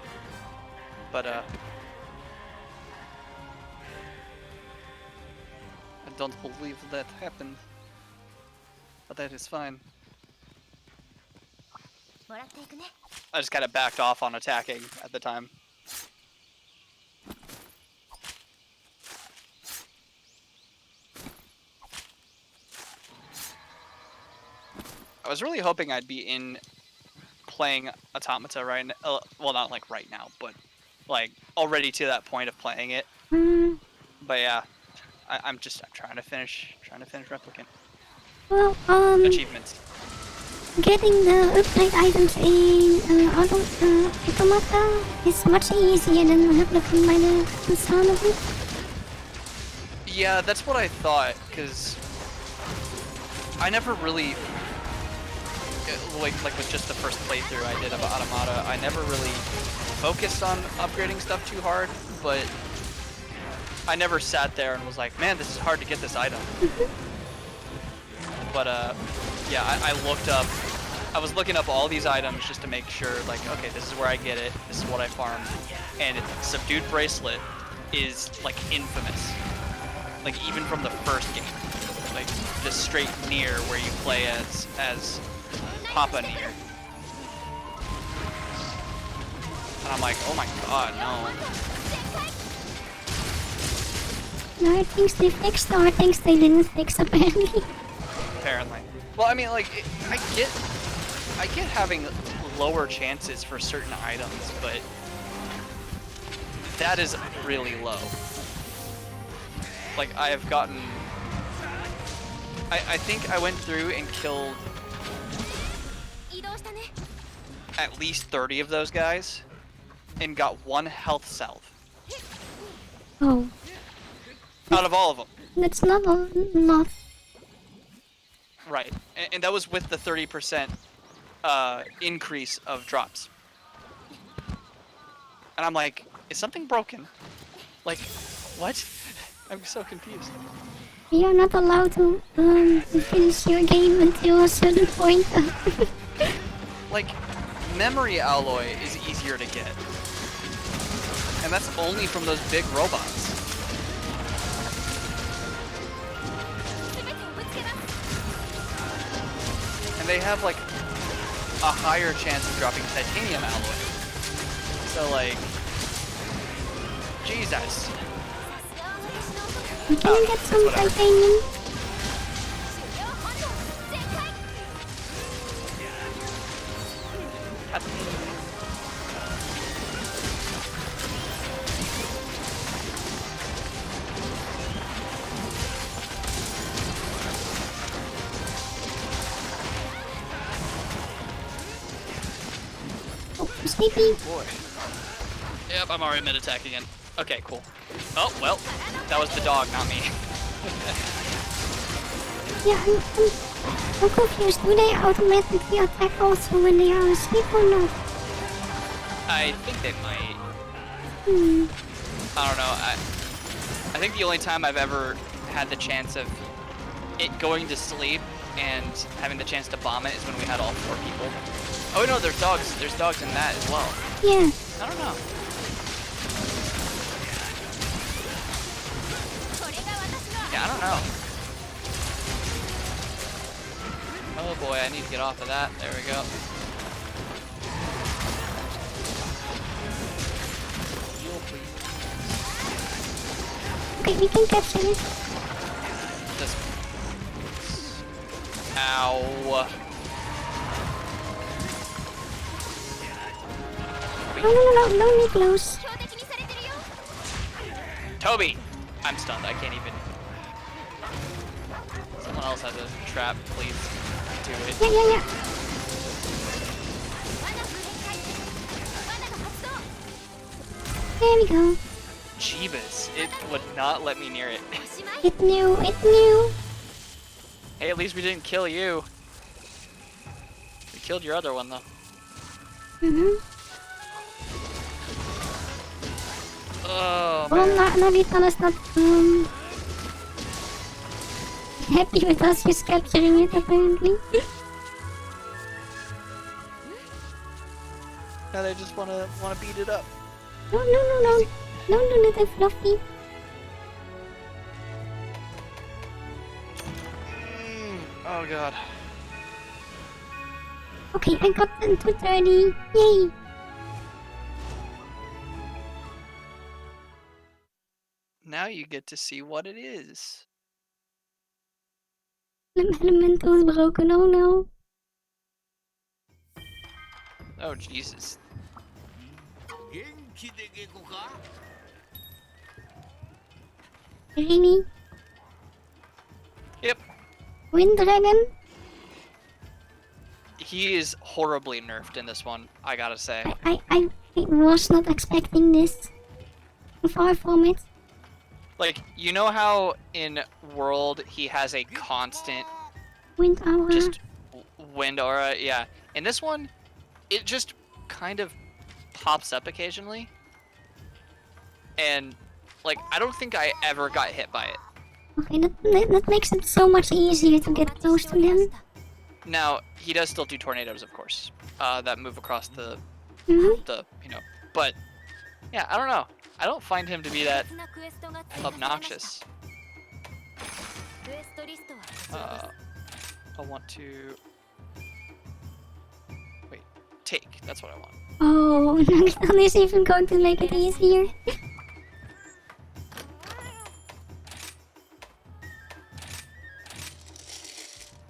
But I don't believe that happened. But that is fine. I just kind of backed off on attacking at the time. I was really hoping I'd be in playing Automata right now. Well, not like right now, but like already to that point of playing it. But yeah, I'm trying to finish Replicant. Well, achievements. Getting the upgrade items in Automata is much easier than Replicant by the sound of it. Yeah, that's what I thought, because I never really, like with just the first playthrough I did of Automata, I never really focused on upgrading stuff too hard, but I never sat there and was like, man, this is hard to get this item. But yeah, I was looking up all these items just to make sure, like, okay, this is where I get it, this is what I farm, and Subdued Bracelet is like infamous, like even from the first game, like just straight Nier where you play as Papa Nier, and I'm like, oh my god, no. There are things they fixed or things they didn't fix apparently. Apparently. Well, I mean, like, I get having lower chances for certain items, but that is really low. Like, I have gotten... I think I went through and killed at least 30 of those guys and got 1 health salve. Oh. Out of all of them. That's not a lot. Right. And that was with the 30% increase of drops. And I'm like, is something broken? Like, what? I'm so confused. You're not allowed to finish your game until a certain point. Like, memory alloy is easier to get. And that's only from those big robots. And they have like a higher chance of dropping titanium alloy. So like, Jesus. You can get some titanium. sleepy. Boy. Yep, I'm already mid-attack again. Okay, cool. Oh, well, that was the dog, not me. Yeah, I'm confused. Do they automatically attack also when they are asleep or not? I think they might. Hmm. I don't know. I think the only time I've ever had the chance of it going to sleep and having the chance to bomb it is when we had all 4 people. Oh no, there's dogs. There's dogs in that as well. Yeah. I don't know. Yeah, I don't know. Oh boy, I need to get off of that. There we go. Heal, please. Okay, we can capture it. This. Ow. No, me close. Toby! I'm stunned. I can't even. Someone else has a trap, please. Do it. Yeah. There we go. Jeebus, it would not let me near it. It knew. Hey, at least we didn't kill you. We killed your other one, though. Oh, Well, man. Navitan is not happy with us just capturing it, apparently. Now they just wanna beat it up. No. Don't do that, Fluffy. Oh god. Okay, I got them to 30. Yay! Now you get to see what it is. The elemental is broken, oh no. Oh Jesus. Really? Yep. Wind Dragon? He is horribly nerfed in this one, I gotta say. I was not expecting this. Far from it. Like, you know how in World he has a constant Wind Aura. just wind aura? Yeah. In this one, it just kind of pops up occasionally. And, like, I don't think I ever got hit by it. Okay, that makes it so much easier to get close to them. Now, he does still do tornadoes, of course. That move across the, but, yeah, I don't know. I don't find him to be that obnoxious. I want to... Wait, take. That's what I want. Oh, Nagitan is even going to make it easier.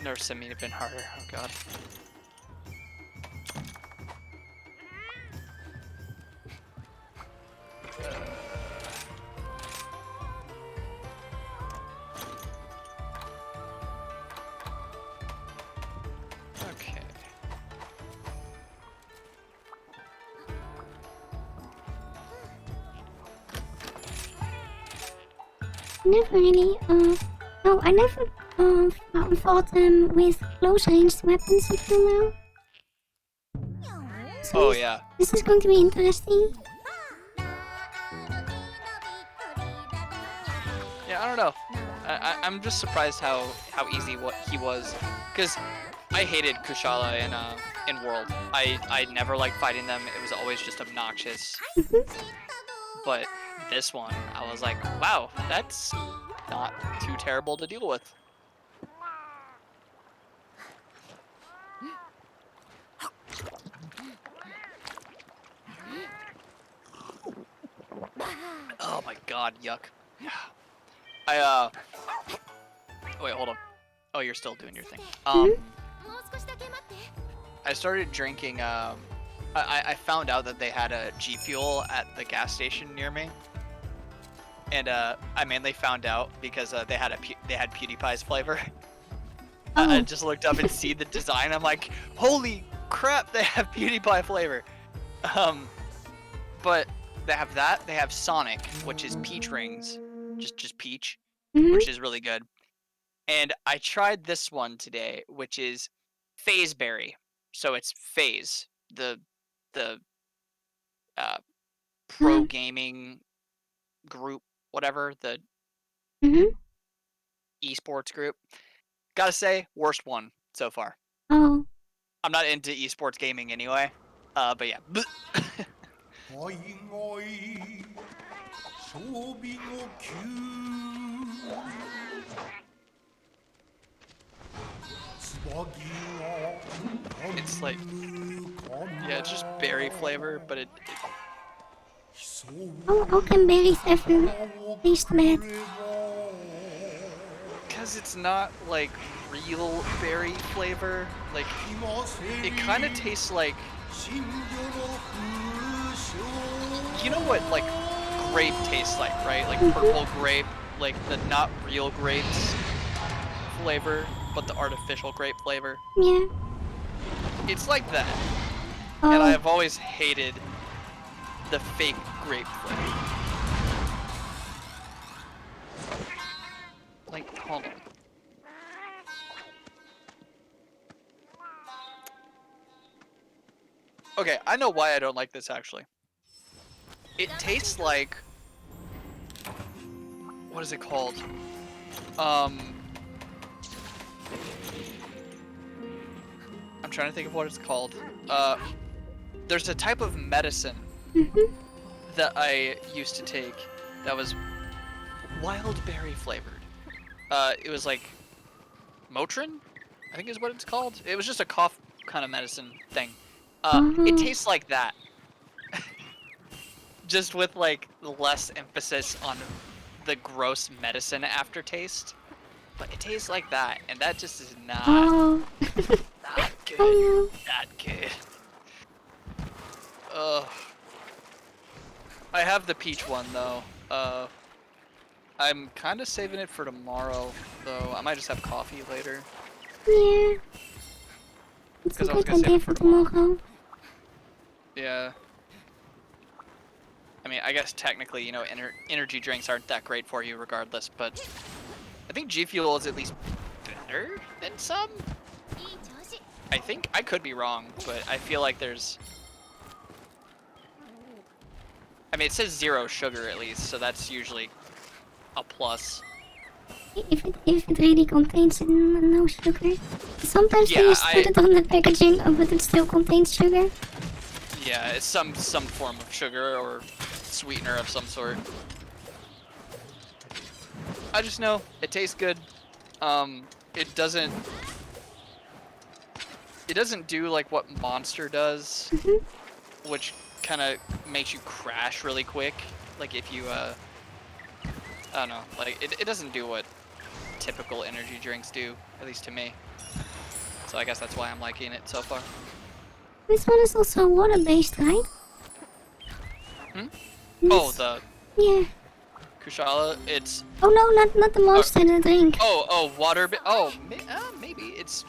Never sent me to been harder. Oh god. Okay. Never really, no, I never, fought them with close-range weapons until now. So Oh yeah. this is going to be interesting. Yeah, I don't know. I'm just surprised how easy he was, because I hated Kushala in World. I never liked fighting them. It was always just obnoxious. But this one, I was like, wow, that's not too terrible to deal with. Oh my god, yuck. Wait, hold on. Oh, you're still doing your thing. I started drinking, I found out that they had a G Fuel at the gas station near me. And, I mainly found out because, they had PewDiePie's flavor. I just looked up and see the design, I'm like, holy crap, they have PewDiePie flavor! But they have that. They have Sonic, which is peach rings, just peach, Mm-hmm. which is really good. And I tried this one today, which is Phase Berry. So it's Phase, the pro gaming group, whatever, the Mm-hmm. esports group. Gotta say, worst one so far. Oh. I'm not into esports gaming anyway. But yeah. It's like, yeah, it's just berry flavor, but it How can berries ever taste bad? because it's not like real berry flavor. Like, it kind of tastes like, you know what like grape tastes like, right? Like purple grape, like the not real grapes flavor, but the artificial grape flavor. Yeah. It's like that. Oh. And I've always hated the fake grape flavor. Like, hold on. Okay, I know why I don't like this actually. It tastes like, what is it called? I'm trying to think of what it's called. There's a type of medicine that I used to take that was wild berry flavored. It was like Motrin, I think is what it's called. It was just a cough kind of medicine thing. It tastes like that. Just with like less emphasis on the gross medicine aftertaste. But it tastes like that, and that just is not, not good. Not good. Ugh. I have the peach one though. I'm kind of saving it for tomorrow, though. I might just have coffee later. Yeah. It's a good idea for tomorrow. Yeah. I mean, I guess technically, you know, energy drinks aren't that great for you regardless, but I think G Fuel is at least better than some. I think I could be wrong, but I feel like there's. I mean, it says 0 sugar at least, so that's usually a plus. If it really contains no sugar. Sometimes Yeah, they just put it on the packaging, but it still contains sugar. Yeah, it's some form of sugar or sweetener of some sort. I just know it tastes good. It doesn't do like what Monster does, which kind of makes you crash really quick. Like if you I don't know, like it doesn't do what typical energy drinks do, at least to me. So I guess that's why I'm liking it so far. This one is also water-based, right? Oh, the Kushala, it's... Oh no, not the monster in the drink. Oh, water... Oh, maybe it's...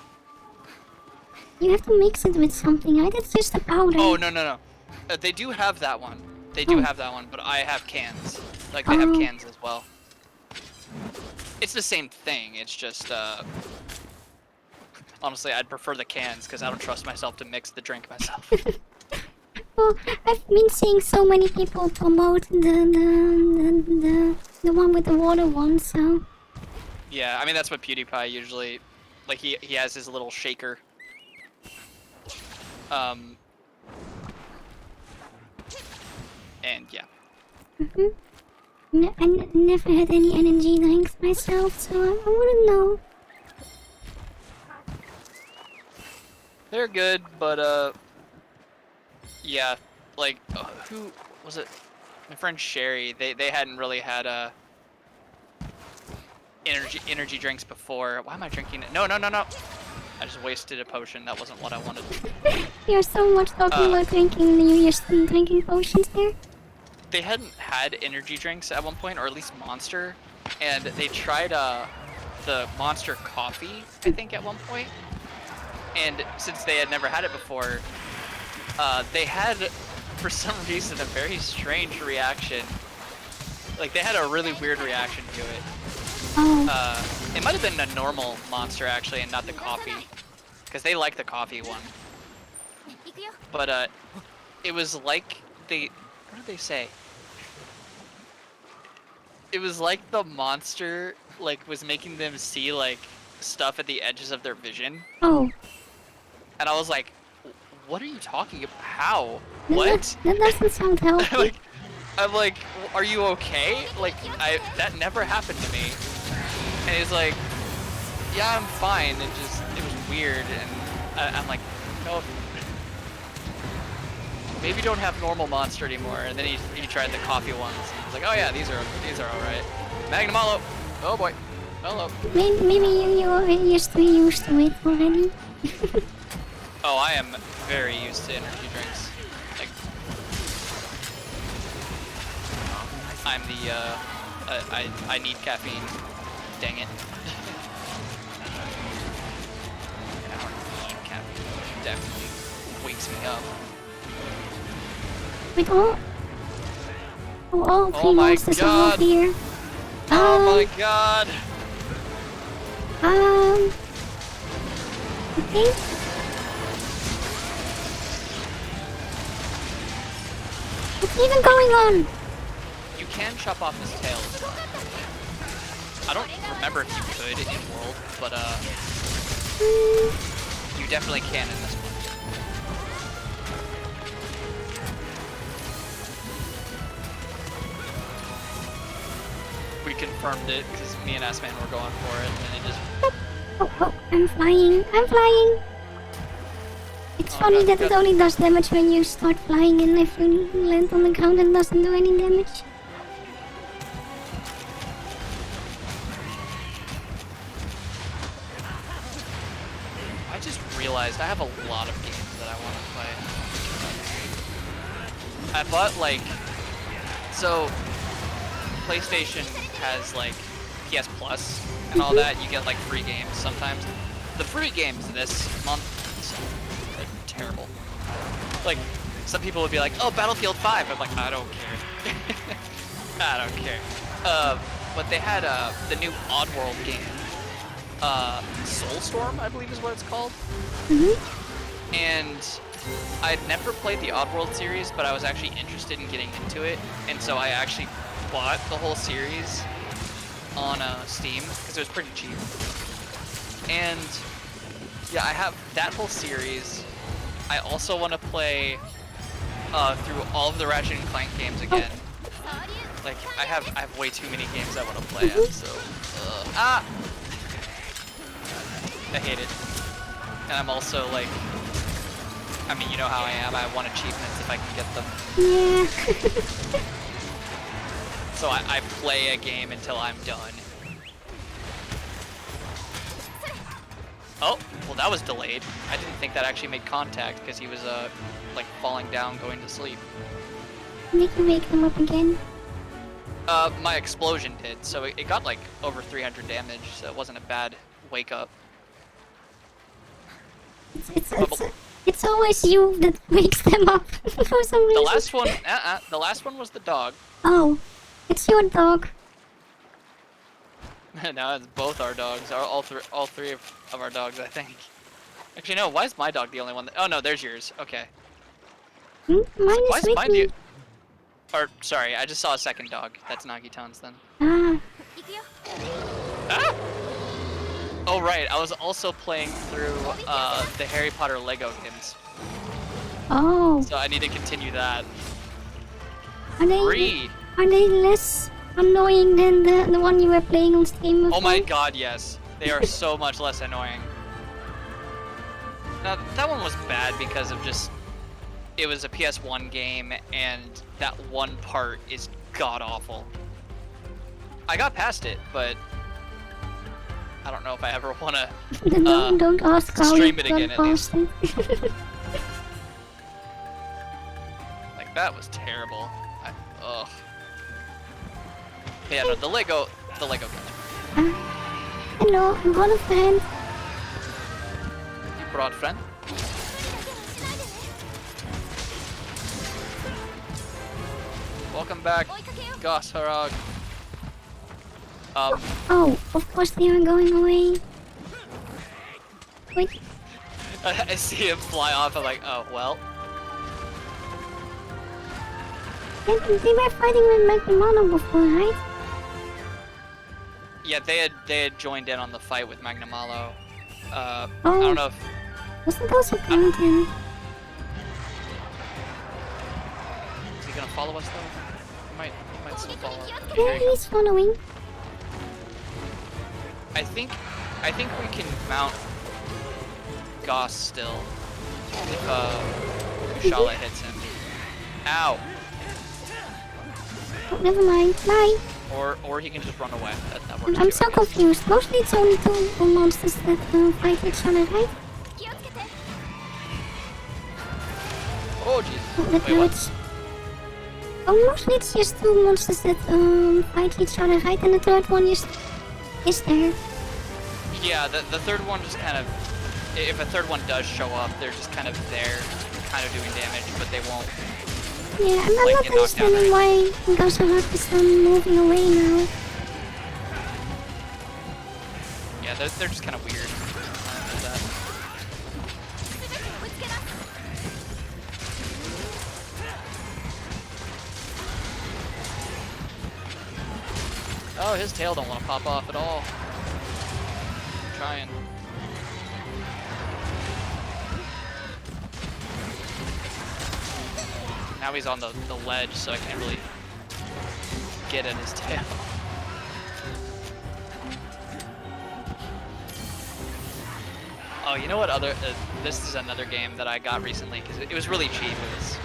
You have to mix it with something, right? It's just a powder. Oh, no. They do have that one. They do have that one, but I have cans. Like, they have cans as well. It's the same thing, it's just, honestly, I'd prefer the cans, because I don't trust myself to mix the drink myself. Well, I've been seeing so many people promote the one with the water one, so... Yeah, I mean, that's what PewDiePie usually... Like, he has his little shaker. And, yeah. I never had any energy drinks myself, so I wouldn't know. They're good, but, yeah, like, who was it? My friend Sherry, they hadn't really had, energy drinks before. Why am I drinking it? No. I just wasted a potion. That wasn't what I wanted. You're so much talking about drinking. You're still drinking potions there? They hadn't had energy drinks at one point, or at least Monster, and they tried, the Monster coffee, I think, at one point. And since they had never had it before, they had for some reason, a very strange reaction. Like, they had a really weird reaction to it. Oh. It might have been a normal monster, actually, and not the coffee. Because they like the coffee one. But, it was like they... What did they say? It was like the monster, like, was making them see, like, stuff at the edges of their vision. Oh. And I was like, what are you talking about? How? What? That doesn't sound healthy. I'm like, are you okay? Like, that never happened to me. And he's like, yeah, I'm fine. It was weird. And I'm like, no. Maybe don't have normal monster anymore. And then he tried the coffee ones. And he's like, oh yeah, these are all right. Magnum Hollow. Oh boy. Hello. Maybe you're used to it already. Oh, I am very used to energy drinks. Like, I'm the, I need caffeine. Dang it. I don't need caffeine. It definitely wakes me up. With all three monsters are here. Oh my god! Okay. What's even going on? You can chop off his tail. I don't remember if you could in World, but you definitely can in this one. We confirmed it because me and S-Man were going for it, and it just... Oh, I'm flying. It's funny that it only does damage when you start flying, and if you land on the ground, it doesn't do any damage. I just realized I have a lot of games that I want to play. I bought, like... So, PlayStation has, like, PS Plus and all that. You get, like, free games sometimes. The free games this month, they're terrible. Like, some people would be like, oh, Battlefield 5. I'm like, I don't care. I don't care. But they had the new Oddworld game. Soulstorm, I believe is what it's called. And I'd never played the Oddworld series, but I was actually interested in getting into it. And so I actually bought the whole series on Steam, because it was pretty cheap. And yeah, I have that whole series. I also want to play through all of the Ratchet and Clank games again. Like, I have way too many games I want to play as, so... I hate it. And I'm also, like... I mean, you know how I am. I want achievements if I can get them. Yeah. So I play a game until I'm done. Oh, well that was delayed. I didn't think that actually made contact because he was, like, falling down, going to sleep. Did you wake him up again? My explosion did, so it got, like, over 300 damage, so it wasn't a bad wake-up. It's always you that wakes them up for some reason. The last one was the dog. Oh, it's your dog. No, it's both our dogs. All three of our dogs, I think. Actually, no. Why is my dog the only one? Oh no, there's yours. Okay. Mine is with me. Or sorry, I just saw a second dog. That's Nagitan's then. Ah. Ah! Oh right, I was also playing through the Harry Potter Lego games. Oh. So I need to continue that. Are they less annoying than the one you were playing on Steam? Oh my god, yes. They are so much less annoying. Now, that one was bad because of just... It was a PS1 game, and that one part is god-awful. I got past it, but... I don't know if I ever want to don't ask how stream it again, at least. Like, that was terrible. Ugh. Yeah, no, the Lego game. Hello, I'm brought a friend. You brought friend? Welcome back, Goss Harag. Oh, of course they are going away. Wait. I see him fly off. I'm like, oh well. They were fighting with Magnamalo before, right? Yeah, they had joined in on the fight with Magnamalo. I Oh. don't know if Wasn't also counting. is he gonna follow us though. He might still follow. Yeah, he's following. I think we can mount Goss still if Kushala hits him. Ow. Oh, never mind. Bye. Or he can just run away. That works. I'm too, so I guess. confused. Mostly it's only two monsters that fight each other, right? Oh jeez. Oh, Wait, now what? it's... Oh, mostly it's just two monsters that fight each other, right? And the third one is there. Yeah, the third one just kind of, if a third one does show up, they're just kind of there, kind of doing damage, but they won't. Yeah, I'm Like, not get knocked down. understanding why Gosarak is moving away now. Yeah, they're just kind of weird. With that. Oh, his tail don't want to pop off at all. I'm trying. Now he's on the ledge, so I can't really get at his tail. Oh, you know what other, this is another game that I got recently, because it was really cheap. It was,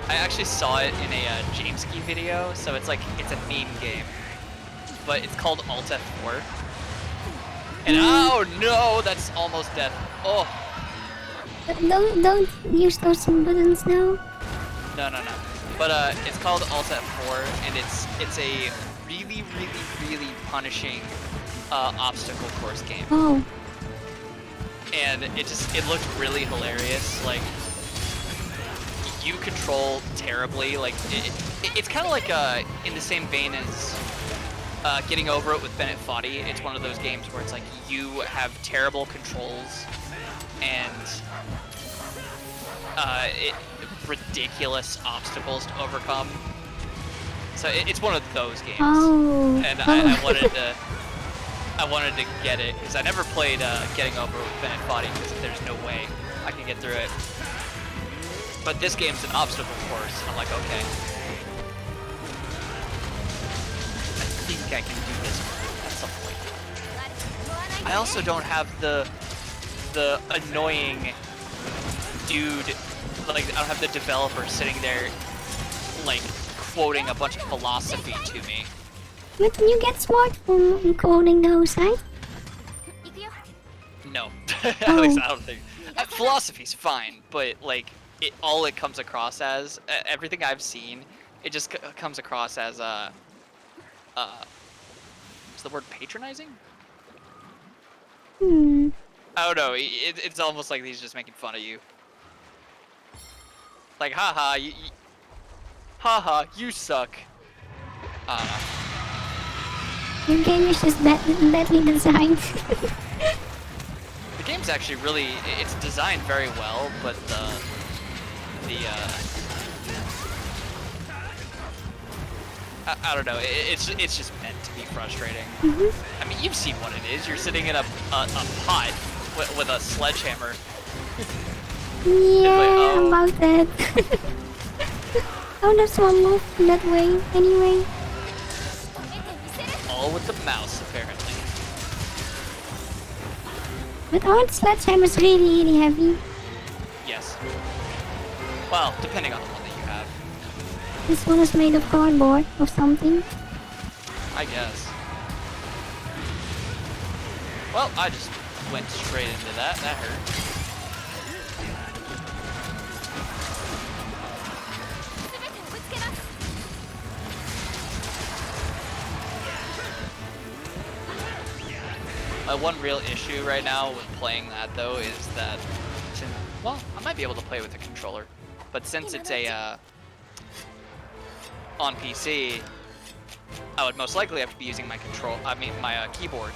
I actually saw it in a Jameski video, so it's like, it's a meme game. But it's called Alt F4. And oh no, that's almost death. Oh. Don't use those buttons now. No. But it's called Alt F4, and it's a really, really, really punishing obstacle course game. Oh. And it looked really hilarious. Like, you control terribly. Like, it's kind of like in the same vein as Getting Over It with Bennett Foddy. It's one of those games where it's like you have terrible controls and ridiculous obstacles to overcome. So it's one of those games. Oh. And I wanted to get it because I never played Getting Over It with Bennett Foddy because there's no way I can get through it. But this game's an obstacle course, and I'm like, okay. I think I can do this at some point. I also don't have the annoying dude, like I don't have the developer sitting there like quoting a bunch of philosophy to me. But you get smart from coding those, right? No. At least I don't think. Philosophy's fine, but like all it comes across as, everything I've seen, it just comes across as is the word patronizing? Hmm. I don't know. It's almost like he's just making fun of you. Like, haha, haha, you suck. Your game is just badly designed. The game's actually really, it's designed very well, but I don't know, it's just meant to be frustrating. I mean, you've seen what it is. You're sitting in a pot with a sledgehammer. Yeah, oh. about that. How does one move that way, anyway? All with the mouse, apparently. But aren't sledgehammers really, really heavy? Yes. Well, depending on the one that you have. This one is made of cardboard or something. I guess. Well, I just went straight into that. That hurt. My one real issue right now with playing that, though, is that, well, I might be able to play with a controller, but since it's a on PC, I would most likely have to be using my my keyboard.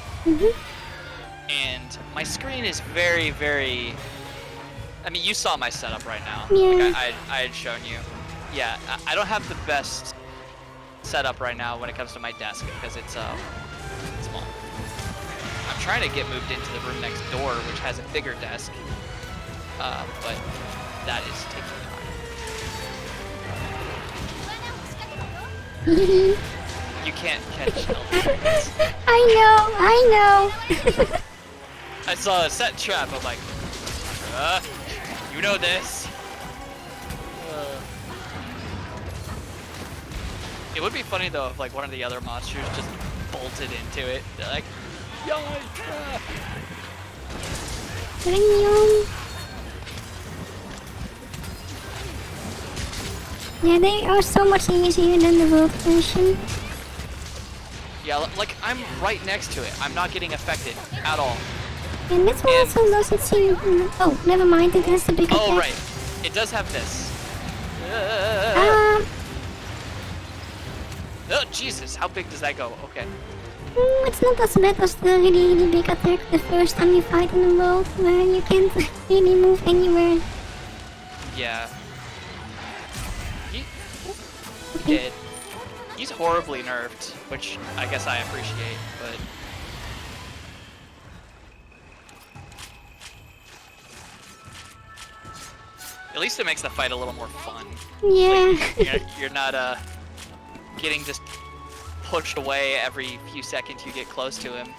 And my screen is very, very... I mean, you saw my setup right now. Yeah. Like I had shown you. Yeah, I don't have the best setup right now when it comes to my desk because it's small. I'm trying to get moved into the room next door, which has a bigger desk, but that is taking time. You can't catch elephants. I know. I saw a set trap. I'm like, you know this. It would be funny though if like one of the other monsters just bolted into it. They're like, yo, trap. Yeah, they are so much easier than the world version. Yeah, like I'm right next to it. I'm not getting affected at all. And this one also doesn't seem... Oh, never mind, it has the big attack. Oh, right. It does have this. Oh, Jesus, how big does that go? Okay. It's not as bad as the really big attack the first time you fight in the world, where you can't really move anywhere. Yeah. Dead. He's horribly nerfed, which I guess I appreciate, but... At least it makes the fight a little more fun. Yeah. Like, you're not getting just pushed away every few seconds you get close to him.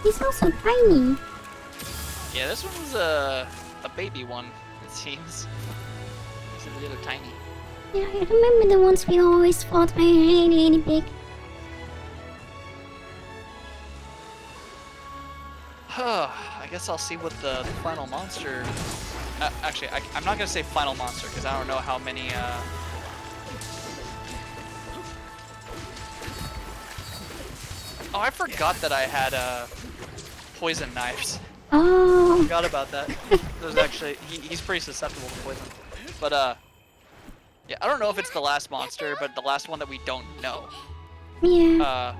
He's also tiny. Yeah, this one was a baby one, it seems. He's a little tiny. Yeah, I remember the ones we always fought were really, really big. I guess I'll see what the final monster... actually, I'm not going to say final monster, because I don't know how many... Oh, I forgot that I had poison knives. Oh. I forgot about that. There's actually... he's pretty susceptible to poison. But, yeah, I don't know if it's the last monster, but the last one that we don't know. Yeah.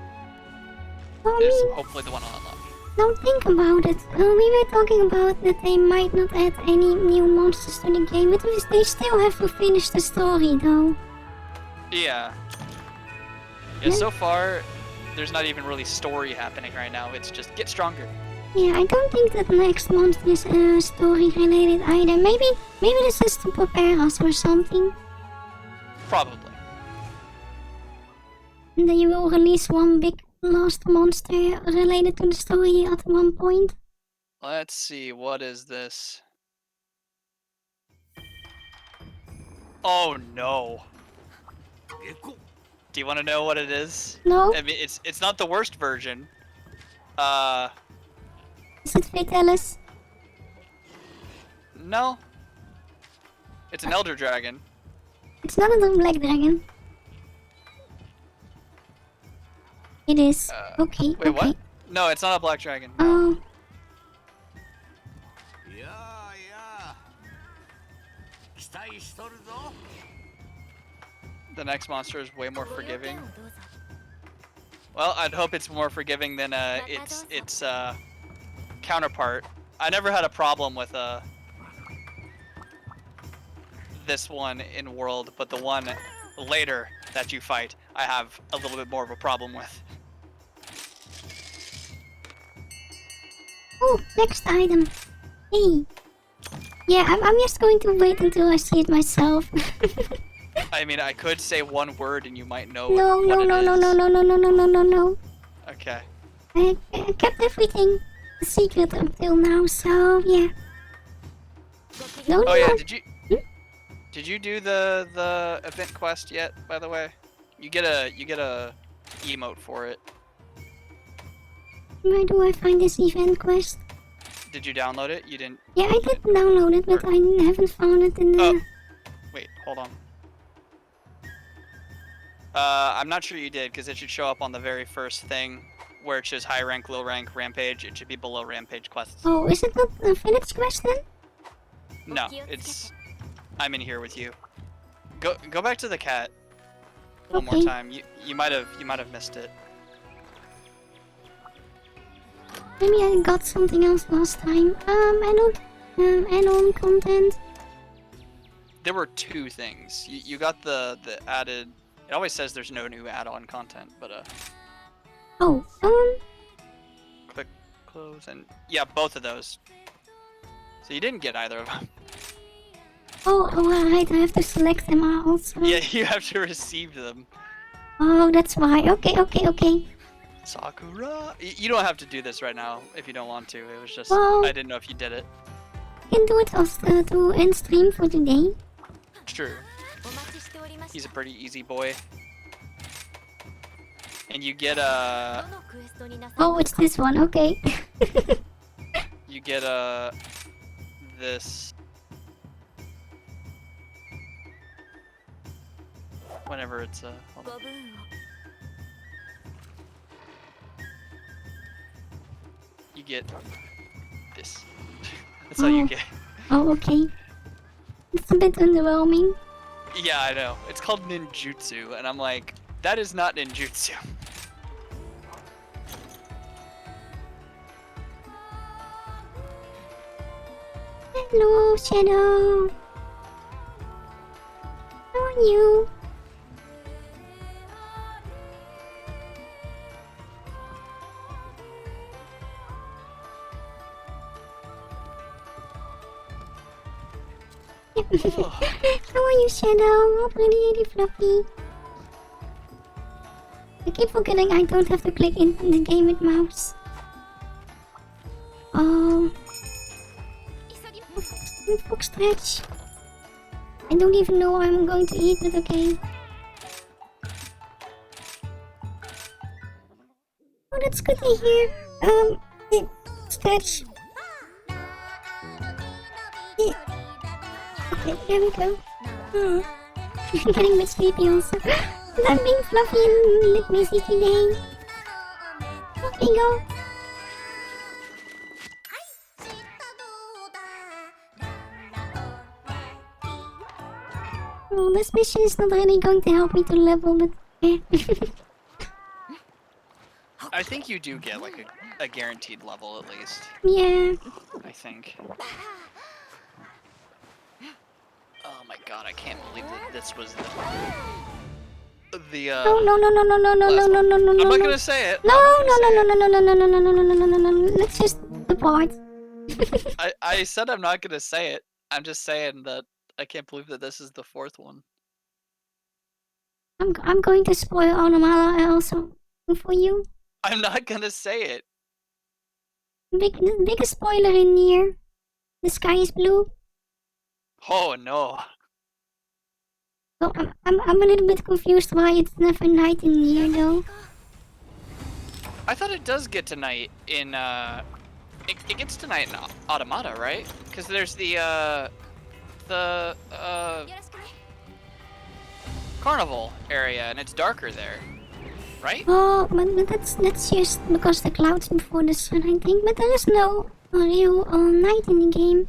Is hopefully the one I'll unlock. Don't think about it. We were talking about that they might not add any new monsters to the game, but they still have to finish the story, though. Yeah. Yeah, so far, there's not even really story happening right now. It's just get stronger. Yeah, I don't think that the next monster is story related either. Maybe this is to prepare us or something. Probably. And then you will release one big last monster related to the story at one point. Let's see, what is this? Oh no. Do you want to know what it is? No. I mean, it's not the worst version. Is it Vitalis? No. It's an Elder Dragon. It's not a black dragon. It is. Okay, wait, okay. what? No, it's not a black dragon. Oh. The next monster is way more forgiving. Well, I'd hope it's more forgiving than its counterpart. I never had a problem with this one in World, but the one later that you fight, I have a little bit more of a problem with. Oh, next item. Hey. Yeah, I'm just going to wait until I see it myself. I mean, I could say one word and you might know No. Okay. I kept everything a secret until now, so yeah. Oh yeah, did you do the event quest yet, by the way? You get a emote for it. Where do I find this event quest? Did you download it? You didn't? Yeah, I did download it, but I haven't found it in the... Oh. Wait, hold on. I'm not sure you did, because it should show up on the very first thing, where it says high rank, low rank, rampage. It should be below rampage quests. Oh, is it not a village quest then? No, it's... I'm in here with you. Go back to the cat. One more time. You might have missed it. Maybe I got something else last time. I don't add-on content. There were two things. You got the added. It always says there's no new add-on content, but Oh, click close and yeah, both of those. So you didn't get either of them. oh, right, I have to select them also. Yeah, you have to receive them. Oh, that's why. Okay. Sakura. You don't have to do this right now if you don't want to. It was just Well, I didn't know if you did it. I can do it after to end stream for today. True. He's a pretty easy boy. And you get Oh, it's this one. Okay. you get this whenever it's hold on. You get this. That's all you get. Oh, okay. It's a bit underwhelming. Yeah, I know. It's called ninjutsu, and I'm like, that is not ninjutsu. Hello, Shadow. How are you? How are you, Shadow? Oh, pretty fluffy. I keep forgetting I don't have to click in the game with mouse. Oh. Fox stretch. I don't even know what I'm going to eat, but okay. Oh, that's good to hear. Stretch. Yeah. Okay, there we go. I'm getting a bit sleepy also. But I'm being fluffy and a bit busy today. Okay, go. Oh, this mission is not really going to help me to level, but yeah. I think you do get like a guaranteed level at least. Yeah. I think. Oh my god, I can't believe that this was the No. I'm not gonna say it. No. Let's just depart. I said I'm not gonna say it. I'm just saying that I can't believe that this is the fourth one. I'm going to spoil Automata also for you. I'm not gonna say it. Biggest spoiler in here. The sky is blue. Oh no. So I'm a little bit confused why it's never night in here though. I thought it does get to night in it gets to night in Automata, right? Because there's the carnival area and it's darker there, right? Oh, but that's just because the clouds before the sun, I think. But there is no real night in the game.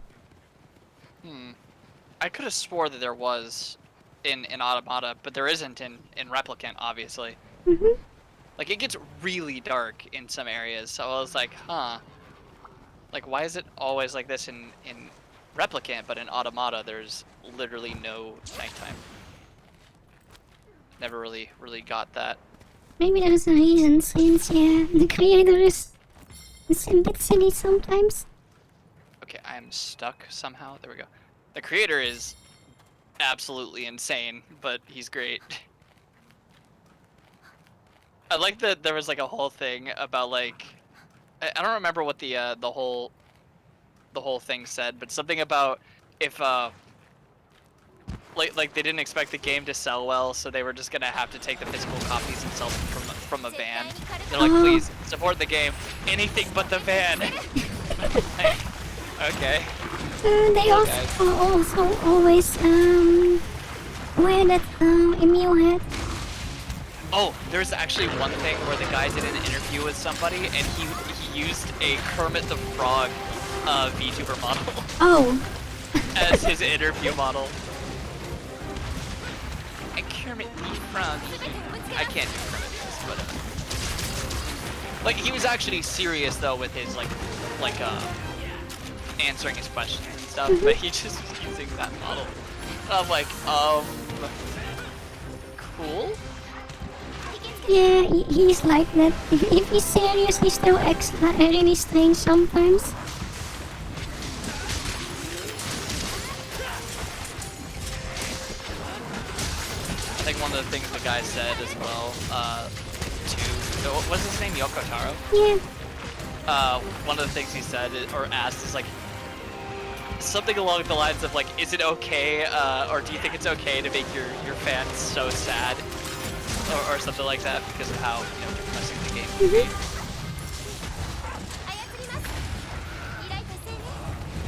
I could have swore that there was in Automata, but there isn't in Replicant, obviously. Like, it gets really dark in some areas, so I was like, huh. Like, why is it always like this in Replicant, but in Automata there's literally no nighttime? Never really got that. Maybe there is a reason, since, yeah, the creator is a bit silly sometimes. Okay, I am stuck somehow. There we go. The creator is absolutely insane, but he's great. I like that there was like a whole thing about like I don't remember what the whole thing said, but something about if like they didn't expect the game to sell well, so they were just gonna have to take the physical copies and sell them from a van. They're like, please support the game, anything but the van. Okay. They also always wear that Emil hat. Oh, there's actually one thing where the guy did an interview with somebody and he used a Kermit the Frog VTuber model Oh. as his interview model. And Kermit the Frog. I can't do Kermit voice, but like he was actually serious though with his like answering his questions and stuff, but he just was using that model. And I'm like, cool. Yeah, he's like that. If he's serious, he's still extra really strange sometimes. I think one of the things the guy said as well, what's his name, Yoko Taro? Yeah. One of the things he said or asked is like something along the lines of like, is it okay, or do you think it's okay to make your fans so sad, or something like that because of how depressing the game can be.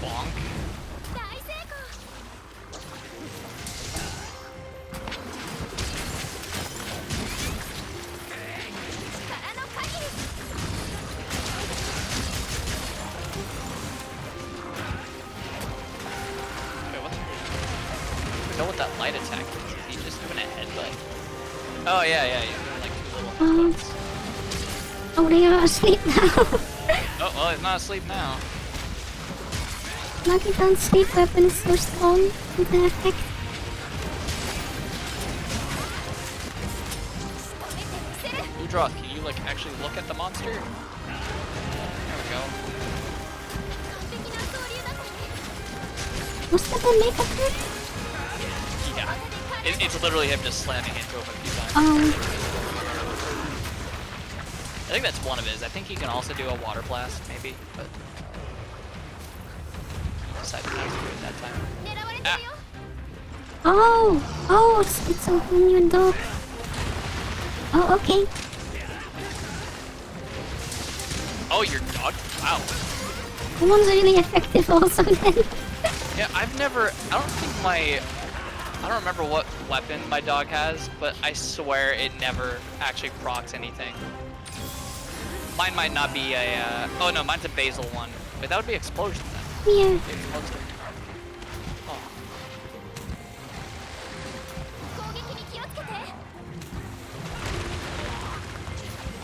Bonk. Know what that light attack is. Is he just doing a headbutt? Oh yeah, doing like two little headbutts. Oh, they are asleep now. Oh, well, he's not asleep now. Lucky don't sleep weapon is so strong with the effect. Udra, can you like actually look at the monster? There we go. Was that a makeup hit? Yeah. It's literally him just slamming into him a few times. I think that's one of his. I think he can also do a water blast, maybe, but decided not to do it that time. Ah. Oh, it's open your dog. Oh, okay. Oh, your dog? Wow. The one's really effective also then. Yeah, I don't remember what weapon my dog has, but I swear it never actually procs anything. Mine might not be a, oh no, mine's a basil one. Wait, that would be explosion then. Yeah. Explosion. Oh.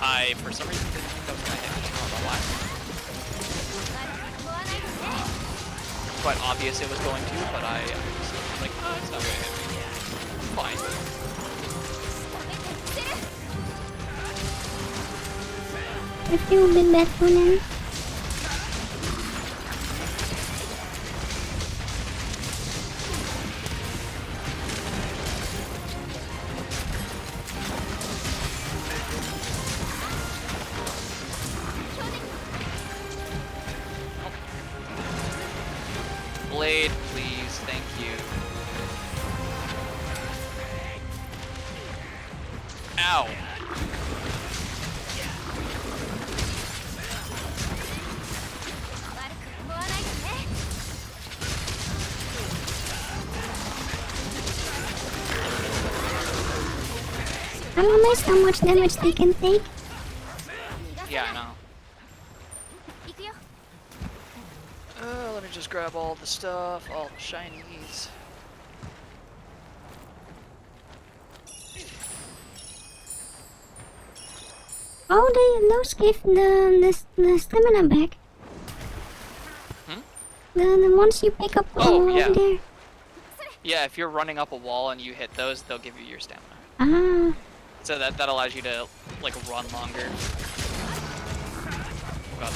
I, for some reason, didn't think that was gonna hit me. I don't know why. Quite obvious it was going to, but I was like, oh, it's not gonna hit me. Fine. I feel a bit bad for them. Blade, please, thank you. Ow. I'm amazed how much damage they can take. Yeah, I know. Let me just grab all the stuff, all the shinies. Oh, those give the stamina back. Hmm? The ones you pick up over there. Yeah, if you're running up a wall and you hit those, they'll give you your stamina. Ah. So that allows you to like run longer. Oh god.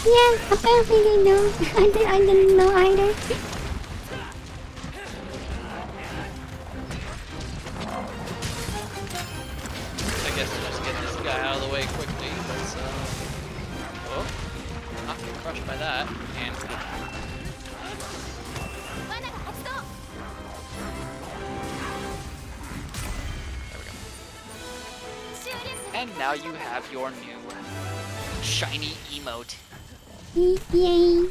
Yeah, apparently they do. I didn't know either. I guess just get this guy out of the way quickly. Let's, oh, not get crushed by that. And there we go. And now you have your new shiny emote. Yay.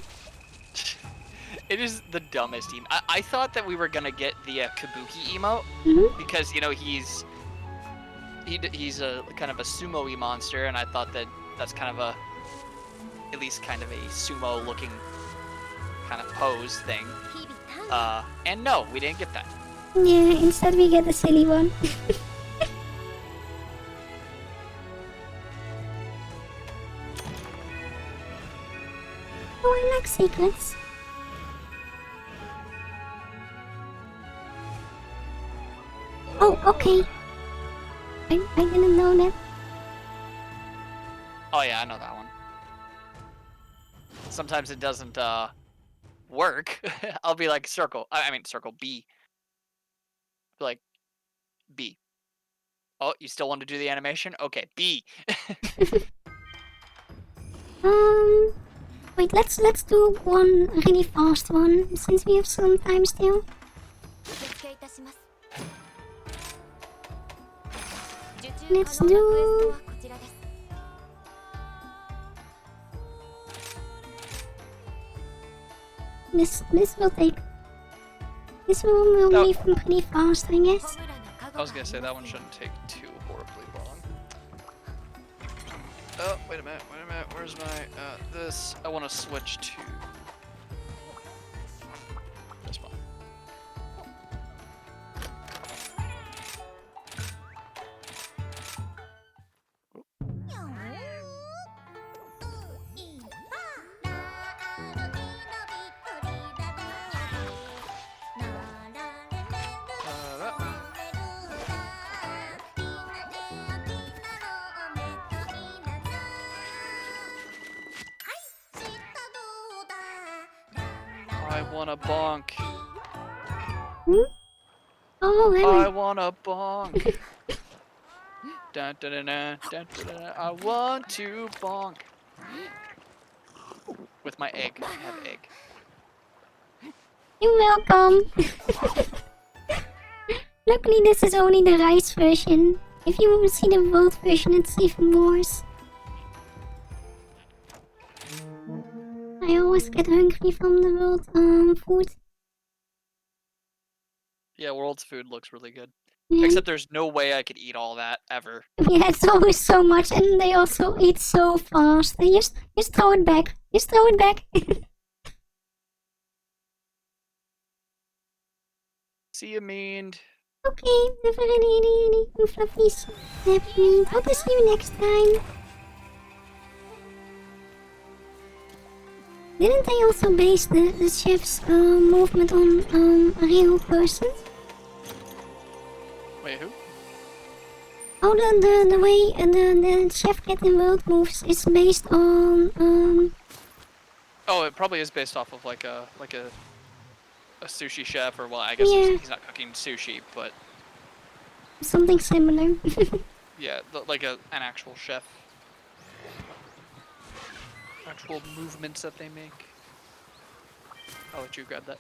It is the dumbest emote. I thought that we were gonna get the Kabuki emote because you know he's a kind of a sumo-y monster, and I thought that that's kind of a at least kind of a sumo-looking kind of pose thing. And no, we didn't get that. Yeah, instead we get a silly one. Oh, I like secrets. Oh, okay. I didn't know that. Oh yeah, I know that one. Sometimes it doesn't work. I'll be like circle. I mean circle B. Be like B. Oh, you still want to do the animation? Okay, B. Wait, let's do one really fast one since we have some time still. Let's do. This will take. This will be pretty fast, I guess. I was gonna say that one shouldn't take too horribly long. Oh, wait a minute. Where's my this? I want to switch to this one. I want a bonk. Oh, I want a bonk. Dun, dun, dun, dun, dun, dun, dun. I want to bonk. With my egg. I have egg. you're welcome. Luckily, this is only the rice version. If you want to see the world version, it's even worse. I always get hungry from the world food. Yeah, world's food looks really good. Yeah. Except there's no way I could eat all that ever. Yeah, it's always so much, and they also eat so fast. They just throw it back. Just throw it back. See you, meaned. Okay, have a really fluffies. Happy mean. Hope to see you next time. Didn't they also base the chef's movement on a real person? Wait, who? Oh, the way the chef cat in world moves is based on Oh, it probably is based off of like a sushi chef, or well, I guess Yeah. he's not cooking sushi, but something similar. yeah, like an actual chef. Actual movements that they make. I'll let you grab that.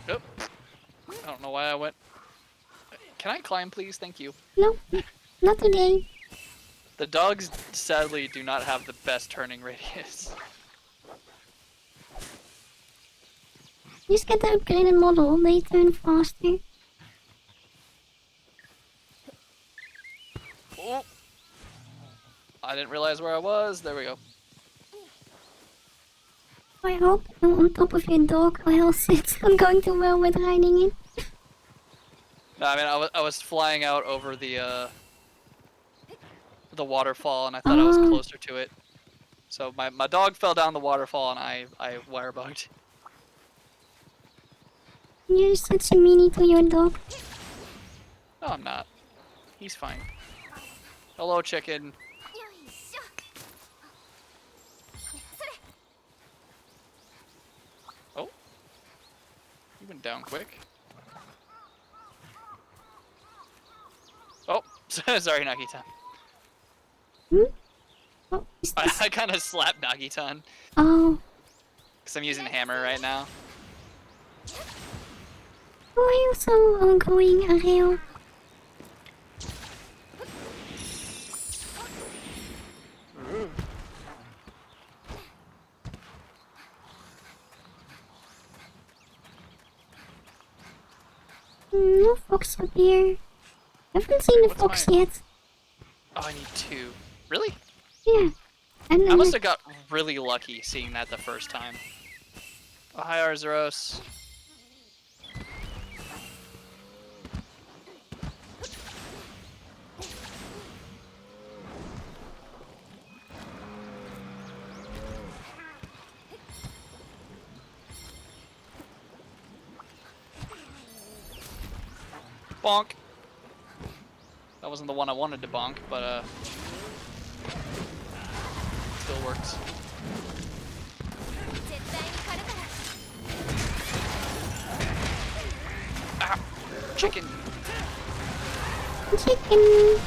Nope. I don't know why I went. Can I climb, please? Thank you. No, not today. The dogs sadly do not have the best turning radius. Just get the upgraded model, they turn faster. Oh! I didn't realize where I was. There we go. I hope I'm on top of your dog, or else it's not going too well with riding it. No, I mean I was flying out over the waterfall, and I thought I was closer to it. So my dog fell down the waterfall, and I wire bugged. You're such a meanie to your dog. No, I'm not. He's fine. Hello, chicken. Oh, you went down quick. Oh, sorry, Nagita. Oh, is this... I kind of slapped Nagitan. Oh. Because I'm using hammer right now. Oh, I also going a rail. No fox up here. I haven't seen the What's fox mine? yet. Oh, I need 2. Really? Yeah. And I must have got really lucky seeing that the first time. Oh, hi, Arzuros. Bonk. That wasn't the one I wanted to bonk, but still works. Ah, chicken. chicken.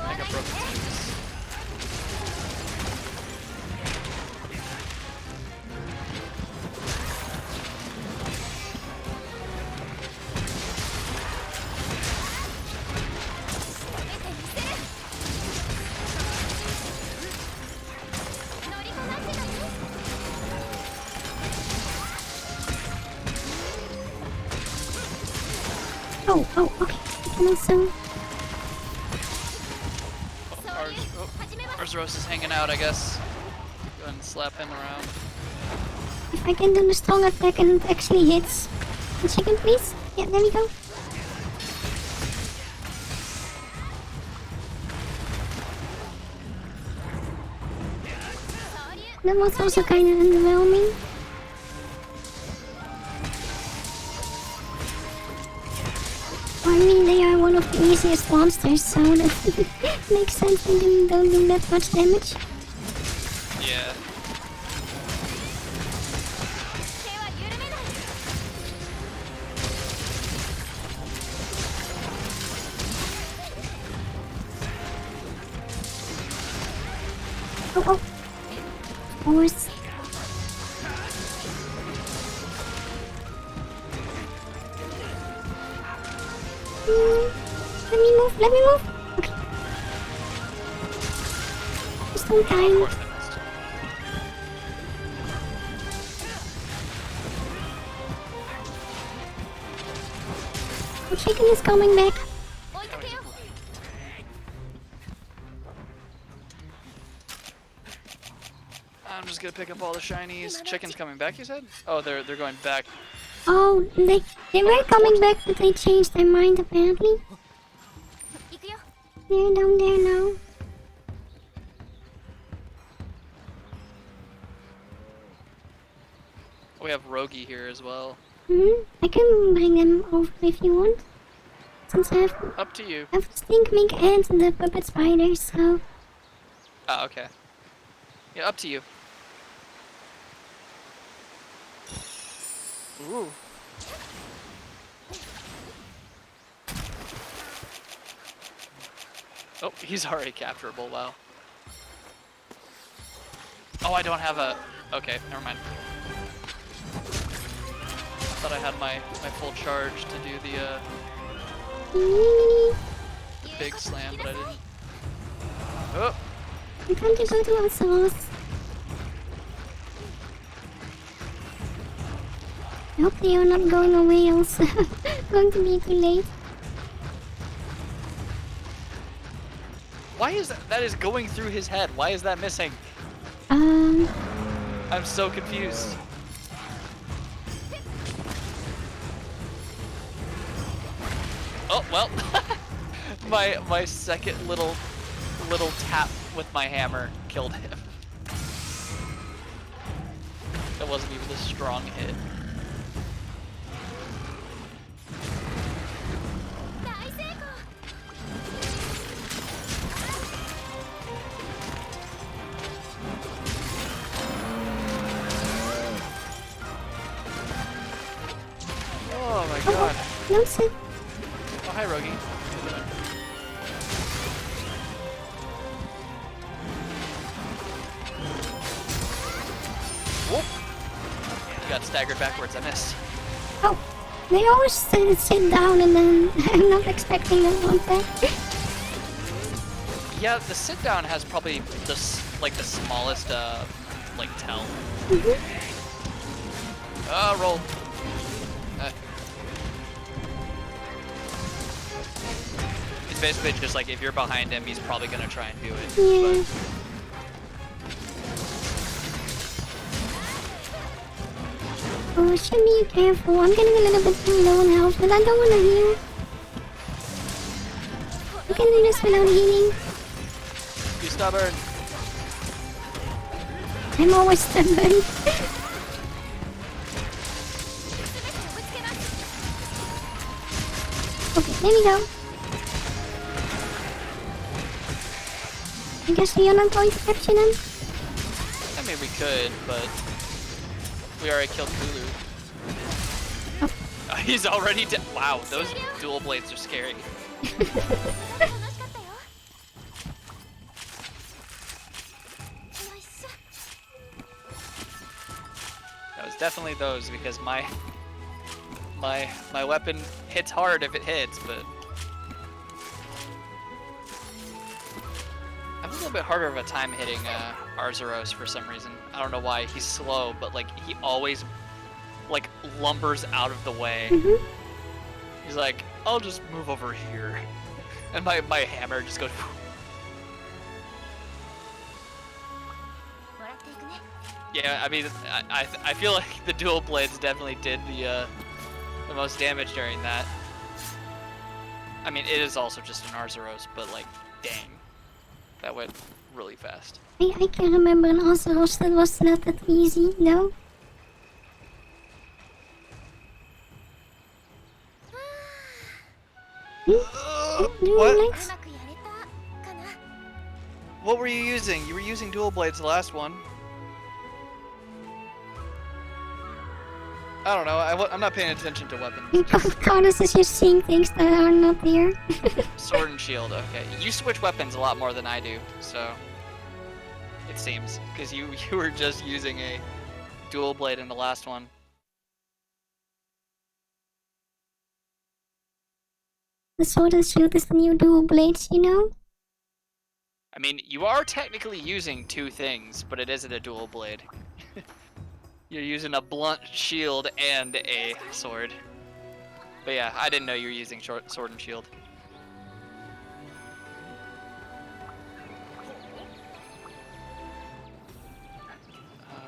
I got broken tubes. Oh, okay. I can also... Arzuros is hanging out, I guess. Go ahead and slap him around. If I can do the strong attack and it actually hits. The chicken, please. Yeah, there we go. That was also kind of underwhelming. I mean, they are one of the easiest monsters, so that makes sense when they don't do that much damage. Yeah. Oh. Of course. Let me move. Okay. Just on Of time. course they missed. The chicken is coming back. I'm just gonna pick up all the shinies. Chicken's coming back, you said? Oh, they're going back. Oh, they were coming back, but they changed their mind apparently. They're down there now. We have Rogi here as well. I can bring them over if you want. Since I have Up to you. Stink Mink and the puppet spider, so... Oh, okay. Yeah, up to you. Ooh. Oh, he's already capturable, wow. Oh, I don't have a... Okay, never mind. Thought I had my full charge to do the big slam, but I didn't. Oh! I'm trying to go to our sauce. I hope they are not going away also. Going to be too late. Why is that? That is going through his head. Why is that missing? I'm so confused. Oh, well. my second little tap with my hammer killed him. That wasn't even a strong hit. Oh my god. No, sir. Oh, hi, Rogi. How you doing? Whoop! You got staggered backwards, I missed. Oh, they always sit down and then I'm not expecting them on that. Yeah, the sit down has probably the smallest like tell. Mm-hmm. Roll. It's basically just like if you're behind him, he's probably gonna try and do it. Yeah. Oh, should be careful. I'm getting a little bit too low on health, but I don't want to heal. I can do this without healing. Be stubborn. I'm always stubborn. Okay, there we go. I guess we are not going to capture them. I mean, we could, but we already killed Kulu. Oh. He's already dead. Wow, those dual blades are scary. That was definitely those because my weapon hits hard if it hits, but I have a little bit harder of a time hitting Arzuros for some reason. I don't know why. He's slow, but like he always like lumbers out of the way. He's like, I'll just move over here, and my hammer just goes. Yeah, I mean, I feel like the dual blades definitely did the most damage during that. I mean, it is also just an Arzuros, but like, dang, that went really fast. I can remember an Azeroth that was not that easy, no? What? What were you using? You were using dual blades the last one. I don't know. I'm not paying attention to weapons. Carlos is just seeing things that are not there. Sword and shield. Okay, you switch weapons a lot more than I do, so it seems because you were just using a dual blade in the last one. The sword and shield is the new dual blades, you know? I mean, you are technically using two things, but it isn't a dual blade. You're using a blunt shield and a sword. But yeah, I didn't know you were using sword and shield.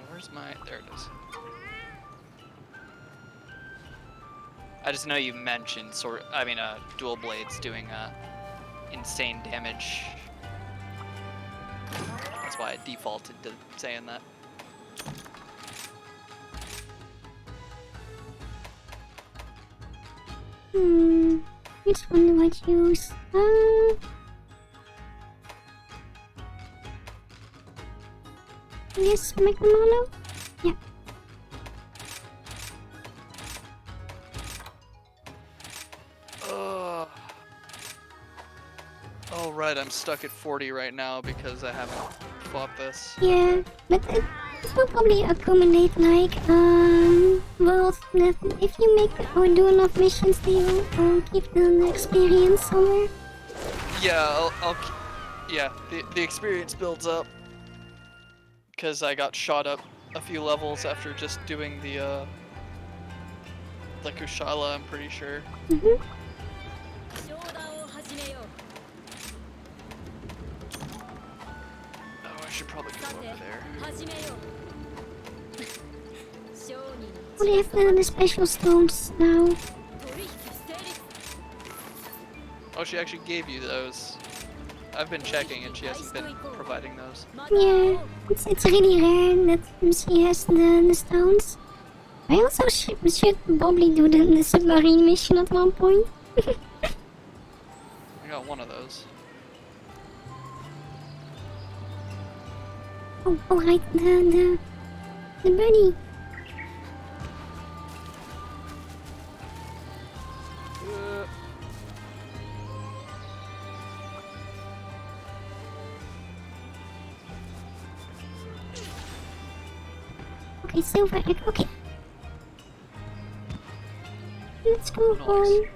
Where's my... There it is. I just know you mentioned dual blades doing insane damage. That's why I defaulted to saying that. Which one do I choose? Yes, make them mono? Yeah. Oh right, I'm stuck at 40 right now because I haven't fought this. Yeah, but it will probably accumulate like worlds that if you make or do enough missions, they will keep the experience somewhere. Yeah, yeah, the experience builds up because I got shot up a few levels after just doing the Kushala, I'm pretty sure. Oh, I should probably go over there. Oh, they have the special stones now. Oh, she actually gave you those. I've been checking and she hasn't been providing those. Yeah, it's really rare that she has the stones. I also should probably do the submarine mission at one point. I got one of those. Oh right, the bunny. Okay, silver egg, okay. Let's go on.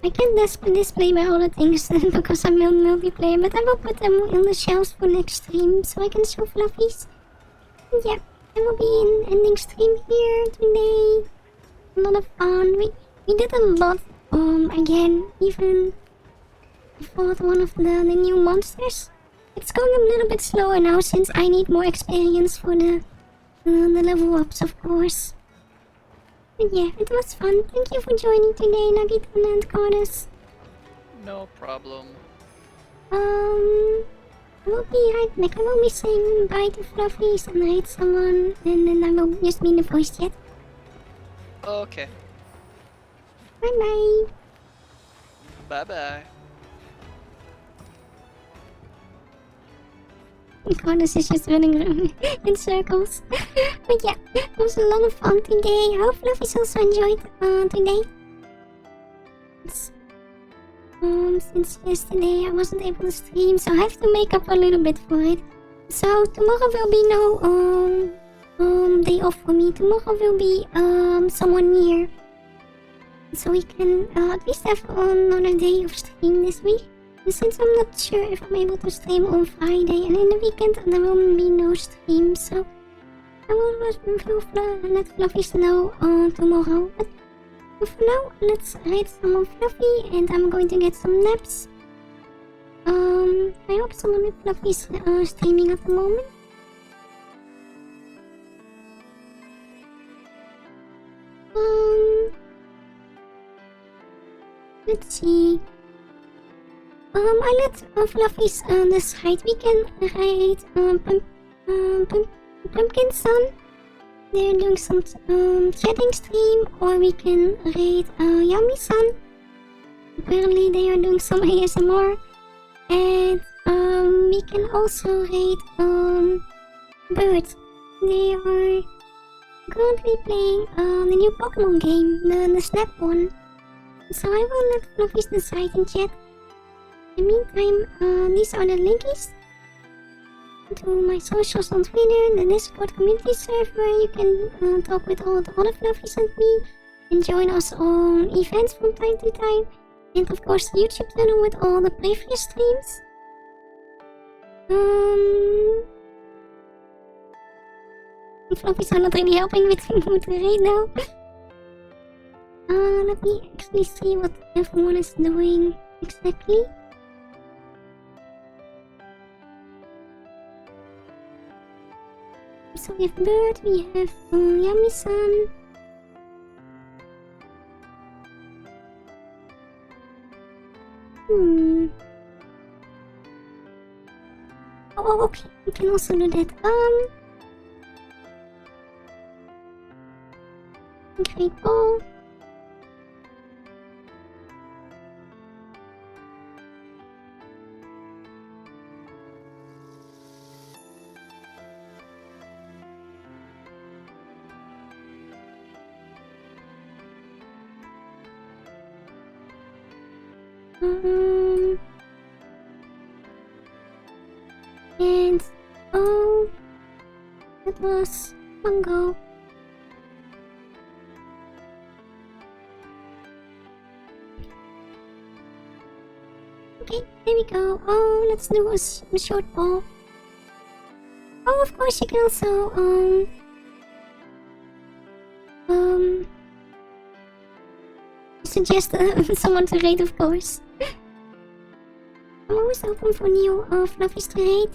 I can't display my other things because I'm on multiplayer, but I will put them on the shelves for next stream so I can show fluffies. Yeah, I will be in ending stream here today. A lot of fun. We did a lot. Again, even I fought one of the new monsters. It's going a little bit slower now since I need more experience for the level ups, of course. But yeah, it was fun. Thank you for joining today, Nagitan and Goddess. No problem. I will be right back. I will be saying bye to Fluffies and raid someone, and then I will just be in the voice chat. Okay. Bye bye. Bye bye. Goddess is just running around in circles. But yeah, it was a lot of fun today. I hope Fluffies also enjoyed today. Since yesterday I wasn't able to stream, so I have to make up a little bit for it. So tomorrow will be no day off for me. Tomorrow will be someone here, so we can at least have another day of stream this week. And since I'm not sure if I'm able to stream on Friday and in the weekend there will be no stream, so I will let Fluffies know tomorrow. But for now, let's raid some Fluffy, and I'm going to get some naps. I hope someone with Fluffy is streaming at the moment. Let's see. I let Fluffy's decide. We can raid Pumpkin Sun. They're doing some chatting stream, or we can raid Yami-san. Apparently they are doing some ASMR. And we can also raid Bird. They are currently playing the new Pokemon game, the Snap one. So I will let Fluffies decide in chat. In the meantime, these are the linkies to my socials on Twitter, the Discord community server. You can talk with all the other Fluffies and me, and join us on events from time to time, and of course the YouTube channel with all the previous streams. Fluffies are not really helping with the raid now. Let me actually see what everyone is doing exactly. So we have Bird, we have Yami-san. Oh, okay, we can also do that. Great ball. And oh, that was Mango. Okay, there we go. Oh, let's do a short ball. Oh, of course you can also suggest someone to raid, of course. I'm always open for new Fluffies to raid.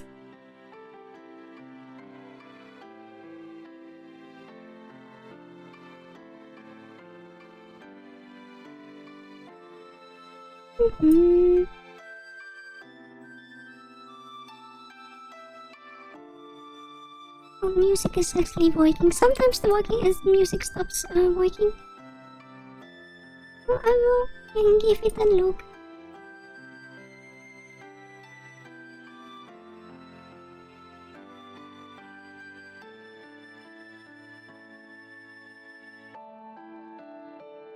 Oh, music is actually working. Sometimes the music stops working. Well, I will give it a look.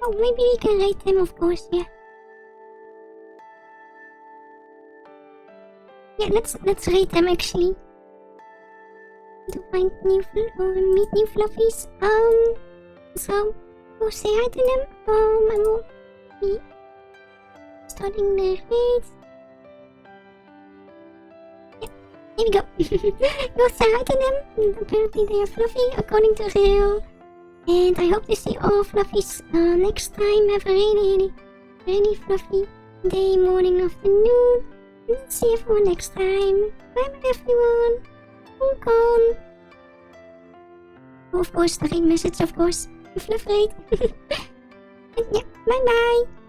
Oh, maybe we can rate them, of course, yeah. Yeah, let's rate them actually. To find meet new Fluffies. So go say hi to them. I will Fluffy. Starting the raid. Yeah, here we go. We'll say hi to them. Apparently they are fluffy, according to Gil. And I hope to see all fluffies next time. Have a really fluffy day, morning, afternoon. And let's see everyone next time. Bye bye everyone. Hong Kong. Oh, of course, the raid message, of course. The fluff raid. And yeah, bye bye.